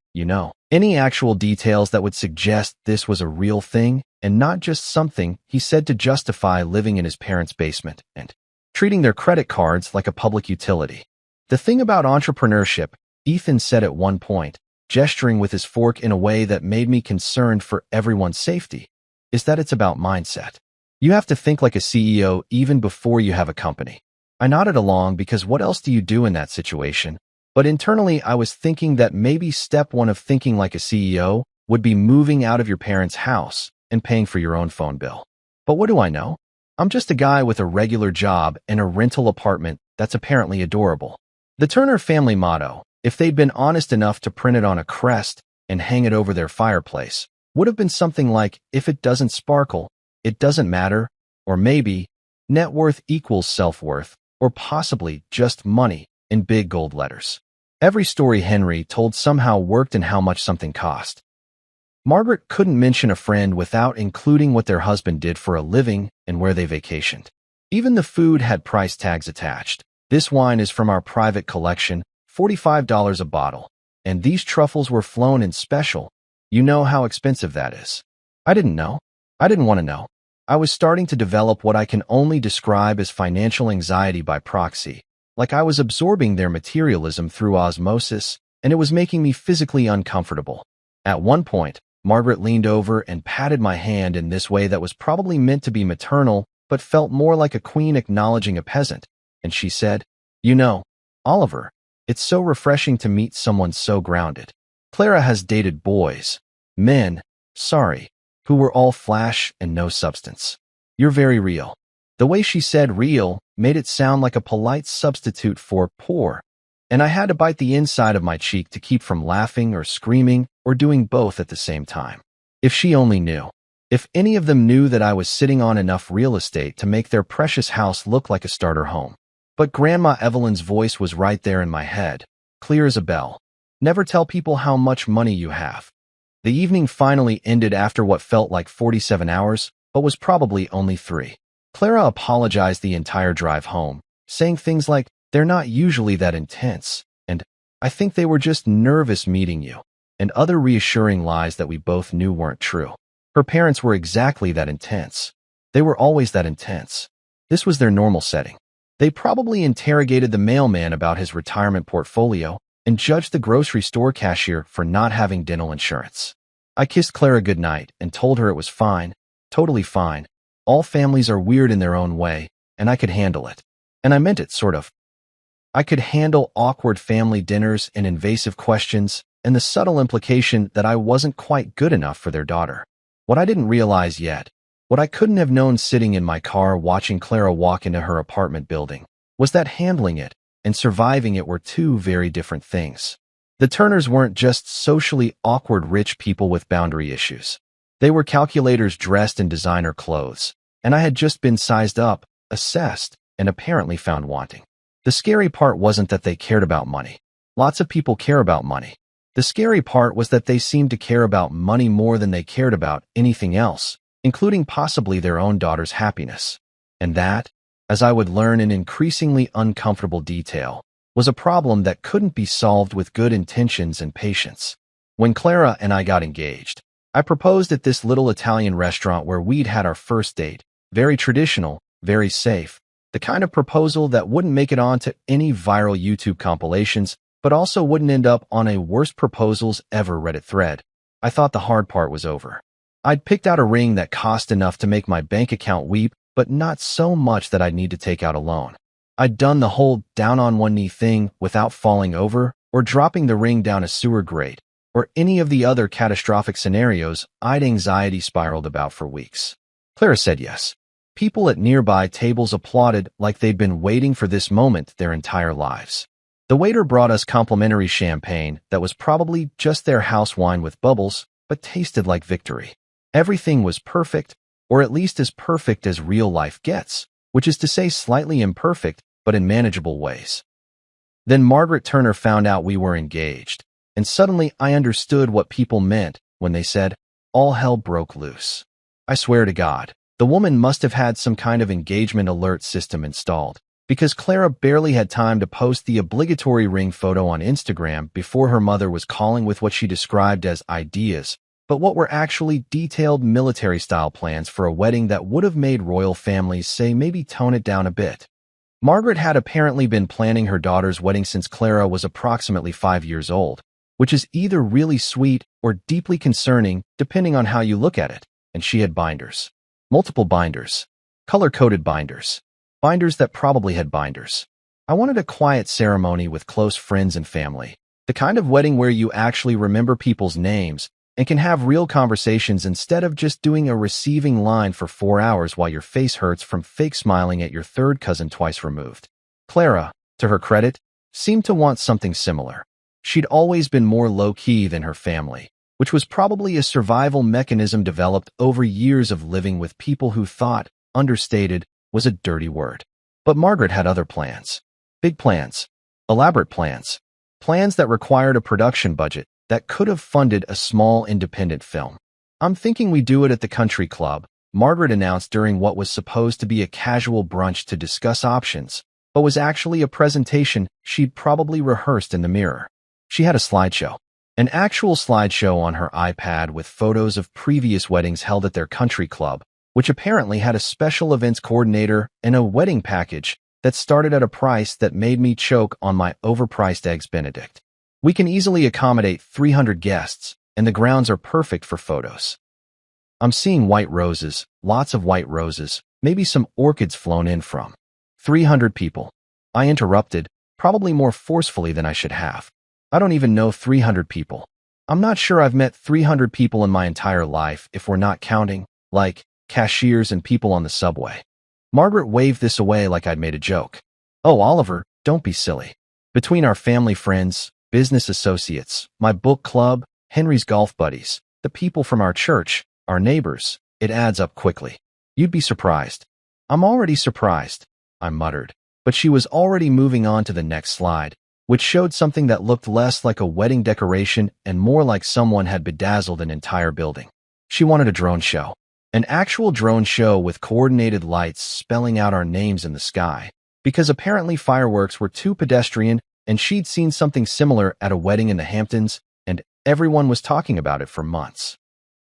any actual details that would suggest this was a real thing and not just something he said to justify living in his parents' basement and treating their credit cards like a public utility. The thing about entrepreneurship, Ethan said at one point, gesturing with his fork in a way that made me concerned for everyone's safety, is that it's about mindset. You have to think like a CEO even before you have a company. I nodded along because what else do you do in that situation? But internally, I was thinking that maybe step one of thinking like a CEO would be moving out of your parents' house and paying for your own phone bill. But what do I know? I'm just a guy with a regular job and a rental apartment that's apparently adorable. The Turner family motto, if they'd been honest enough to print it on a crest and hang it over their fireplace, would have been something like, if it doesn't sparkle, it doesn't matter, or maybe, net worth equals self-worth, or possibly just money in big gold letters. Every story Henry told somehow worked in how much something cost. Margaret couldn't mention a friend without including what their husband did for a living and where they vacationed. Even the food had price tags attached. This wine is from our private collection, $45 a bottle, and these truffles were flown in special. You know how expensive that is. I didn't know. I didn't want to know. I was starting to develop what I can only describe as financial anxiety by proxy, like I was absorbing their materialism through osmosis, and it was making me physically uncomfortable. At one point, Margaret leaned over and patted my hand in this way that was probably meant to be maternal, but felt more like a queen acknowledging a peasant, and she said, Oliver, it's so refreshing to meet someone so grounded. Clara has dated boys, men, who were all flash and no substance. You're very real. The way she said real made it sound like a polite substitute for poor, and I had to bite the inside of my cheek to keep from laughing or screaming or doing both at the same time. If she only knew. If any of them knew that I was sitting on enough real estate to make their precious house look like a starter home. But Grandma Evelyn's voice was right there in my head, clear as a bell. Never tell people how much money you have. The evening finally ended after what felt like 47 hours, but was probably only 3. Clara apologized the entire drive home, saying things like, they're not usually that intense, and I think they were just nervous meeting you, and other reassuring lies that we both knew weren't true. Her parents were exactly that intense. They were always that intense. This was their normal setting. They probably interrogated the mailman about his retirement portfolio and judged the grocery store cashier for not having dental insurance. I kissed Clara goodnight and told her it was fine, totally fine. All families are weird in their own way, and I could handle it. And I meant it, sort of. I could handle awkward family dinners and invasive questions and the subtle implication that I wasn't quite good enough for their daughter. What I didn't realize yet, what I couldn't have known sitting in my car watching Clara walk into her apartment building, was that handling it and surviving it were two very different things. The Turners weren't just socially awkward rich people with boundary issues. They were calculators dressed in designer clothes, and I had just been sized up, assessed, and apparently found wanting. The scary part wasn't that they cared about money. Lots of people care about money. The scary part was that they seemed to care about money more than they cared about anything else, including possibly their own daughter's happiness. And that, as I would learn in increasingly uncomfortable detail, was a problem that couldn't be solved with good intentions and patience. When Clara and I got engaged, I proposed at this little Italian restaurant where we'd had our first date, very traditional, very safe, the kind of proposal that wouldn't make it onto any viral YouTube compilations, but also wouldn't end up on a worst proposals ever Reddit thread. I thought the hard part was over. I'd picked out a ring that cost enough to make my bank account weep, but not so much that I'd need to take out a loan. I'd done the whole down on one knee thing without falling over or dropping the ring down a sewer grate or any of the other catastrophic scenarios I'd anxiety spiraled about for weeks. Clara said yes. People at nearby tables applauded like they'd been waiting for this moment their entire lives. The waiter brought us complimentary champagne that was probably just their house wine with bubbles, but tasted like victory. Everything was perfect, or at least as perfect as real life gets, which is to say slightly imperfect, but in manageable ways. Then Margaret Turner found out we were engaged, and suddenly I understood what people meant when they said, all hell broke loose. I swear to God, the woman must have had some kind of engagement alert system installed, because Clara barely had time to post the obligatory ring photo on Instagram before her mother was calling with what she described as ideas, but what were actually detailed military-style plans for a wedding that would have made royal families say maybe tone it down a bit. Margaret had apparently been planning her daughter's wedding since Clara was approximately 5 years old, which is either really sweet or deeply concerning depending on how you look at it, and she had binders. Multiple binders. Color-coded binders. Binders that probably had binders. I wanted a quiet ceremony with close friends and family. The kind of wedding where you actually remember people's names and can have real conversations instead of just doing a receiving line for 4 hours while your face hurts from fake smiling at your third cousin twice removed. Clara, to her credit, seemed to want something similar. She'd always been more low-key than her family, which was probably a survival mechanism developed over years of living with people who thought, understated, was a dirty word. But Margaret had other plans. Big plans. Elaborate plans. Plans that required a production budget that could have funded a small independent film. I'm thinking we do it at the country club, Margaret announced during what was supposed to be a casual brunch to discuss options, but was actually a presentation she'd probably rehearsed in the mirror. She had a slideshow. An actual slideshow on her iPad with photos of previous weddings held at their country club, which apparently had a special events coordinator and a wedding package that started at a price that made me choke on my overpriced Eggs Benedict. We can easily accommodate 300 guests, and the grounds are perfect for photos. I'm seeing white roses, lots of white roses, maybe some orchids flown in from 300 people. I interrupted, probably more forcefully than I should have. I don't even know 300 people. I'm not sure I've met 300 people in my entire life if we're not counting, like, cashiers and people on the subway. Margaret waved this away like I'd made a joke. Oh, Oliver, don't be silly. Between our family friends, business associates, my book club, Henry's golf buddies, the people from our church, our neighbors, it adds up quickly. You'd be surprised. I'm already surprised, I muttered, but she was already moving on to the next slide, which showed something that looked less like a wedding decoration and more like someone had bedazzled an entire building. She wanted a drone show. An actual drone show with coordinated lights spelling out our names in the sky, because apparently fireworks were too pedestrian and she'd seen something similar at a wedding in the Hamptons, and everyone was talking about it for months.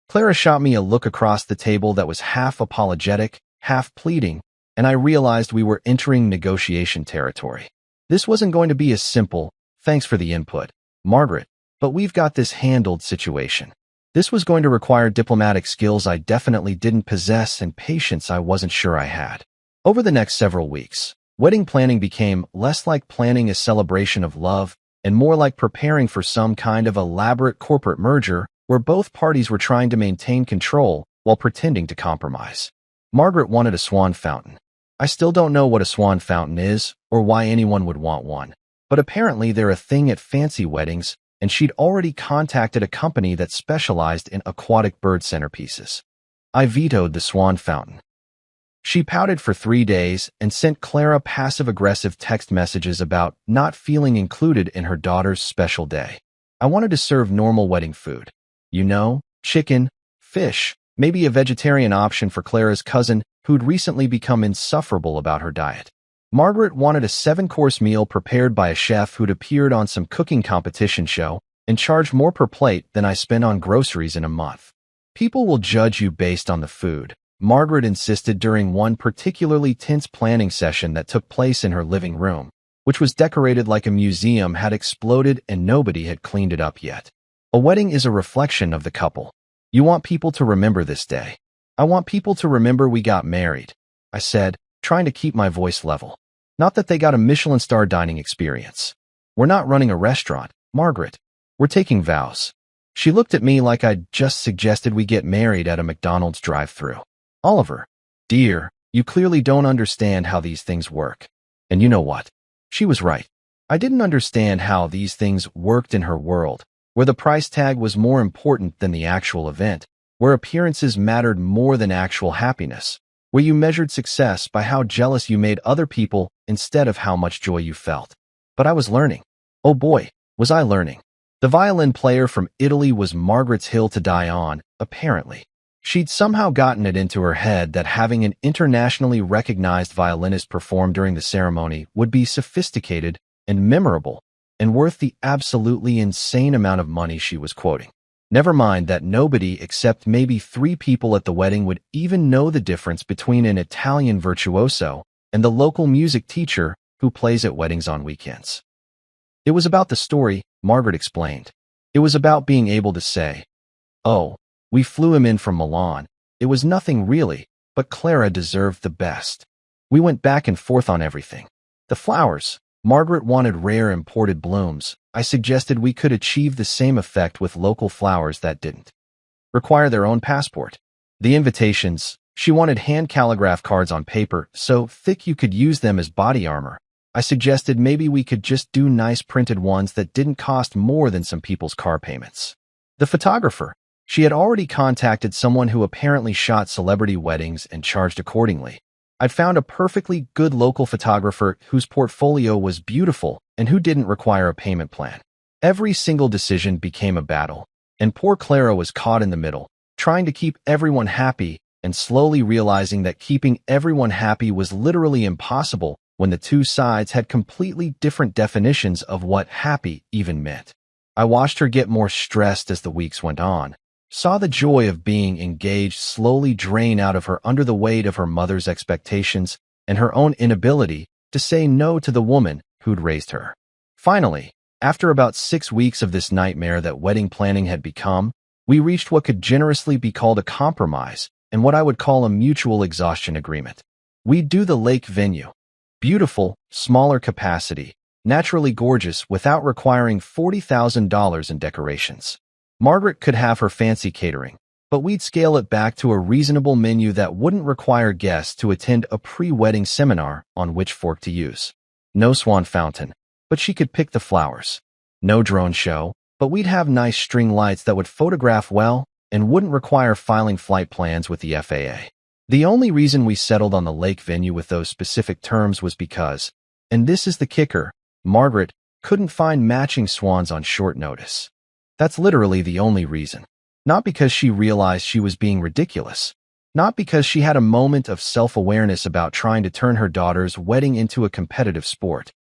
Clara shot me a look across the table that was half apologetic, half pleading, and I realized we were entering negotiation territory. This wasn't going to be a simple, thanks for the input, Margaret, but we've got this handled situation. This was going to require diplomatic skills I definitely didn't possess and patience I wasn't sure I had. Over the next several weeks, wedding planning became less like planning a celebration of love and more like preparing for some kind of elaborate corporate merger where both parties were trying to maintain control while pretending to compromise. Margaret wanted a swan fountain. I still don't know what a swan fountain is or why anyone would want one, but apparently they're a thing at fancy weddings, and she'd already contacted a company that specialized in aquatic bird centerpieces. I vetoed the swan fountain. She pouted for 3 days and sent Clara passive-aggressive text messages about not feeling included in her daughter's special day. I wanted to serve normal wedding food. You know, chicken, fish, maybe a vegetarian option for Clara's cousin who'd recently become insufferable about her diet. Margaret wanted a 7-course meal prepared by a chef who'd appeared on some cooking competition show and charged more per plate than I spent on groceries in a month. People will judge you based on the food, Margaret insisted during one particularly tense planning session that took place in her living room, which was decorated like a museum had exploded and nobody had cleaned it up yet. A wedding is a reflection of the couple. You want people to remember this day. I want people to remember we got married, I said, trying to keep my voice level. Not that they got a Michelin star dining experience. We're not running a restaurant, Margaret. We're taking vows. She looked at me like I'd just suggested we get married at a McDonald's drive-thru. Oliver, dear, you clearly don't understand how these things work. And you know what? She was right. I didn't understand how these things worked in her world, where the price tag was more important than the actual event, where appearances mattered more than actual happiness, where you measured success by how jealous you made other people instead of how much joy you felt. But I was learning. Oh boy, was I learning. The violin player from Italy was Margaret's hill to die on, apparently. She'd somehow gotten it into her head that having an internationally recognized violinist perform during the ceremony would be sophisticated and memorable and worth the absolutely insane amount of money she was quoting. Never mind that nobody except maybe 3 people at the wedding would even know the difference between an Italian virtuoso and the local music teacher who plays at weddings on weekends. It was about the story, Margaret explained. It was about being able to say, "Oh, we flew him in from Milan. It was nothing really, but Clara deserved the best." We went back and forth on everything. The flowers. Margaret wanted rare imported blooms. I suggested we could achieve the same effect with local flowers that didn't require their own passport. The invitations. She wanted hand calligraphed cards on paper, so thick you could use them as body armor. I suggested maybe we could just do nice printed ones that didn't cost more than some people's car payments. The photographer. She had already contacted someone who apparently shot celebrity weddings and charged accordingly. I'd found a perfectly good local photographer whose portfolio was beautiful and who didn't require a payment plan. Every single decision became a battle, and poor Clara was caught in the middle, trying to keep everyone happy and slowly realizing that keeping everyone happy was literally impossible when the two sides had completely different definitions of what happy even meant. I watched her get more stressed as the weeks went on, saw the joy of being engaged slowly drain out of her under the weight of her mother's expectations and her own inability to say no to the woman who'd raised her. Finally, after about 6 weeks of this nightmare that wedding planning had become, we reached what could generously be called a compromise and what I would call a mutual exhaustion agreement. We'd do the lake venue. Beautiful, smaller capacity, naturally gorgeous without requiring $40,000 in decorations. Margaret could have her fancy catering, but we'd scale it back to a reasonable menu that wouldn't require guests to attend a pre-wedding seminar on which fork to use. No swan fountain, but she could pick the flowers. No drone show, but we'd have nice string lights that would photograph well and wouldn't require filing flight plans with the FAA. The only reason we settled on the lake venue with those specific terms was because, and this is the kicker, Margaret couldn't find matching swans on short notice. That's literally the only reason. Not because she realized she was being ridiculous. Not because she had a moment of self-awareness about trying to turn her daughter's wedding into a competitive sport.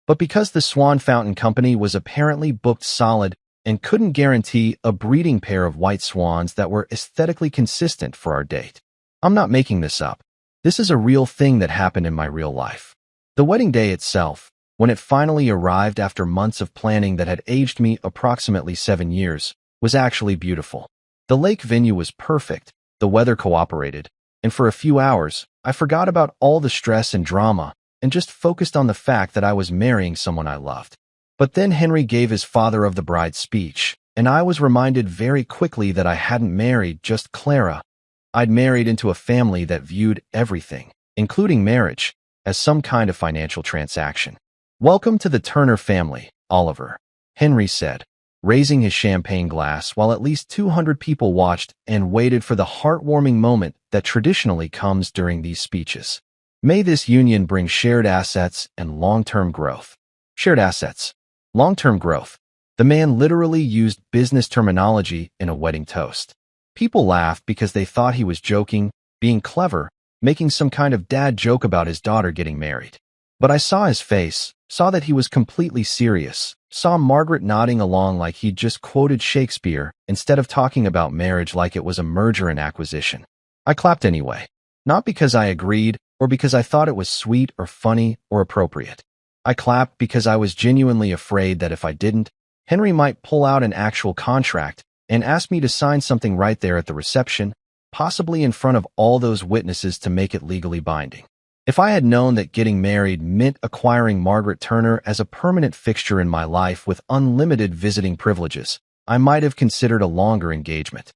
But because the Swan Fountain Company was apparently booked solid and couldn't guarantee a breeding pair of white swans that were aesthetically consistent for our date. I'm not making this up. This is a real thing that happened in my real life. The wedding day itself, when it finally arrived after months of planning that had aged me approximately 7 years, was actually beautiful. The lake venue was perfect, the weather cooperated, and for a few hours, I forgot about all the stress and drama and just focused on the fact that I was marrying someone I loved. But then Henry gave his father of the bride speech, and I was reminded very quickly that I hadn't married just Clara. I'd married into a family that viewed everything, including marriage, as some kind of financial transaction. "Welcome to the Turner family, Oliver," Henry said, raising his champagne glass while at least 200 people watched and waited for the heartwarming moment that traditionally comes during these speeches. "May this union bring shared assets and long-term growth." Shared assets. Long-term growth. The man literally used business terminology in a wedding toast. People laughed because they thought he was joking, being clever, making some kind of dad joke about his daughter getting married. But I saw his face, saw that he was completely serious, saw Margaret nodding along like he'd just quoted Shakespeare instead of talking about marriage like it was a merger and acquisition. I clapped anyway, not because I agreed or because I thought it was sweet or funny or appropriate. I clapped because I was genuinely afraid that if I didn't, Henry might pull out an actual contract and ask me to sign something right there at the reception, possibly in front of all those witnesses to make it legally binding. If I had known that getting married meant acquiring Margaret Turner as a permanent fixture in my life with unlimited visiting privileges, I might have considered a longer engagement.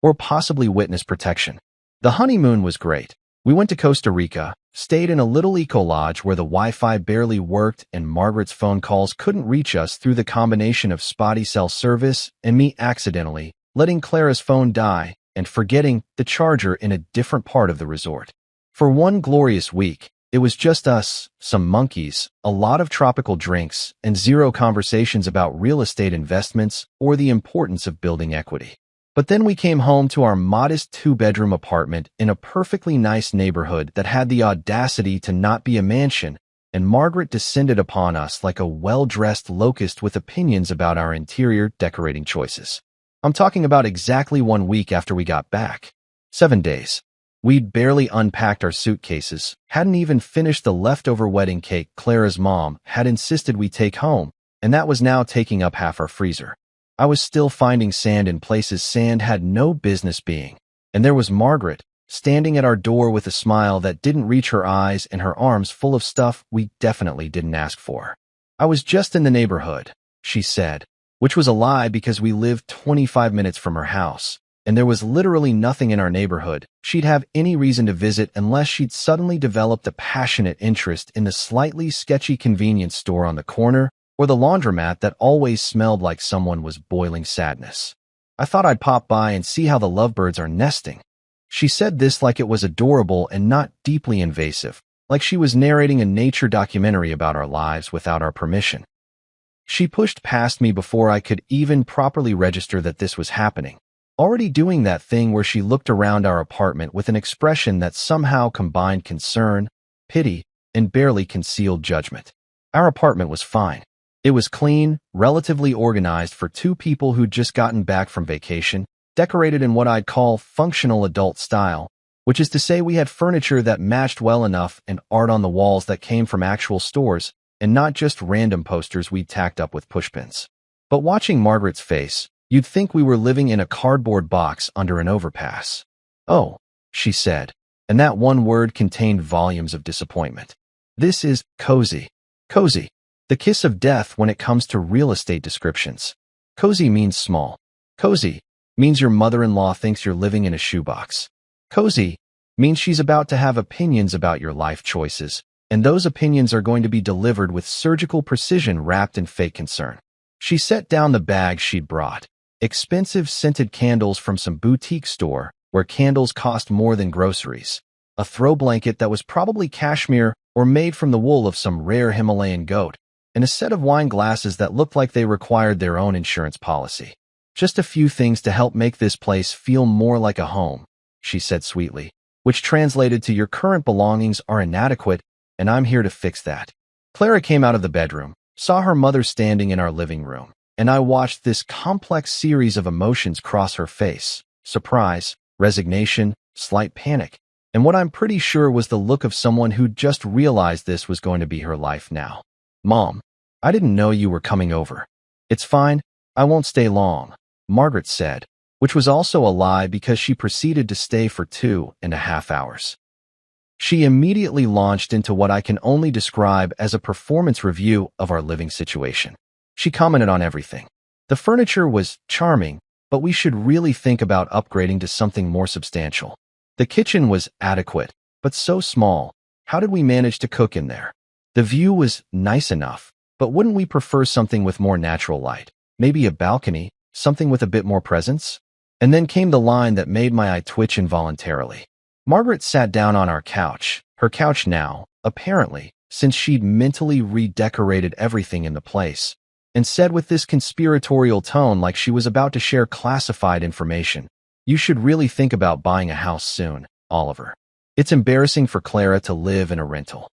Or possibly witness protection. The honeymoon was great. We went to Costa Rica, stayed in a little eco-lodge where the Wi-Fi barely worked and Margaret's phone calls couldn't reach us through the combination of spotty cell service and me accidentally letting Clara's phone die and forgetting the charger in a different part of the resort. For one glorious week, it was just us, some monkeys, a lot of tropical drinks, and zero conversations about real estate investments or the importance of building equity. But then we came home to our modest two-bedroom apartment in a perfectly nice neighborhood that had the audacity to not be a mansion, and Margaret descended upon us like a well-dressed locust with opinions about our interior decorating choices. I'm talking about exactly 1 week after we got back. 7 days. We'd barely unpacked our suitcases, hadn't even finished the leftover wedding cake Clara's mom had insisted we take home, and that was now taking up half our freezer. I was still finding sand in places sand had no business being, and there was Margaret, standing at our door with a smile that didn't reach her eyes and her arms full of stuff we definitely didn't ask for. "I was just in the neighborhood," she said, which was a lie because we lived 25 minutes from her house, and there was literally nothing in our neighborhood she'd have any reason to visit unless she'd suddenly developed a passionate interest in the slightly sketchy convenience store on the corner or the laundromat that always smelled like someone was boiling sadness. "I thought I'd pop by and see how the lovebirds are nesting." She said this like it was adorable and not deeply invasive, like she was narrating a nature documentary about our lives without our permission. She pushed past me before I could even properly register that this was happening, already doing that thing where she looked around our apartment with an expression that somehow combined concern, pity, and barely concealed judgment. Our apartment was fine. It was clean, relatively organized for two people who'd just gotten back from vacation, decorated in what I'd call functional adult style, which is to say we had furniture that matched well enough and art on the walls that came from actual stores, and not just random posters we'd tacked up with pushpins. But watching Margaret's face, you'd think we were living in a cardboard box under an overpass. "Oh," she said, and that one word contained volumes of disappointment. "This is cozy." Cozy. The kiss of death when it comes to real estate descriptions. Cozy means small. Cozy means your mother-in-law thinks you're living in a shoebox. Cozy means she's about to have opinions about your life choices, and those opinions are going to be delivered with surgical precision wrapped in fake concern. She set down the bag she'd brought. Expensive scented candles from some boutique store where candles cost more than groceries. A throw blanket that was probably cashmere or made from the wool of some rare Himalayan goat. And a set of wine glasses that looked like they required their own insurance policy. "Just a few things to help make this place feel more like a home," she said sweetly, which translated to "your current belongings are inadequate, and I'm here to fix that." Clara came out of the bedroom, saw her mother standing in our living room, and I watched this complex series of emotions cross her face: surprise, resignation, slight panic, and what I'm pretty sure was the look of someone who'd just realized this was going to be her life now. "Mom, I didn't know you were coming over." "It's fine, I won't stay long," Margaret said, which was also a lie because she proceeded to stay for 2.5 hours. She immediately launched into what I can only describe as a performance review of our living situation. She commented on everything. The furniture was charming, but we should really think about upgrading to something more substantial. The kitchen was adequate, but so small. How did we manage to cook in there? The view was nice enough, but wouldn't we prefer something with more natural light? Maybe a balcony, something with a bit more presence? And then came the line that made my eye twitch involuntarily. Margaret sat down on our couch, her couch now, apparently, since she'd mentally redecorated everything in the place, and said with this conspiratorial tone like she was about to share classified information, "You should really think about buying a house soon, Oliver. It's embarrassing for Clara to live in a rental."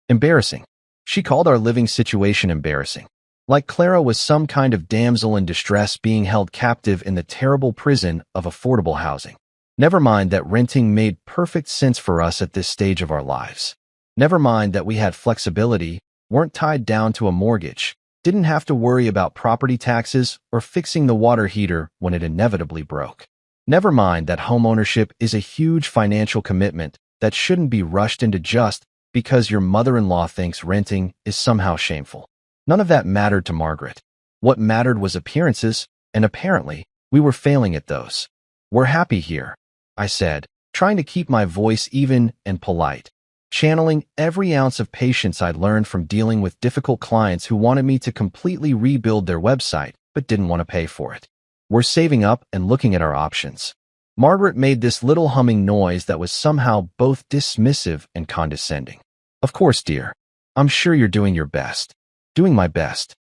Embarrassing. She called our living situation embarrassing. Like Clara was some kind of damsel in distress being held captive in the terrible prison of affordable housing. Never mind that renting made perfect sense for us at this stage of our lives. Never mind that we had flexibility, weren't tied down to a mortgage, didn't have to worry about property taxes or fixing the water heater when it inevitably broke. Never mind that homeownership is a huge financial commitment that shouldn't be rushed into just because your mother-in-law thinks renting is somehow shameful. None of that mattered to Margaret. What mattered was appearances, and apparently, we were failing at those. "We're happy here," I said, trying to keep my voice even and polite, channeling every ounce of patience I'd learned from dealing with difficult clients who wanted me to completely rebuild their website but didn't want to pay for it. We're saving up and looking at our options. Margaret made this little humming noise that was somehow both dismissive and condescending. Of course, dear. I'm sure you're doing your best. Doing my best.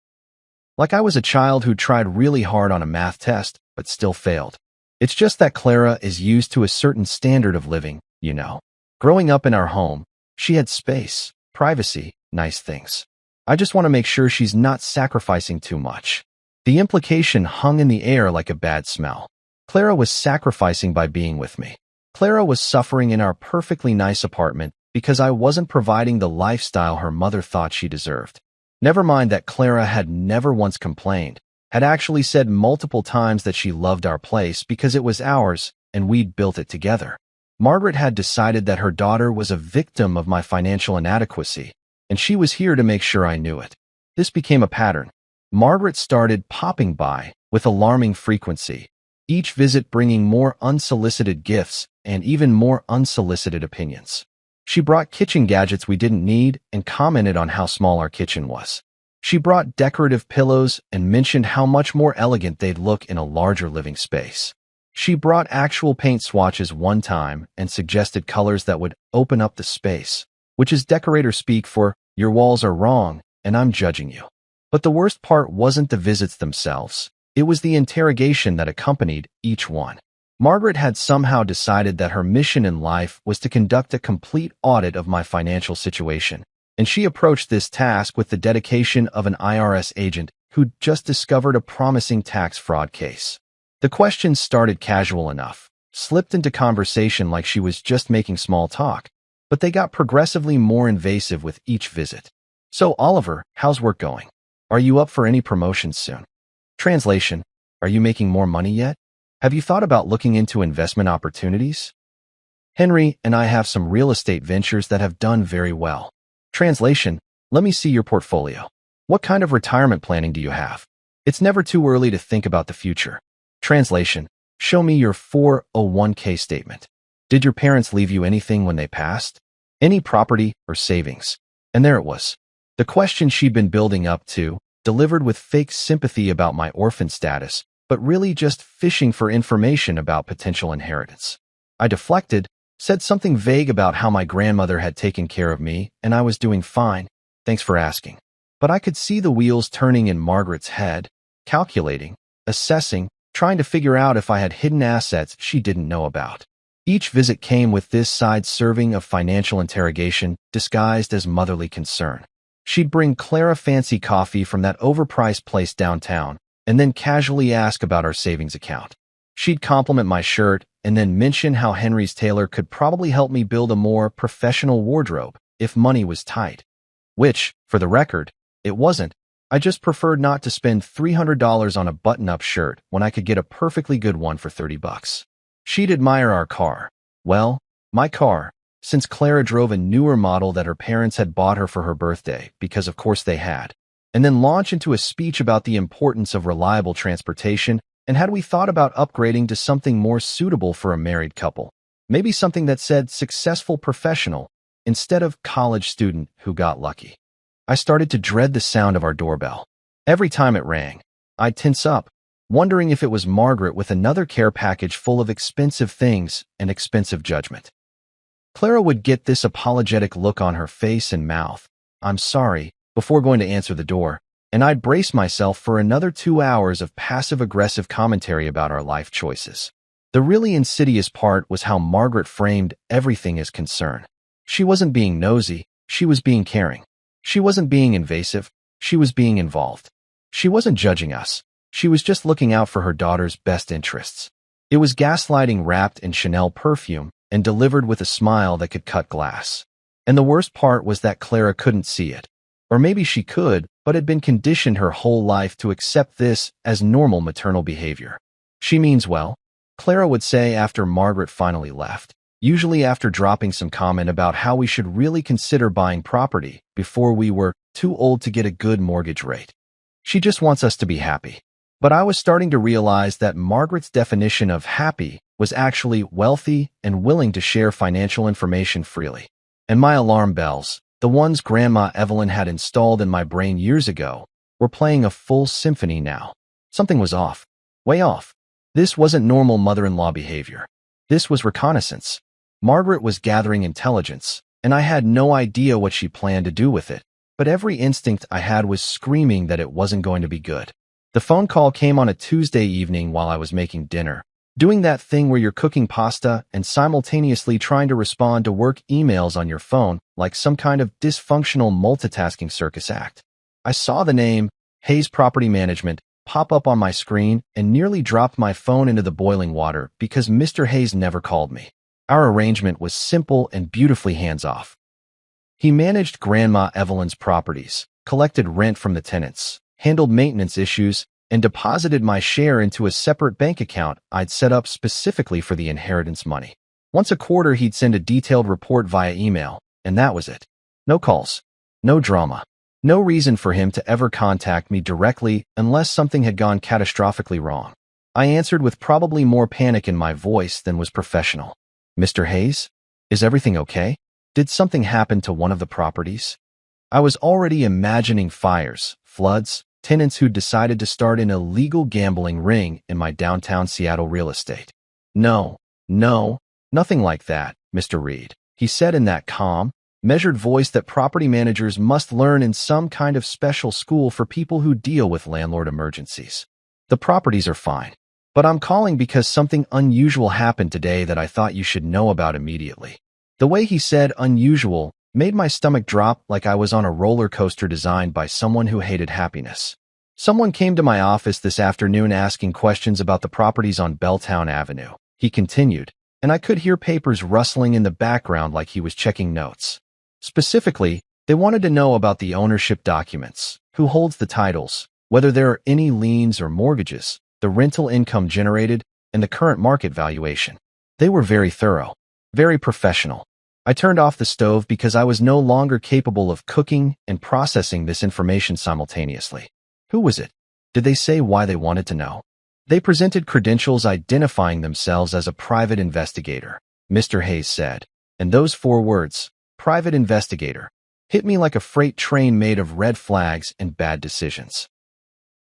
Like I was a child who tried really hard on a math test, but still failed. It's just that Clara is used to a certain standard of living, you know. Growing up in our home, she had space, privacy, nice things. I just want to make sure she's not sacrificing too much. The implication hung in the air like a bad smell. Clara was sacrificing by being with me. Clara was suffering in our perfectly nice apartment because I wasn't providing the lifestyle her mother thought she deserved. Never mind that Clara had never once complained, had actually said multiple times that she loved our place because it was ours and we'd built it together. Margaret had decided that her daughter was a victim of my financial inadequacy, and she was here to make sure I knew it. This became a pattern. Margaret started popping by with alarming frequency, each visit bringing more unsolicited gifts and even more unsolicited opinions. She brought kitchen gadgets we didn't need and commented on how small our kitchen was. She brought decorative pillows and mentioned how much more elegant they'd look in a larger living space. She brought actual paint swatches one time and suggested colors that would open up the space, which is decorator speak for, your walls are wrong and I'm judging you. But the worst part wasn't the visits themselves. It was the interrogation that accompanied each one. Margaret had somehow decided that her mission in life was to conduct a complete audit of my financial situation, and she approached this task with the dedication of an IRS agent who'd just discovered a promising tax fraud case. The questions started casual enough, slipped into conversation like she was just making small talk, but they got progressively more invasive with each visit. So, Oliver, how's work going? Are you up for any promotions soon? Translation, are you making more money yet? Have you thought about looking into investment opportunities? Henry and I have some real estate ventures that have done very well. Translation, let me see your portfolio. What kind of retirement planning do you have? It's never too early to think about the future. Translation, show me your 401k statement. Did your parents leave you anything when they passed? Any property or savings? And there it was. The question she'd been building up to, delivered with fake sympathy about my orphan status, but really just fishing for information about potential inheritance. I deflected, said something vague about how my grandmother had taken care of me and I was doing fine, thanks for asking. But I could see the wheels turning in Margaret's head, calculating, assessing, trying to figure out if I had hidden assets she didn't know about. Each visit came with this side serving of financial interrogation disguised as motherly concern. She'd bring Clara fancy coffee from that overpriced place downtown and then casually ask about our savings account. She'd compliment my shirt and then mention how Henry's tailor could probably help me build a more professional wardrobe if money was tight. Which, for the record, it wasn't. I just preferred not to spend $300 on a button-up shirt when I could get a perfectly good one for $30. She'd admire our car. Well, my car, since Clara drove a newer model that her parents had bought her for her birthday, because of course they had, and then launch into a speech about the importance of reliable transportation and had we thought about upgrading to something more suitable for a married couple, maybe something that said successful professional instead of college student who got lucky. I started to dread the sound of our doorbell. Every time it rang, I'd tense up, wondering if it was Margaret with another care package full of expensive things and expensive judgment. Clara would get this apologetic look on her face and mouth, I'm sorry, before going to answer the door, and I'd brace myself for another 2 hours of passive-aggressive commentary about our life choices. The really insidious part was how Margaret framed everything as concern. She wasn't being nosy, she was being caring. She wasn't being invasive, she was being involved. She wasn't judging us, she was just looking out for her daughter's best interests. It was gaslighting wrapped in Chanel perfume and delivered with a smile that could cut glass. And the worst part was that Clara couldn't see it. Or maybe she could, but had been conditioned her whole life to accept this as normal maternal behavior. She means well, Clara would say after Margaret finally left, usually after dropping some comment about how we should really consider buying property before we were too old to get a good mortgage rate. She just wants us to be happy. But I was starting to realize that Margaret's definition of happy was actually wealthy and willing to share financial information freely. And my alarm bells, the ones Grandma Evelyn had installed in my brain years ago, were playing a full symphony now. Something was off. Way off. This wasn't normal mother-in-law behavior. This was reconnaissance. Margaret was gathering intelligence, and I had no idea what she planned to do with it, but every instinct I had was screaming that it wasn't going to be good. The phone call came on a Tuesday evening while I was making dinner, doing that thing where you're cooking pasta and simultaneously trying to respond to work emails on your phone like some kind of dysfunctional multitasking circus act. I saw the name, Hayes Property Management, pop up on my screen and nearly dropped my phone into the boiling water because Mr. Hayes never called me. Our arrangement was simple and beautifully hands-off. He managed Grandma Evelyn's properties, collected rent from the tenants, handled maintenance issues, and deposited my share into a separate bank account I'd set up specifically for the inheritance money. Once a quarter, he'd send a detailed report via email, and that was it. No calls, no drama, no reason for him to ever contact me directly unless something had gone catastrophically wrong. I answered with probably more panic in my voice than was professional. Mr. Hayes? Is everything okay? Did something happen to one of the properties? I was already imagining fires, floods, tenants who decided to start an illegal gambling ring in my downtown Seattle real estate. No, nothing like that, Mr. Reed, he said in that calm, measured voice that property managers must learn in some kind of special school for people who deal with landlord emergencies. The properties are fine, but I'm calling because something unusual happened today that I thought you should know about immediately. The way he said unusual made my stomach drop like I was on a roller coaster designed by someone who hated happiness. Someone came to my office this afternoon asking questions about the properties on Belltown Avenue, he continued, and I could hear papers rustling in the background like he was checking notes. Specifically, they wanted to know about the ownership documents, who holds the titles, whether there are any liens or mortgages, the rental income generated, and the current market valuation. They were very thorough, very professional. I turned off the stove because I was no longer capable of cooking and processing this information simultaneously. Who was it? Did they say why they wanted to know? They presented credentials identifying themselves as a private investigator, Mr. Hayes said, and those 4 words, private investigator, hit me like a freight train made of red flags and bad decisions.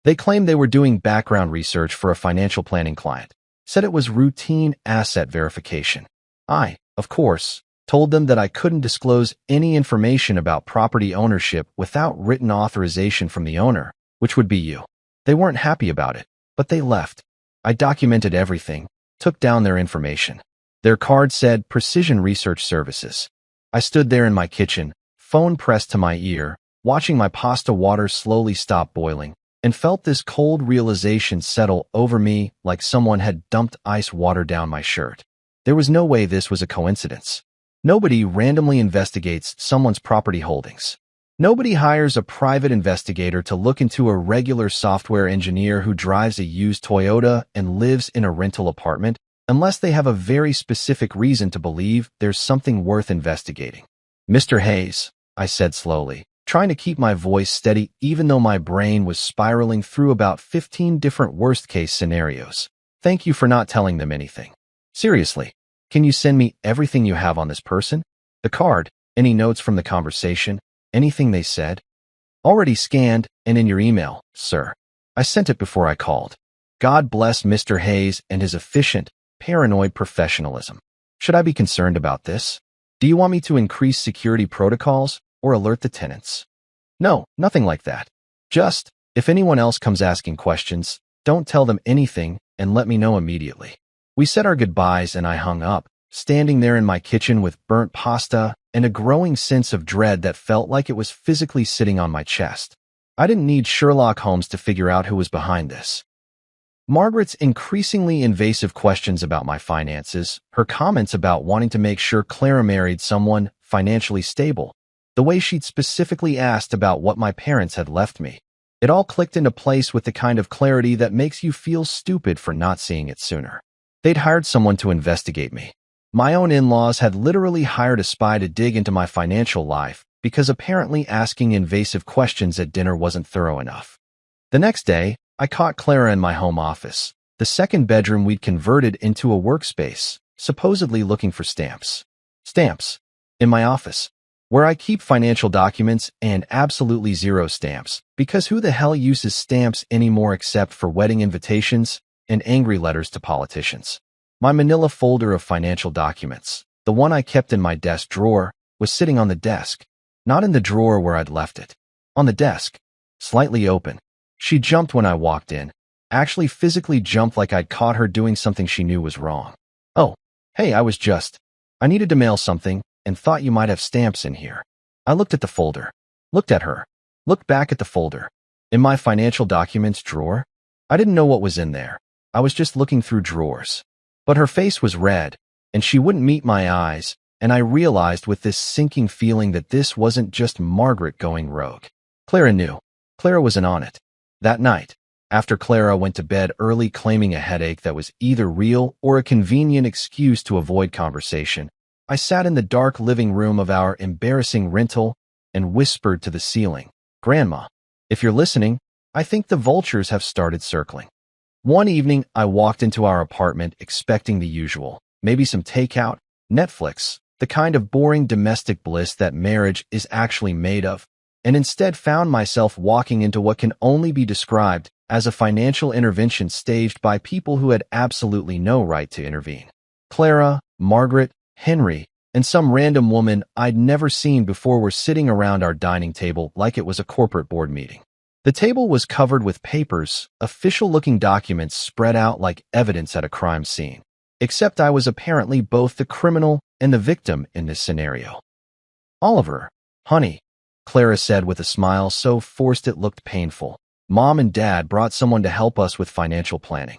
They claimed they were doing background research for a financial planning client, said it was routine asset verification. I, of course, told them that I couldn't disclose any information about property ownership without written authorization from the owner, which would be you. They weren't happy about it, but they left. I documented everything, took down their information. Their card said Precision Research Services. I stood there in my kitchen, phone pressed to my ear, watching my pasta water slowly stop boiling, and felt this cold realization settle over me like someone had dumped ice water down my shirt. There was no way this was a coincidence. Nobody randomly investigates someone's property holdings. Nobody hires a private investigator to look into a regular software engineer who drives a used Toyota and lives in a rental apartment unless they have a very specific reason to believe there's something worth investigating. Mr. Hayes, I said slowly, trying to keep my voice steady even though my brain was spiraling through about 15 different worst-case scenarios. Thank you for not telling them anything. Seriously, can you send me everything you have on this person? The card, any notes from the conversation, anything they said? Already scanned and in your email, sir. I sent it before I called. God bless Mr. Hayes and his efficient, paranoid professionalism. Should I be concerned about this? Do you want me to increase security protocols or alert the tenants? No, nothing like that. Just, if anyone else comes asking questions, don't tell them anything and let me know immediately. We said our goodbyes and I hung up, standing there in my kitchen with burnt pasta and a growing sense of dread that felt like it was physically sitting on my chest. I didn't need Sherlock Holmes to figure out who was behind this. Margaret's increasingly invasive questions about my finances, her comments about wanting to make sure Clara married someone financially stable, the way she'd specifically asked about what my parents had left me. It all clicked into place with the kind of clarity that makes you feel stupid for not seeing it sooner. They'd hired someone to investigate me. My own in-laws had literally hired a spy to dig into my financial life because apparently asking invasive questions at dinner wasn't thorough enough. The next day, I caught Clara in my home office, the second bedroom we'd converted into a workspace, supposedly looking for stamps. Stamps. In my office, where I keep financial documents and absolutely zero stamps, because who the hell uses stamps anymore except for wedding invitations, and angry letters to politicians. My manila folder of financial documents, the one I kept in my desk drawer, was sitting on the desk. Not in the drawer where I'd left it. On the desk, slightly open. She jumped when I walked in. Actually physically jumped like I'd caught her doing something she knew was wrong. "Oh, hey, I needed to mail something and thought you might have stamps in here." I looked at the folder, looked at her, looked back at the folder. In my financial documents drawer? I didn't know what was in there. I was just looking through drawers. But her face was red, and she wouldn't meet my eyes, and I realized with this sinking feeling that this wasn't just Margaret going rogue. Clara knew. Clara was in on it. That night, after Clara went to bed early claiming a headache that was either real or a convenient excuse to avoid conversation, I sat in the dark living room of our embarrassing rental and whispered to the ceiling, "Grandma, if you're listening, I think the vultures have started circling." One evening, I walked into our apartment expecting the usual, maybe some takeout, Netflix, the kind of boring domestic bliss that marriage is actually made of, and instead found myself walking into what can only be described as a financial intervention staged by people who had absolutely no right to intervene. Clara, Margaret, Henry, and some random woman I'd never seen before were sitting around our dining table like it was a corporate board meeting. The table was covered with papers, official-looking documents spread out like evidence at a crime scene. Except I was apparently both the criminal and the victim in this scenario. "Oliver, honey," Clara said with a smile so forced it looked painful. "Mom and Dad brought someone to help us with financial planning."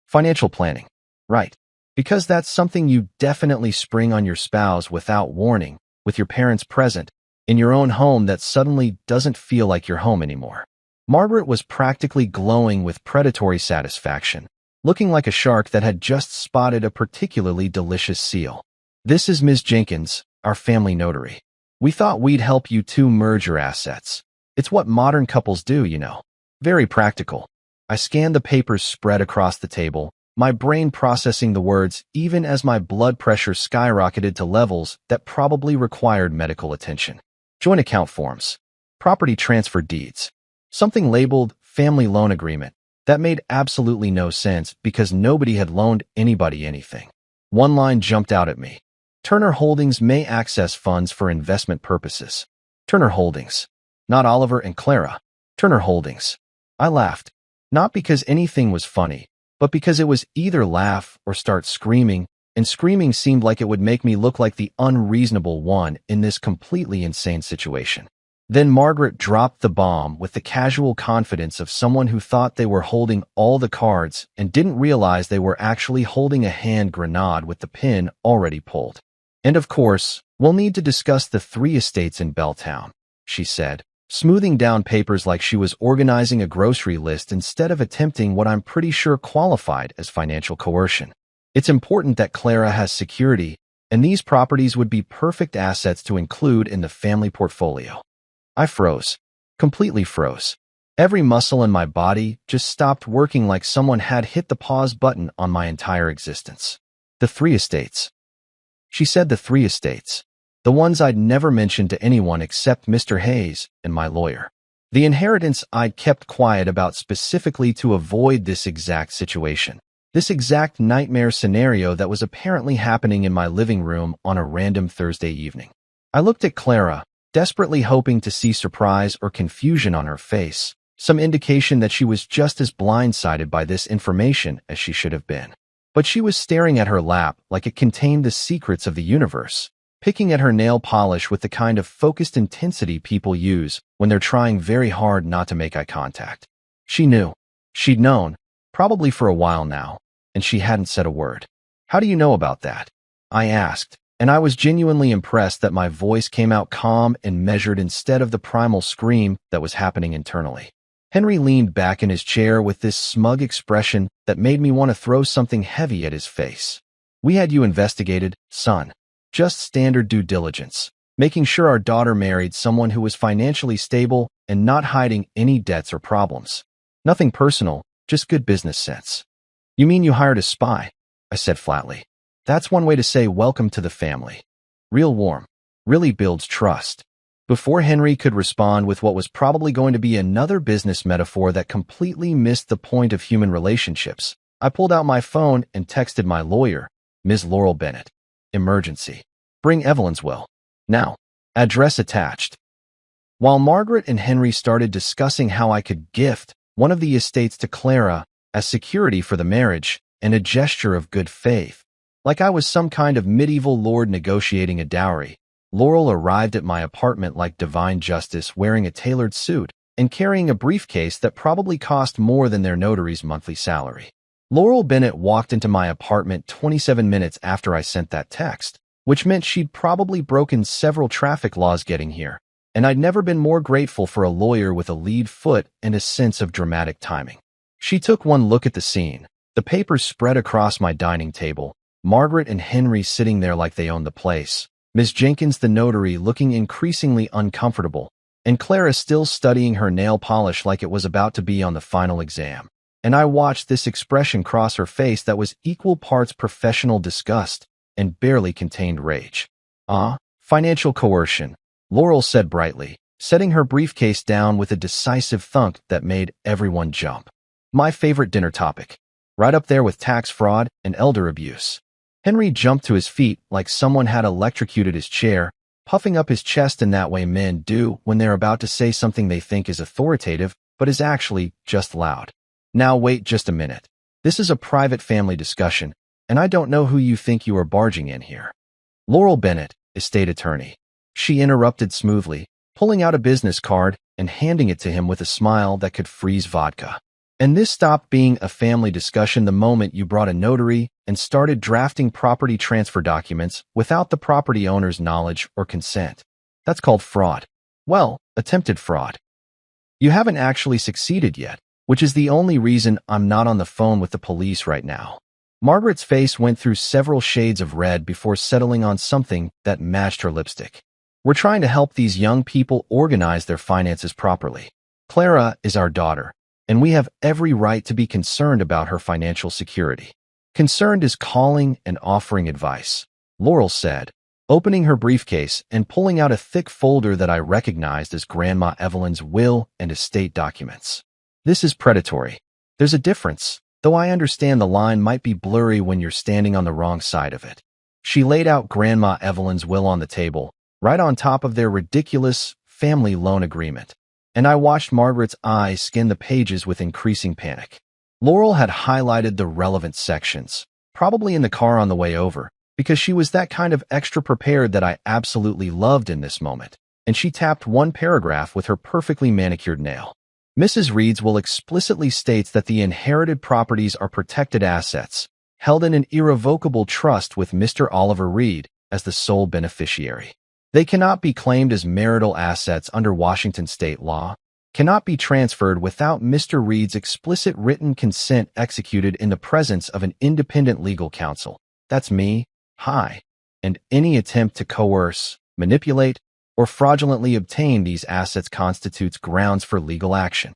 Financial planning. Right. Because that's something you definitely spring on your spouse without warning, with your parents present, in your own home that suddenly doesn't feel like your home anymore. Margaret was practically glowing with predatory satisfaction, looking like a shark that had just spotted a particularly delicious seal. "This is Ms. Jenkins, our family notary. We thought we'd help you two merge your assets. It's what modern couples do, you know. Very practical." I scanned the papers spread across the table, my brain processing the words even as my blood pressure skyrocketed to levels that probably required medical attention. Joint account forms. Property transfer deeds. Something labeled family loan agreement. That made absolutely no sense because nobody had loaned anybody anything. One line jumped out at me. Turner Holdings may access funds for investment purposes. Turner Holdings. Not Oliver and Clara. Turner Holdings. I laughed. Not because anything was funny, but because it was either laugh or start screaming, and screaming seemed like it would make me look like the unreasonable one in this completely insane situation. Then Margaret dropped the bomb with the casual confidence of someone who thought they were holding all the cards and didn't realize they were actually holding a hand grenade with the pin already pulled. "And of course, we'll need to discuss the 3 estates in Belltown," she said, smoothing down papers like she was organizing a grocery list instead of attempting what I'm pretty sure qualified as financial coercion. "It's important that Clara has security, and these properties would be perfect assets to include in the family portfolio." I froze. Completely froze. Every muscle in my body just stopped working like someone had hit the pause button on my entire existence. "The 3 estates." She said the 3 estates. The ones I'd never mentioned to anyone except Mr. Hayes and my lawyer. The inheritance I'd kept quiet about specifically to avoid this exact situation. This exact nightmare scenario that was apparently happening in my living room on a random Thursday evening. I looked at Clara, desperately hoping to see surprise or confusion on her face, some indication that she was just as blindsided by this information as she should have been. But she was staring at her lap like it contained the secrets of the universe, picking at her nail polish with the kind of focused intensity people use when they're trying very hard not to make eye contact. She knew. She'd known, probably for a while now, and she hadn't said a word. "How do you know about that?" I asked, and I was genuinely impressed that my voice came out calm and measured instead of the primal scream that was happening internally. Henry leaned back in his chair with this smug expression that made me want to throw something heavy at his face. "We had you investigated, son. Just standard due diligence, making sure our daughter married someone who was financially stable and not hiding any debts or problems. Nothing personal, just good business sense." "You mean you hired a spy?" I said flatly. "That's one way to say welcome to the family. Real warm. Really builds trust." Before Henry could respond with what was probably going to be another business metaphor that completely missed the point of human relationships, I pulled out my phone and texted my lawyer, Ms. Laurel Bennett. Emergency. Bring Evelyn's will. Now. Address attached. While Margaret and Henry started discussing how I could gift one of the estates to Clara as security for the marriage and a gesture of good faith, like I was some kind of medieval lord negotiating a dowry, Laurel arrived at my apartment like divine justice, wearing a tailored suit and carrying a briefcase that probably cost more than their notary's monthly salary. Laurel Bennett walked into my apartment 27 minutes after I sent that text, which meant she'd probably broken several traffic laws getting here, and I'd never been more grateful for a lawyer with a lead foot and a sense of dramatic timing. She took one look at the scene, the papers spread across my dining table, Margaret and Henry sitting there like they owned the place, Miss Jenkins the notary looking increasingly uncomfortable, and Clara still studying her nail polish like it was about to be on the final exam. And I watched this expression cross her face that was equal parts professional disgust and barely contained rage. Financial coercion, Laurel said brightly, setting her briefcase down with a decisive thunk that made everyone jump. My favorite dinner topic. Right up there with tax fraud and elder abuse. Henry jumped to his feet like someone had electrocuted his chair, puffing up his chest in that way men do when they're about to say something they think is authoritative but is actually just loud. Now wait just a minute. This is a private family discussion, and I don't know who you think you are barging in here. Laurel Bennett, estate attorney. She interrupted smoothly, pulling out a business card and handing it to him with a smile that could freeze vodka. And this stopped being a family discussion the moment you brought a notary and started drafting property transfer documents without the property owner's knowledge or consent. That's called fraud. Well, attempted fraud. You haven't actually succeeded yet, which is the only reason I'm not on the phone with the police right now. Margaret's face went through several shades of red before settling on something that matched her lipstick. We're trying to help these young people organize their finances properly. Clara is our daughter, and we have every right to be concerned about her financial security. Concerned is calling and offering advice, Laurel said, opening her briefcase and pulling out a thick folder that I recognized as Grandma Evelyn's will and estate documents. This is predatory. There's a difference, though I understand the line might be blurry when you're standing on the wrong side of it. She laid out Grandma Evelyn's will on the table, right on top of their ridiculous family loan agreement, and I watched Margaret's eyes skim the pages with increasing panic. Laurel had highlighted the relevant sections, probably in the car on the way over, because she was that kind of extra prepared that I absolutely loved in this moment, and she tapped one paragraph with her perfectly manicured nail. Mrs. Reed's will explicitly states that the inherited properties are protected assets, held in an irrevocable trust with Mr. Oliver Reed as the sole beneficiary. They cannot be claimed as marital assets under Washington state law, cannot be transferred without Mr. Reed's explicit written consent executed in the presence of an independent legal counsel. That's me, and any attempt to coerce, manipulate, or fraudulently obtain these assets constitutes grounds for legal action.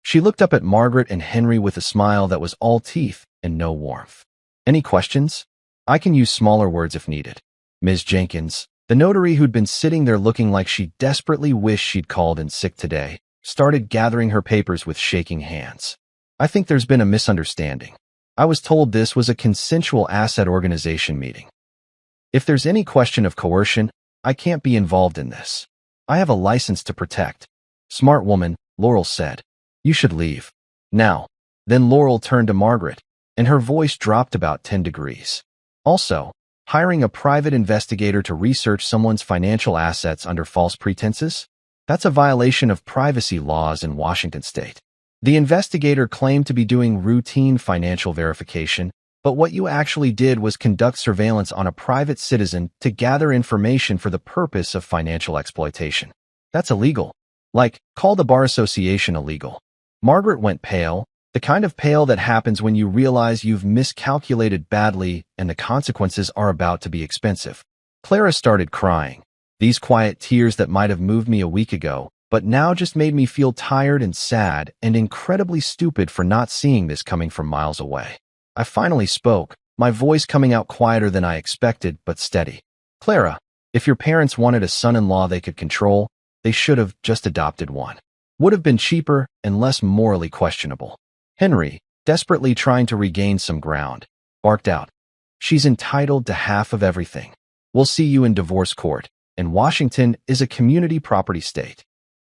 She looked up at Margaret and Henry with a smile that was all teeth and no warmth. Any questions? I can use smaller words if needed. Ms. Jenkins, the notary who'd been sitting there looking like she desperately wished she'd called in sick today, started gathering her papers with shaking hands. I think there's been a misunderstanding. I was told this was a consensual asset organization meeting. If there's any question of coercion, I can't be involved in this. I have a license to protect. Smart woman, Laurel said. You should leave. Now. Then Laurel turned to Margaret, and her voice dropped about 10 degrees. Also, hiring a private investigator to research someone's financial assets under false pretenses? That's a violation of privacy laws in Washington state. The investigator claimed to be doing routine financial verification, but what you actually did was conduct surveillance on a private citizen to gather information for the purpose of financial exploitation. That's illegal. Like, call the Bar Association illegal. Margaret went pale, the kind of pale that happens when you realize you've miscalculated badly and the consequences are about to be expensive. Clara started crying. These quiet tears that might have moved me a week ago, but now just made me feel tired and sad and incredibly stupid for not seeing this coming from miles away. I finally spoke, my voice coming out quieter than I expected, but steady. Clara, if your parents wanted a son-in-law they could control, they should have just adopted one. Would have been cheaper and less morally questionable. Henry, desperately trying to regain some ground, barked out, "She's entitled to half of everything. We'll see you in divorce court, and Washington is a community property state."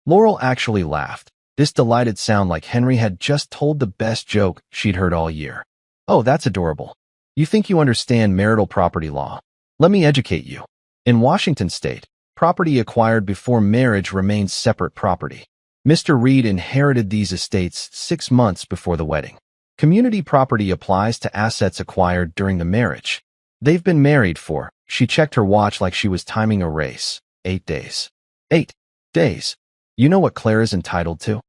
Laurel actually laughed. This delighted sound like Henry had just told the best joke she'd heard all year. "Oh, that's adorable. You think you understand marital property law. Let me educate you. In Washington state, property acquired before marriage remains separate property. Mr. Reed inherited these estates 6 months before the wedding. Community property applies to assets acquired during the marriage. They've been married for," she checked her watch like she was timing a race, "8 days. 8 days. You know what Clara's entitled to?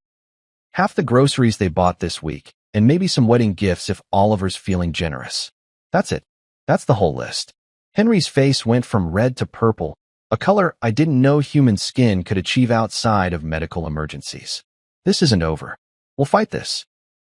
Half the groceries they bought this week, and maybe some wedding gifts if Oliver's feeling generous. That's it. That's the whole list." Henry's face went from red to purple, a color I didn't know human skin could achieve outside of medical emergencies. "This isn't over. We'll fight this."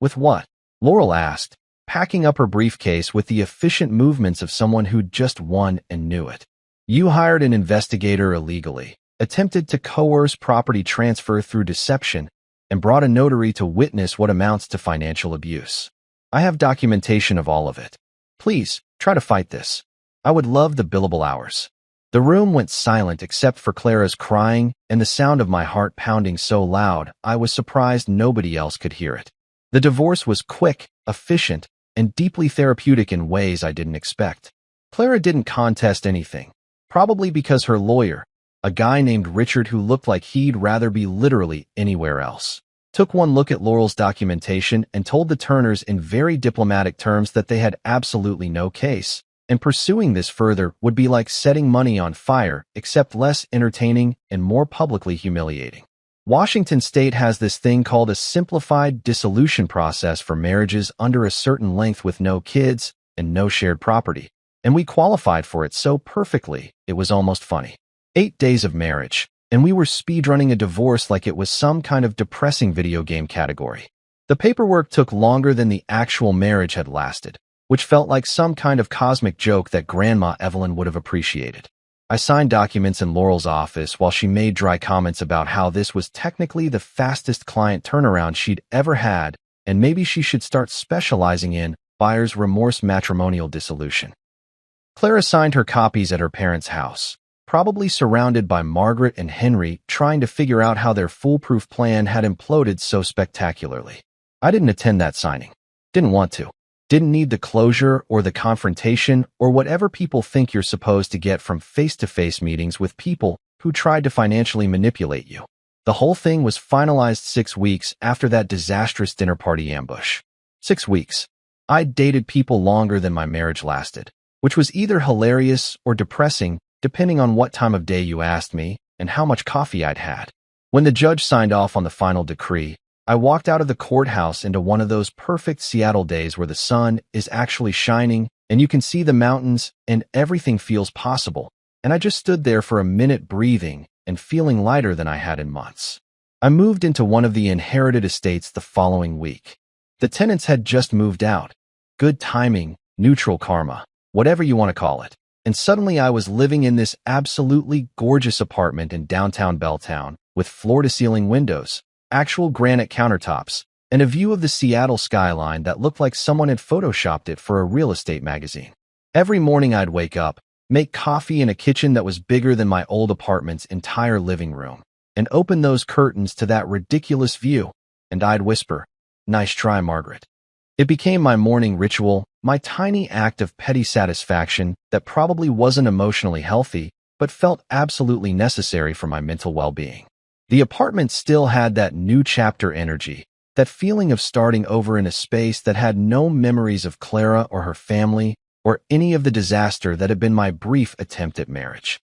"With what?" Laurel asked, packing up her briefcase with the efficient movements of someone who'd just won and knew it. "You hired an investigator illegally, attempted to coerce property transfer through deception, and brought a notary to witness what amounts to financial abuse. I have documentation of all of it. Please, try to fight this. I would love the billable hours." The room went silent except for Clara's crying and the sound of my heart pounding so loud I was surprised nobody else could hear it. The divorce was quick, efficient, and deeply therapeutic in ways I didn't expect. Clara didn't contest anything, probably because her lawyer, a guy named Richard who looked like he'd rather be literally anywhere else, took one look at Laurel's documentation and told the Turners in very diplomatic terms that they had absolutely no case, and pursuing this further would be like setting money on fire, except less entertaining and more publicly humiliating. Washington state has this thing called a simplified dissolution process for marriages under a certain length with no kids and no shared property, and we qualified for it so perfectly it was almost funny. 8 days of marriage, and we were speedrunning a divorce like it was some kind of depressing video game category. The paperwork took longer than the actual marriage had lasted, which felt like some kind of cosmic joke that Grandma Evelyn would have appreciated. I signed documents in Laurel's office while she made dry comments about how this was technically the fastest client turnaround she'd ever had, and maybe she should start specializing in buyer's remorse matrimonial dissolution. Clara signed her copies at her parents' house, probably surrounded by Margaret and Henry trying to figure out how their foolproof plan had imploded so spectacularly. I didn't attend that signing. Didn't want to. Didn't need the closure or the confrontation or whatever people think you're supposed to get from face-to-face meetings with people who tried to financially manipulate you. The whole thing was finalized 6 weeks after that disastrous dinner party ambush. 6 weeks. I'd dated people longer than my marriage lasted, which was either hilarious or depressing depending on what time of day you asked me and how much coffee I'd had. When the judge signed off on the final decree, I walked out of the courthouse into one of those perfect Seattle days where the sun is actually shining and you can see the mountains and everything feels possible, and I just stood there for a minute breathing and feeling lighter than I had in months. I moved into one of the inherited estates the following week. The tenants had just moved out. Good timing, neutral karma, whatever you want to call it. And suddenly I was living in this absolutely gorgeous apartment in downtown Belltown with floor-to-ceiling windows, actual granite countertops, and a view of the Seattle skyline that looked like someone had photoshopped it for a real estate magazine. Every morning I'd wake up, make coffee in a kitchen that was bigger than my old apartment's entire living room, and open those curtains to that ridiculous view, and I'd whisper, "Nice try, Margaret." It became my morning ritual, my tiny act of petty satisfaction that probably wasn't emotionally healthy, but felt absolutely necessary for my mental well-being. The apartment still had that new chapter energy, that feeling of starting over in a space that had no memories of Clara or her family or any of the disaster that had been my brief attempt at marriage.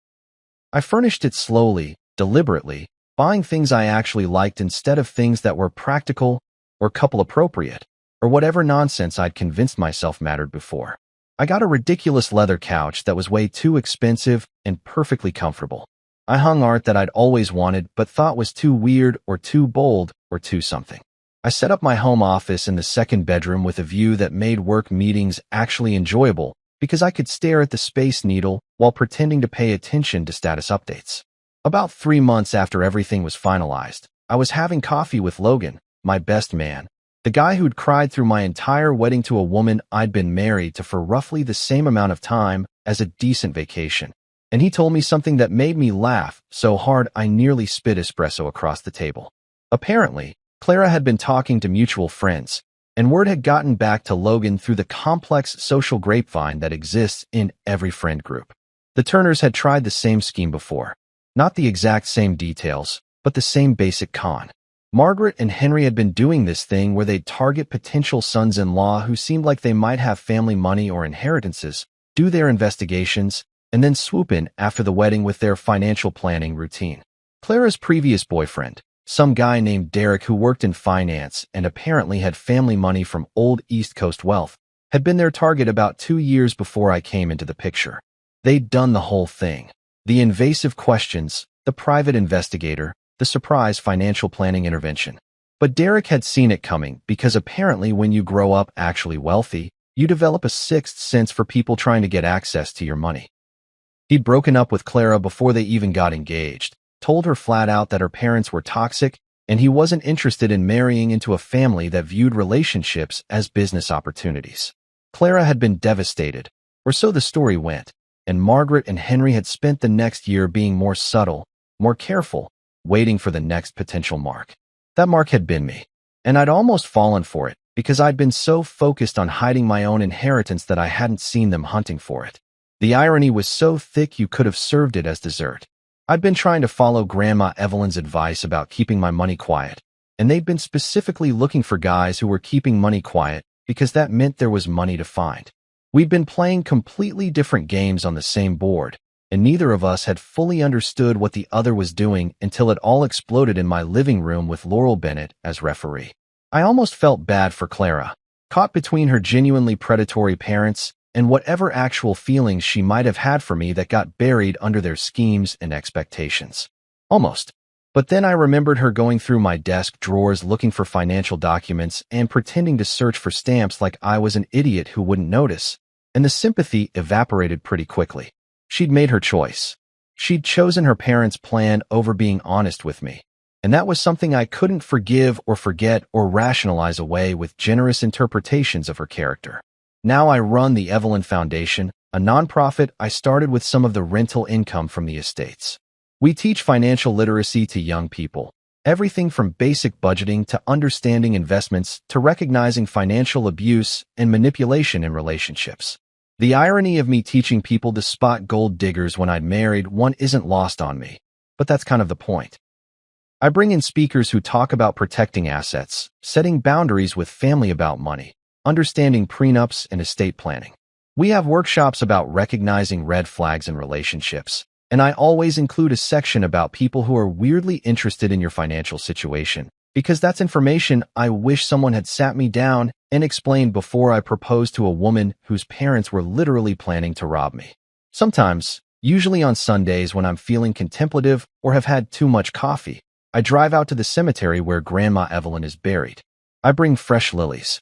I furnished it slowly, deliberately, buying things I actually liked instead of things that were practical or couple-appropriate, or whatever nonsense I'd convinced myself mattered before. I got a ridiculous leather couch that was way too expensive and perfectly comfortable. I hung art that I'd always wanted but thought was too weird or too bold or too something. I set up my home office in the second bedroom with a view that made work meetings actually enjoyable because I could stare at the Space Needle while pretending to pay attention to status updates. About 3 months after everything was finalized, I was having coffee with Logan, my best man, The guy who'd cried through my entire wedding to a woman I'd been married to for roughly the same amount of time as a decent vacation. And he told me something that made me laugh so hard I nearly spit espresso across the table. Apparently, Clara had been talking to mutual friends, and word had gotten back to Logan through the complex social grapevine that exists in every friend group. The Turners had tried the same scheme before. Not the exact same details, but the same basic con. Margaret and Henry had been doing this thing where they'd target potential sons-in-law who seemed like they might have family money or inheritances, do their investigations, and then swoop in after the wedding with their financial planning routine. Clara's previous boyfriend, some guy named Derek who worked in finance and apparently had family money from old East Coast wealth, had been their target about 2 years before I came into the picture. They'd done the whole thing. The invasive questions, the private investigator, the surprise financial planning intervention. But Derek had seen it coming because apparently when you grow up actually wealthy, you develop a sixth sense for people trying to get access to your money. He'd broken up with Clara before they even got engaged, told her flat out that her parents were toxic, and he wasn't interested in marrying into a family that viewed relationships as business opportunities. Clara had been devastated, or so the story went, and Margaret and Henry had spent the next year being more subtle, more careful, waiting for the next potential mark. That mark had been me, and I'd almost fallen for it because I'd been so focused on hiding my own inheritance that I hadn't seen them hunting for it. The irony was so thick you could have served it as dessert. I'd been trying to follow Grandma Evelyn's advice about keeping my money quiet, and they'd been specifically looking for guys who were keeping money quiet because that meant there was money to find. We'd been playing completely different games on the same board, and neither of us had fully understood what the other was doing until it all exploded in my living room with Laurel Bennett as referee. I almost felt bad for Clara, caught between her genuinely predatory parents and whatever actual feelings she might have had for me that got buried under their schemes and expectations. Almost. But then I remembered her going through my desk drawers looking for financial documents and pretending to search for stamps like I was an idiot who wouldn't notice, and the sympathy evaporated pretty quickly. She'd made her choice. She'd chosen her parents' plan over being honest with me, and that was something I couldn't forgive or forget or rationalize away with generous interpretations of her character. Now I run the Evelyn Foundation, a nonprofit I started with some of the rental income from the estates. We teach financial literacy to young people, everything from basic budgeting to understanding investments to recognizing financial abuse and manipulation in relationships. The irony of me teaching people to spot gold diggers when I'd married one isn't lost on me, but that's kind of the point. I bring in speakers who talk about protecting assets, setting boundaries with family about money, understanding prenups and estate planning. We have workshops about recognizing red flags in relationships, and I always include a section about people who are weirdly interested in your financial situation, because that's information I wish someone had sat me down and explained before I proposed to a woman whose parents were literally planning to rob me. Sometimes, usually on Sundays when I'm feeling contemplative or have had too much coffee, I drive out to the cemetery where Grandma Evelyn is buried. I bring fresh lilies,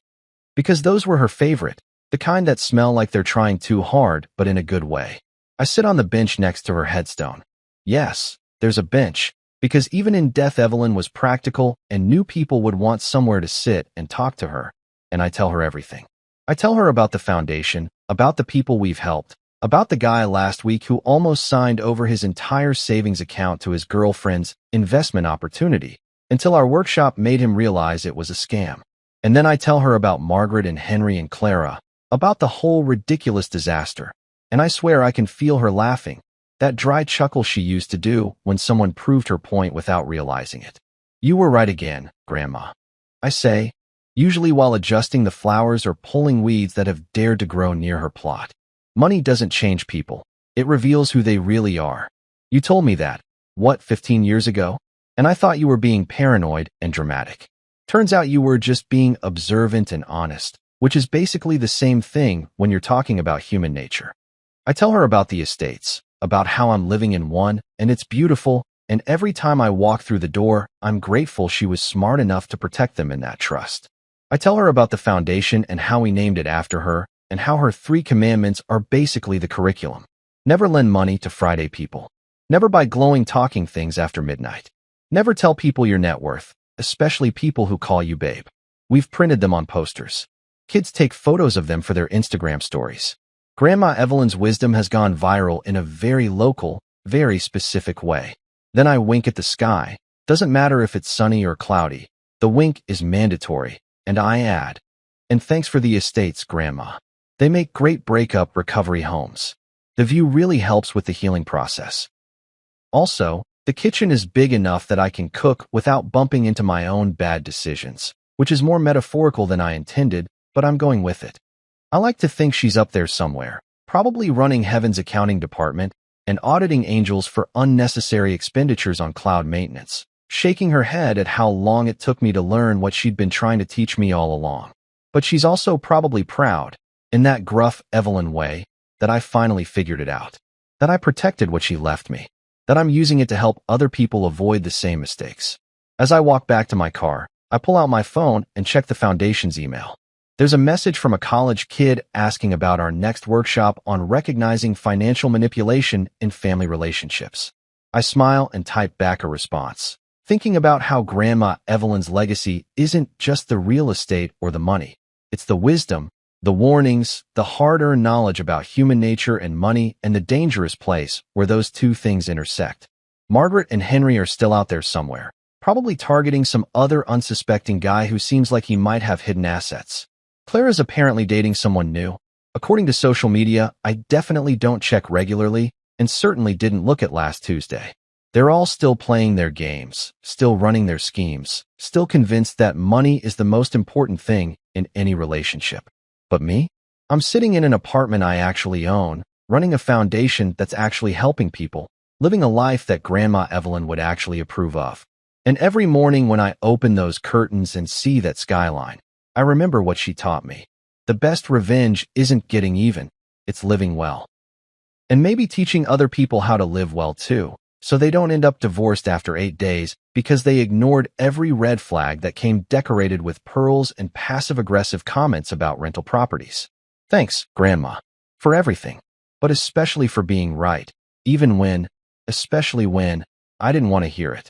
because those were her favorite, the kind that smell like they're trying too hard, but in a good way. I sit on the bench next to her headstone. Yes, there's a bench, because even in death Evelyn was practical and knew people would want somewhere to sit and talk to her, and I tell her everything. I tell her about the foundation, about the people we've helped, about the guy last week who almost signed over his entire savings account to his girlfriend's investment opportunity, until our workshop made him realize it was a scam. And then I tell her about Margaret and Henry and Clara, about the whole ridiculous disaster, and I swear I can feel her laughing, that dry chuckle she used to do when someone proved her point without realizing it. You were right again, Grandma, I say, usually while adjusting the flowers or pulling weeds that have dared to grow near her plot. Money doesn't change people. It reveals who they really are. You told me that, 15 years ago? And I thought you were being paranoid and dramatic. Turns out you were just being observant and honest, which is basically the same thing when you're talking about human nature. I tell her about the estates, about how I'm living in one, and it's beautiful, and every time I walk through the door, I'm grateful she was smart enough to protect them in that trust. I tell her about the foundation and how we named it after her, and how her 3 commandments are basically the curriculum. Never lend money to Friday people. Never buy glowing talking things after midnight. Never tell people your net worth, especially people who call you babe. We've printed them on posters. Kids take photos of them for their Instagram stories. Grandma Evelyn's wisdom has gone viral in a very local, very specific way. Then I wink at the sky. Doesn't matter if it's sunny or cloudy. The wink is mandatory. And I add, and thanks for the estates, Grandma. They make great breakup recovery homes. The view really helps with the healing process. Also, the kitchen is big enough that I can cook without bumping into my own bad decisions, which is more metaphorical than I intended, but I'm going with it. I like to think she's up there somewhere, probably running Heaven's accounting department and auditing angels for unnecessary expenditures on cloud maintenance, shaking her head at how long it took me to learn what she'd been trying to teach me all along. But she's also probably proud, in that gruff Evelyn way, that I finally figured it out, that I protected what she left me, that I'm using it to help other people avoid the same mistakes. As I walk back to my car, I pull out my phone and check the foundation's email. There's a message from a college kid asking about our next workshop on recognizing financial manipulation in family relationships. I smile and type back a response, thinking about how Grandma Evelyn's legacy isn't just the real estate or the money. It's the wisdom, the warnings, the hard-earned knowledge about human nature and money, and the dangerous place where those two things intersect. Margaret and Henry are still out there somewhere, probably targeting some other unsuspecting guy who seems like he might have hidden assets. Clara's apparently dating someone new. According to social media, I definitely don't check regularly and certainly didn't look at last Tuesday. They're all still playing their games, still running their schemes, still convinced that money is the most important thing in any relationship. But me? I'm sitting in an apartment I actually own, running a foundation that's actually helping people, living a life that Grandma Evelyn would actually approve of. And every morning when I open those curtains and see that skyline, I remember what she taught me. The best revenge isn't getting even, it's living well. And maybe teaching other people how to live well too, so they don't end up divorced after 8 days because they ignored every red flag that came decorated with pearls and passive-aggressive comments about rental properties. Thanks, Grandma, for everything, but especially for being right, especially when I didn't want to hear it.